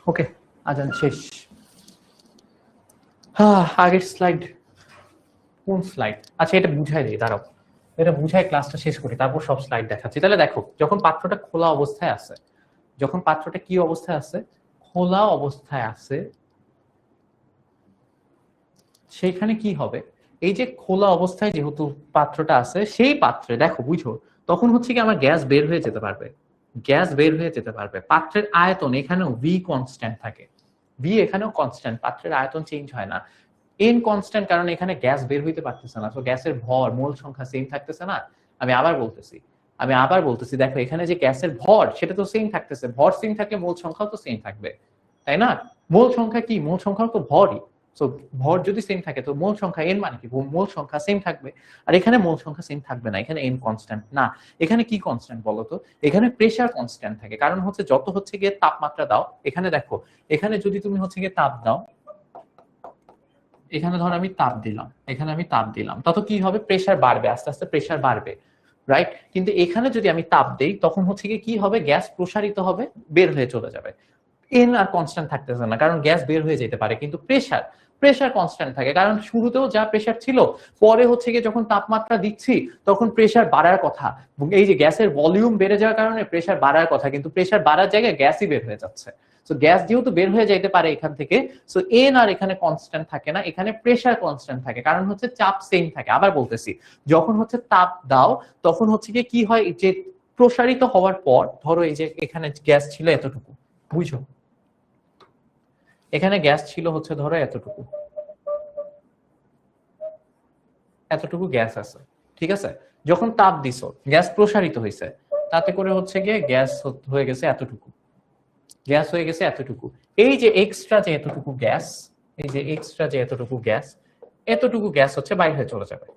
ওকে, আজান শেষ। আগের স্লাইড, কোন স্লাইড? আচ্ছা এটা বুঝাই দিই, দাঁড়াও, এটা বুঝাই ক্লাসটা শেষ করি, তারপর সব স্লাইড দেখাচ্ছি। তাহলে দেখো, যখন পাত্রটা খোলা অবস্থায় আছে, যখন পাত্রটা কি অবস্থায় আছে, খোলা অবস্থায় আছে, সেইখানে কি হবে, এই যে খোলা অবস্থায় যেহেতু পাত্রটা আছে, সেই পাত্রে দেখো বুঝো, তখন হচ্ছে কি আমার গ্যাস বের হয়ে যেতে পারবে, গ্যাস বের হয়ে যেতে পারবে। পাত্রের আয়তন এখানেও ভি কনস্ট্যান্ট থাকে, ভি এখানেও কনস্ট্যান্ট, পাত্রের আয়তন চেঞ্জ হয় না। এন কনস্ট্যান্ট, কারণ এখানে গ্যাস বের হইতে পারতেছে না, তো গ্যাসের ভর মোল সংখ্যা সেম থাকতেছে না। আমি আবার বলতেছি দেখো, এখানে যে গ্যাসের ভর সেটা তো সেম থাকতেছে, ভর সেম থাকলে মোল সংখ্যাও তো সেম থাকবে, তাই না? মোল সংখ্যা কি, মোল সংখ্যাও তো ভরই। সো ভর যদি সেম থাকে তো মোল সংখ্যা এন মানে কি, মোল সংখ্যা সেম থাকবে। আর এখানে মোল সংখ্যা সেম থাকবে না, এখানে এন কনস্ট্যান্ট না। এখানে কি কনস্ট্যান্ট বলতো? এখানে প্রেসার কনস্ট্যান্ট থাকে, কারণ হচ্ছে যত হচ্ছে গিয়ে তাপমাত্রা দাও, এখানে দেখো, এখানে যদি তুমি হচ্ছে গিয়ে তাপ দাও, এখানে ধর আমি তাপ দিলাম, এখানে আমি তাপ দিলাম, তত কি হবে, প্রেসার বাড়বে, আস্তে আস্তে প্রেসার বাড়বে, রাইট? কিন্তু এখানে যদি আমি তাপ দেই, তখন হচ্ছে কি হবে, গ্যাস প্রসারিত হবে, বের হয়ে চলে যাবে। এন আর কনস্ট্যান্ট থাকতেছে না, কারণ গ্যাস বের হয়ে যেতে পারে, কিন্তু প্রেসার, প্রেসার কনস্ট্যান্ট থাকে, কারণ শুরুতেও যা প্রেসার ছিল, পরে হচ্ছে গিয়ে যখন তাপমাত্রা দিচ্ছি তখন প্রেসার বাড়ার কথা। এই যে গ্যাসের ভলিউম বেড়ে যাওয়ার কারণে প্রেসার বাড়ার কথা, কিন্তু প্রেসার বাড়ার জায়গায় গ্যাসই বের হয়ে যাচ্ছে। সো গ্যাস যেহেতু বের হয়ে যাইতে পারে এখান থেকে, সো এন আর এখানে কনস্ট্যান্ট থাকে না, এখানে প্রেসার কনস্ট্যান্ট থাকে, কারণ হচ্ছে চাপ সেম থাকে। আবার বলতেছি, যখন হচ্ছে তাপ দাও, তখন হচ্ছে গিয়ে কি হয়, যে প্রসারিত হওয়ার পর, ধরো এই যে এখানে গ্যাস ছিল এতটুকু, বুঝো, এখানে গ্যাস ছিল হচ্ছে ধরো এতটুকু, এতটুকু গ্যাস আছে, ঠিক আছে? যখন তাপ দিছো, গ্যাস প্রসারিত হয়েছে, তাতে করে হচ্ছে গিয়ে গ্যাস হয়ে গেছে এতটুকু, গ্যাস হয়ে গেছে এতটুকু। এই যে এক্সট্রা যে এতটুকু গ্যাস, এই যে এক্সট্রা যে এতটুকু গ্যাস, এতটুকু গ্যাস হচ্ছে বাইরে হয়ে চলে যাবে,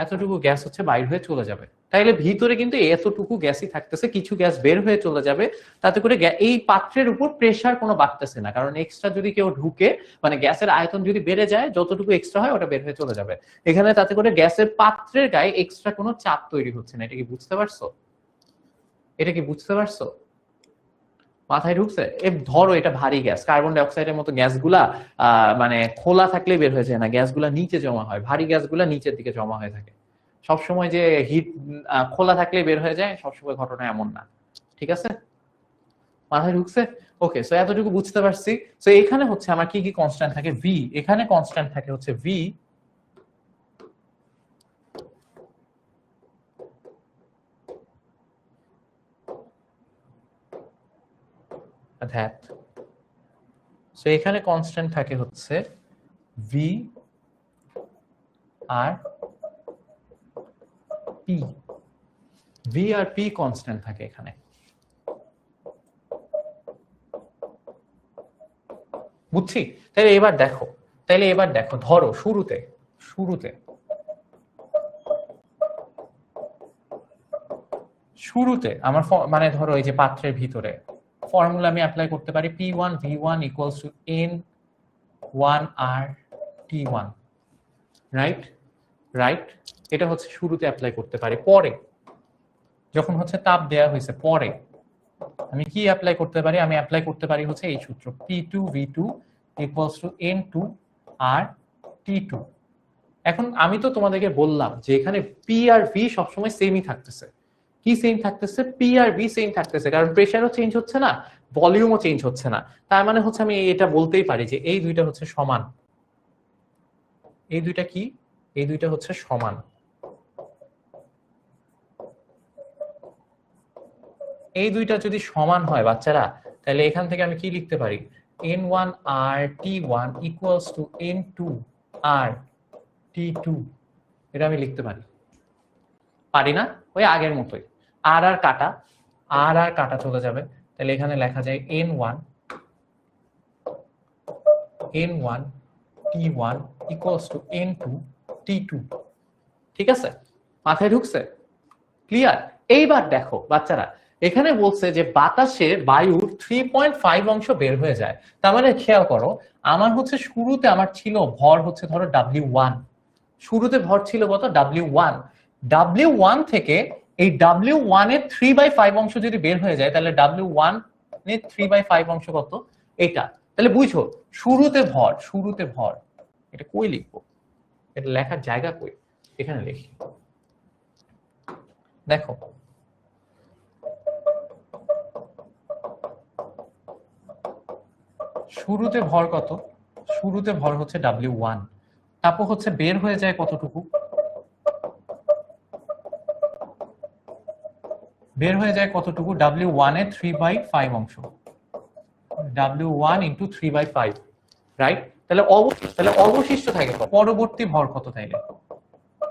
এতটুকু গ্যাস হচ্ছে বাইরে হয়ে চলে যাবে। তাইলে ভিতরে কিন্তু এতটুকু গ্যাসই থাকতেছে, কিছু গ্যাস বের হয়ে চলে যাবে, তাতে করে এই পাত্রের উপর প্রেসার কোনো বাড়তেছে না, কারণ এক্সট্রা যদি কেউ ঢুকে, মানে গ্যাসের আয়তন যদি বেড়ে যায়, যতটুকু এক্সট্রা হয় ওটা বের হয়ে চলে যাবে এখানে, তাতে করে গ্যাসের পাত্রের গায়ে এক্সট্রা কোনো চাপ তৈরি হচ্ছে না। এটা কি বুঝতে পারছো? এটা কি বুঝতে পারছো? মাথায় ঢুকছে? ধরো এটা ভারী গ্যাস, কার্বন ডাই অক্সাইডের মতো গ্যাসগুলা মানে খোলা থাকলে বের হয়ে যায় না, গ্যাসগুলা নিচে জমা হয়, ভারী গ্যাসগুলা নিচের দিকে জমা হয়ে থাকে। সবসময় যে হিট খোলা থাকলে বের হয়ে যায়, সবসময় ঘটনা এমন না, ঠিক আছে? মাথায় ঢুকছে? ওকে, সো এতটুকু বুঝতে পারছি। সো এখানে হচ্ছে আমার কি কি কনস্ট্যান্ট থাকে, ভি, এখানে কনস্ট্যান্ট থাকে হচ্ছে ভি, ধ্যাত। সো এখানে কনস্ট্যান্ট থাকে হচ্ছে ভি আর পি, ভি আর পি কনস্ট্যান্ট থাকে এখানে। বুঝছি? তাহলে এবার দেখো, ধরো শুরুতে, শুরুতে শুরুতে আমার মানে ধরো এই যে পাত্রের ভিতরে ফর্মুলা আমি অ্যাপ্লাই করতে পারি, P1 V1 equals to N1 R T1, right? Right, এটা হচ্ছে শুরুতে অ্যাপ্লাই করতে পারি। পরে যখন হচ্ছে তাপ দেয়া হয়েছে, পরে আমি কি অ্যাপ্লাই করতে পারি, আমি অ্যাপ্লাই করতে পারি হচ্ছে এই সূত্র, P2 V2 equals to N2 R T2। এখন আমি তো তোমাদেরকে বললাম যে এখানে পি আর ভি সবসময় সেমই থাকতেছে। কি সেম থাকতেছে? পি আর ভি সেম থাকতেছে, কারণ প্রেসারও চেঞ্জ হচ্ছে না, ভলিউমও চেঞ্জ হচ্ছে না। তার মানে হচ্ছে আমি এটা বলতেই পারি যে এই দুইটা হচ্ছে সমান। এই দুইটা কি? এই দুইটা হচ্ছে সমান। এই দুইটা যদি সমান হয় বাচ্চারা, তাহলে এখান থেকে আমি কি লিখতে পারি, N1 R T1 equals to N2 R T2, এটা আমি লিখতে পারি। পারি না? ওই আগের মতোই, আর আর কাটা, আর আর কাটা চলে যাবে, তাহলে এখানে লেখা যায় N1 T1 equals to N2 T2। ঠিক আছে? মাথায় ঢুকছে? ক্লিয়ার? এইবার দেখো বাচ্চারা, এখানে বলছে যে বাতাসে বায়ুর 3.5 অংশ বের হয়ে যায়। তার মানে খেয়াল করো, আমার হচ্ছে শুরুতে আমার ছিল ভর হচ্ছে ধরো W1, শুরুতে ভর ছিল কত? W1। W1 থেকে এই W1 এর 3/5 অংশ যদি বের হয়ে যায়, তাহলে W1 3/5 অংশ কত এটা। তাহলে বুঝো শুরুতে ভর এটা কই লিখবো, এটা লেখার জায়গা কই, এখানে লিখি। দেখো শুরুতে ভর কত, শুরুতে ভর হচ্ছে W1, তারপর হচ্ছে বের হয়ে যায় কতটুকু, বের হয়ে যায় কতটুকু W1 এর 3/5 অংশ, W1 ইন্টু 3/5, রাইট। তাহলে অবশিষ্ট থাকে পরবর্তী ভর কত, তাইলে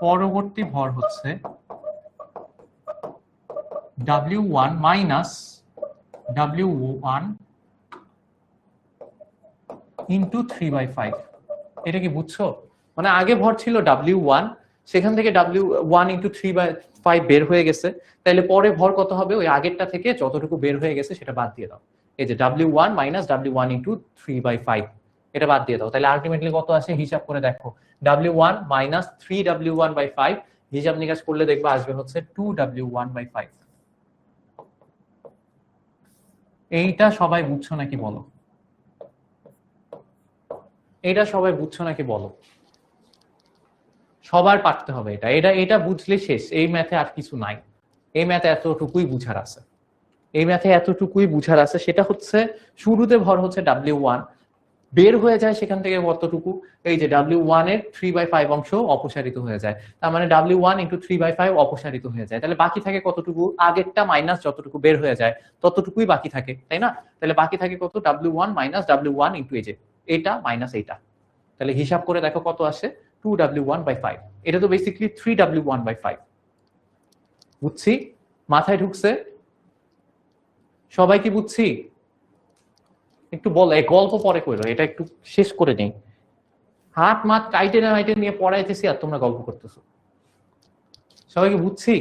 পরবর্তী ভর হচ্ছে W1 মাইনাস W1 ইন্টু 3/5। এটা কি বুঝছো? মানে আগে ভর ছিল W1, সেখান থেকে W1 ইন্টু 3/5 বের হয়ে গেছে, তাহলে পরে ভর কত হবে, ওই আগেরটা থেকে যতটুকু বের হয়ে গেছে সেটা বাদ দিয়ে দাও। এই যে W1 মাইনাস W1 ইন্টু 3/5, এটা বাদ দিয়ে দাও, তাহলে আলটিমেটলি কত আসে হিসাব করে দেখো, W1 মাইনাস 3W1/5, হিসাব নিকাশ করলে দেখবা আসবে হচ্ছে 2W1/5। এইটা সবাই বুঝছো নাকি বলো, এটা সবাই বুঝছো নাকি বলো? সবার পারতে হবে এটা, এটা বুঝলে শেষ, এই ম্যাথে আর কিছু নাই, এই ম্যাথে এতটুকুই বুঝার আছে, এই ম্যাথে এতটুকুই বুঝার আছে। সেটা হচ্ছে শুরুতে ভর হচ্ছে W1, বের হয়ে যায় সেখান থেকে কতটুকু, এই যে W1 এর 3/5 অংশ অপসারিত হয়ে যায়, তার মানে W1 ইন্টু 3/5 অপসারিত হয়ে যায়, তাহলে বাকি থাকে কতটুকু, আগেরটা মাইনাস যতটুকু বের হয়ে যায় ততটুকুই বাকি থাকে, তাই না? তাহলে বাকি থাকে কত, W1 মাইনাস W1 ইন্টু এই যে এটা মাইনাস এইটা, তাহলে হিসাব করে দেখো কত আসে, 2W1/5। এটা তো বেসিক্যালি 3W1/5। বুঝছি, মাথায় ঢুকছে, সবাই কি বুঝছি? একটু বল, এই গল্প পরে কইরো, এটা একটু শেষ করে নেই। হাত মাত কাইটে না মাইটে নিয়ে পড়াইতেছি আর তোমরা গল্প করতেছো। সবাই কি বুঝছি?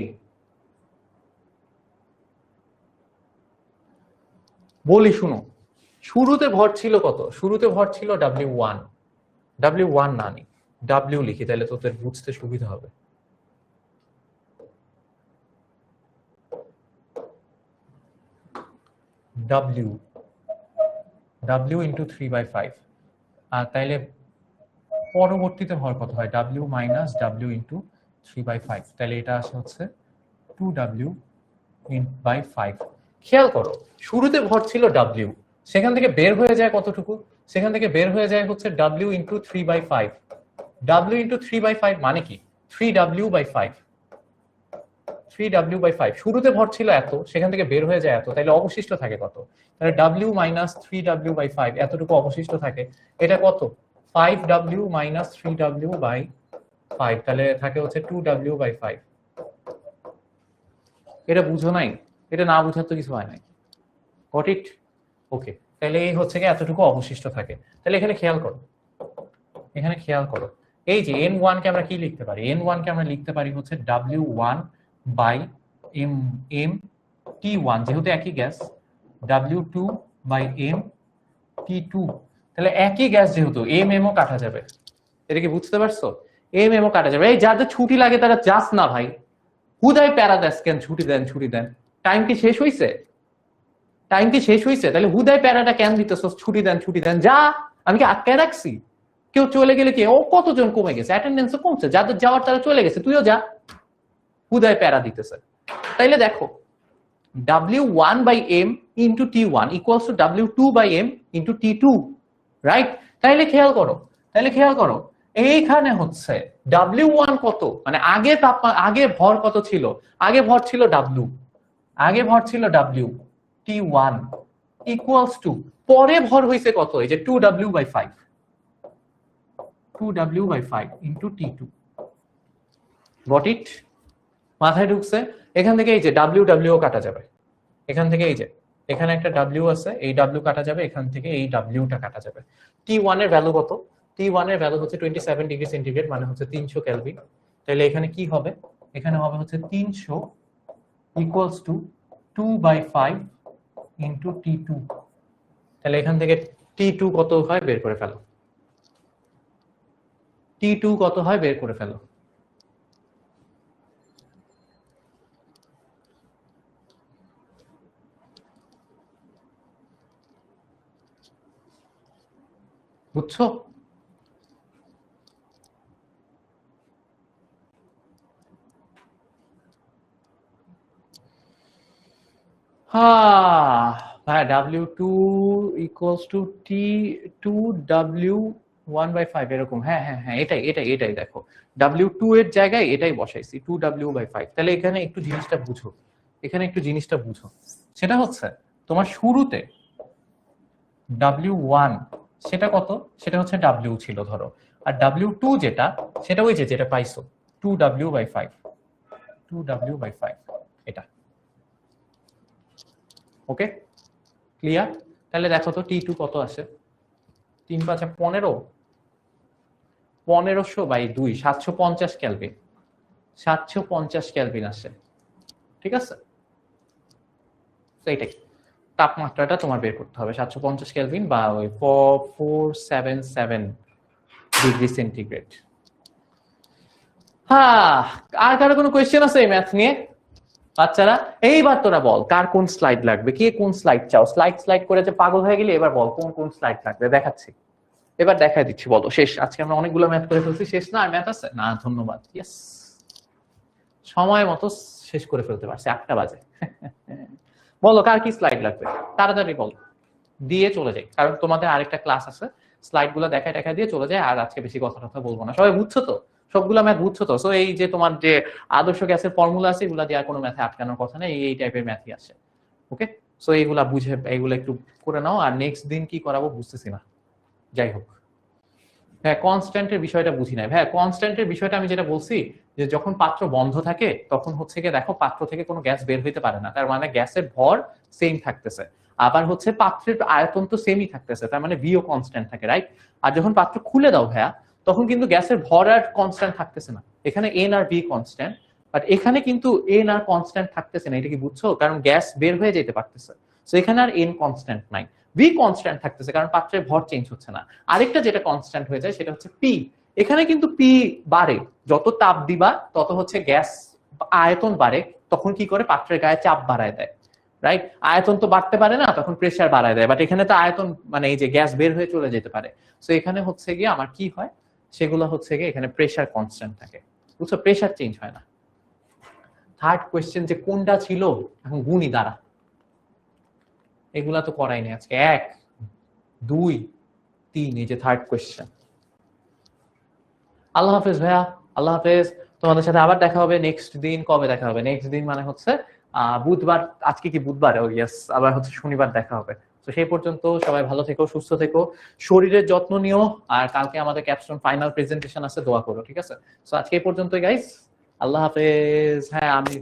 বলি শুনো, শুরুতে ভর ছিল কত, শুরুতে ভর ছিল W1, W1 না নি W লিখি, তাহলে তোদের বুঝতে সুবিধা হবে। W ইন্টু 3/5, আর তাইলে পরবর্তীতে ভর কত হয়, W মাইনাস W ইন্টু 3/5, তাহলে এটা আসে হচ্ছে 2W/5। খেয়াল করো শুরুতে ভর ছিল W, সেখান থেকে বের হয়ে যায় কতটুকু, সেখান থেকে বের হয়ে যায় হচ্ছে W ইন্টু 3/5। W ইন্টু 3/5 মানে কি 3W/5, 3W/5। শুরুতে ভর ছিল এত, সেখান থেকে বের হয়ে যায় এত, তাহলে অবশিষ্ট থাকে কত, তাহলে W মাইনাস 3W/5 এতটুকু অবশিষ্ট থাকে, এটা কত 5W মাইনাস 3W/5, তাহলে থাকে হচ্ছে 2W/5। এটা বুঝো নাই, এটা না বুঝার তো কিছু হয় নাই, গট ইট? ওকে, তাহলে এই হচ্ছে কি এতটুকু অবশিষ্ট থাকে। তাহলে এখানে খেয়াল করো, এখানে খেয়াল করো, এই যে N1 কে আমরা কি লিখতে পারি, N1 কে আমরা লিখতে পারি হচ্ছে W1 বাই M T1, যেহেতু একই gas, W2 by M T2, তাহলে একই গ্যাস যেহেতু M ও কাটা যাবে, এটা কি বুঝতে পারছো? M ও কাটা যাবে। এই যাদের ছুটি লাগে তারা যাস না ভাই, হুদাই প্যারাদাস কেন, ছুটি দেন ছুটি দেন, টাইম কি শেষ হইছে, টাইম কি শেষ হইছে, তাহলে হুদাই প্যারাটা কেন দিতেছস, ছুটি দেন ছুটি দেন, যা, আমি কি আটকায় রাখছি? কেউ চলে গেলে কি ও কতজন কমে গেছে, অ্যাটেন্ডেন্সও কমছে, যাদের যাওয়ার তারা চলে গেছে, তুইও যা, হুদায় প্যারা দিতেছে। তাইলে দেখো W1/M into T1 equals to W2/M into T2, right? তাইলে খেয়াল করো, তাইলে খেয়াল করো, এইখানে হচ্ছে W1 কত, মানে আগে আগে ভর কত ছিল, আগে ভর ছিল W, আগে ভর ছিল W, T1 ইকুয়ালস টু পরে ভর হইছে কত, এই যে 2W/5, 2W/5 into T2, got it? মাথায় ঢুকছে? এখান থেকে এই যে W কাটা যাবে, এখান থেকে এই যে এখানে একটা W আছে, এই W কাটা যাবে, এখান থেকে এই Wটা কাটা যাবে। T1 এর ভ্যালু কত, T1 এর ভ্যালু হচ্ছে 27 ডিগ্রি সেন্টিগ্রেড, মানে হচ্ছে 300 কেলভিন। তাহলে এখানে কি হবে, এখানে হবে হচ্ছে 300 ইকুয়ালস টু 2/5 ইন্টু T2। তাহলে এখান থেকে T2 কত হয় বের করে ফেলো, T2 কত হয় বের করে ফেলো। বুঝছো? ভাই W2 ইকুয়ালস টু T2W1/5 এরকম। হ্যাঁ হ্যাঁ হ্যাঁ, এটাই এটাই এটাই দেখো, W2 এর জায়গায় এটাই বসাইছি 2W/5। তাহলে এখানে একটু জিনিসটা বুঝো, এখানে একটু জিনিসটা বুঝো। সেটা হচ্ছে তোমার শুরুতে W1 সেটা কত, সেটা হচ্ছে W ছিল ধরো, আর W2 যেটা, সেটা ওই যে যেটা পাইছো 2W/5, 2W/5 এটা। ওকে, ক্লিয়ার? তাহলে দেখো তো T2 কত আসে, 3×5 = 15, 1500/2 750 কেলভিন, 750 কেলভিন আসে। ঠিক আছে, তো এইটাই তাপমাত্রাটা তোমার বের করতে হবে, 750 কেলভিন বা ওই 4477 ডিগ্রি সেন্টিগ্রেড। হ্যাঁ, আর কারো কোনো কোয়েশ্চেন আছে এই ম্যাথ নিয়ে? বাচ্চারা এইবার তোরা বল, কার কোন স্লাইড লাগবে, কে কোন স্লাইড চাও? স্লাইড স্লাইড করে যে পাগল হয়ে গেলি, এবার বল কোন কোন স্লাইড লাগবে, দেখাচ্ছি। এবার দেখাই দিচ্ছি, বলো। শেষ, আজকে আমরা অনেকগুলো ম্যাথ করে ফেলছি, শেষ না? আর ম্যাথ আছে না? ধন্যবাদ, ইয়েস, সময় মতো শেষ করে ফেলতে পারছি, 8টা বাজে। বলো কার কি স্লাইড লাগবে, তাড়াতাড়ি বলো, দিয়ে চলে যাই, কারণ তোমাদের আরেকটা ক্লাস আছে। স্লাইড গুলো দেখায় দেখায় দিয়ে চলে যায়, আর আজকে বেশি কথা টথা বলবো না। সবাই বুঝছো তো? সবগুলো ম্যাথ বুঝছো তো? সো এই যে তোমার যে আদর্শ গ্যাসের ফর্মুলা আছে, এগুলা দিয়ে আর কোনো ম্যাথে আটকানোর কথা নেই, এই টাইপের ম্যাথই আসে। ওকে, সো এইগুলা বুঝে এইগুলো একটু করে নাও। আর নেক্সট দিন কি করাবো বুঝতেছি না, যাই হোক। হ্যাঁ, কনস্ট্যান্টের বিষয়টা বুঝি নাই। হ্যাঁ, কনস্ট্যান্টের বিষয়টা আমি যেটা বলছি, যে যখন পাত্র বন্ধ থাকে তখন হচ্ছে গিয়ে দেখো পাত্র থেকে কোনো গ্যাস বের হইতে পারে না, তার মানে গ্যাসের ভর সেম থাকতেছে। আবার হচ্ছে পাত্রের আয়তন তো সেমই থাকতেছে, তার মানে ভিও কনস্ট্যান্ট থাকে, রাইট? আর যখন পাত্র খুলে দাও ভাইয়া, তখন কিন্তু গ্যাসের ভর আর কনস্ট্যান্ট থাকতেছে না, এখানে N R V constant, but এখানে কিন্তু এন আর কনস্ট্যান্ট থাকতেছে না। এটা কি বুঝছো? কারণ গ্যাস বের হয়ে যেতে পারতেছে, তো এখানে আর এন কনস্ট্যান্ট নাই, ভি কনস্ট্যান্ট থাকতেছে, কারণ পাত্রের ভর চেঞ্জ হচ্ছে না। আরেকটা যেটা কনস্ট্যান্ট হয়ে যায় সেটা হচ্ছে পি। এখানে কিন্তু পি বাড়ে, যত তাপ দিবা তত হচ্ছে গ্যাস আয়তন বাড়ে, তখন কি করে পাত্রের গায়ে চাপ বাড়ায় দেয়, রাইট? আয়তন তো বাড়তে পারে না, তখন প্রেসার বাড়ায় দেয়, বাট এখানে তো আয়তন মানে এই যে গ্যাস বের হয়ে চলে যেতে পারে। তো এখানে হচ্ছে গিয়ে আমার কি হয়, সেগুলো হচ্ছে গিয়ে এখানে প্রেসার কনস্ট্যান্ট থাকে, বুঝছো? প্রেসার চেঞ্জ হয় না। থার্ড কোয়েশ্চেন যে কোনটা ছিল, এখন গুণী দ্বারা, এগুলা তো করাইনি আজকে। 1 2 3, এই যে থার্ড কোয়েশ্চেন। আল্লাহ হাফেজ ভাইয়া, আল্লাহ হাফেজ। তোমাদের সাথে আবার দেখা হবে নেক্সট দিন। কবে দেখা হবে? নেক্সট দিন মানে হচ্ছে বুধবার। আজকে কি বুধবার? ও ইয়েস, আবার হচ্ছে শনিবার দেখা হবে। তো সেই পর্যন্ত সবাই ভালো থেকো, সুস্থ থেকো, শরীরের যত্ন নিও। আর কালকে আমাদের ক্যাপস্টোন ফাইনাল প্রেজেন্টেশন আছে, দোয়া করো, ঠিক আছে? তো আজকে এই পর্যন্তই গাইস, আল্লাহ হাফেজ। হ্যাঁ, আমি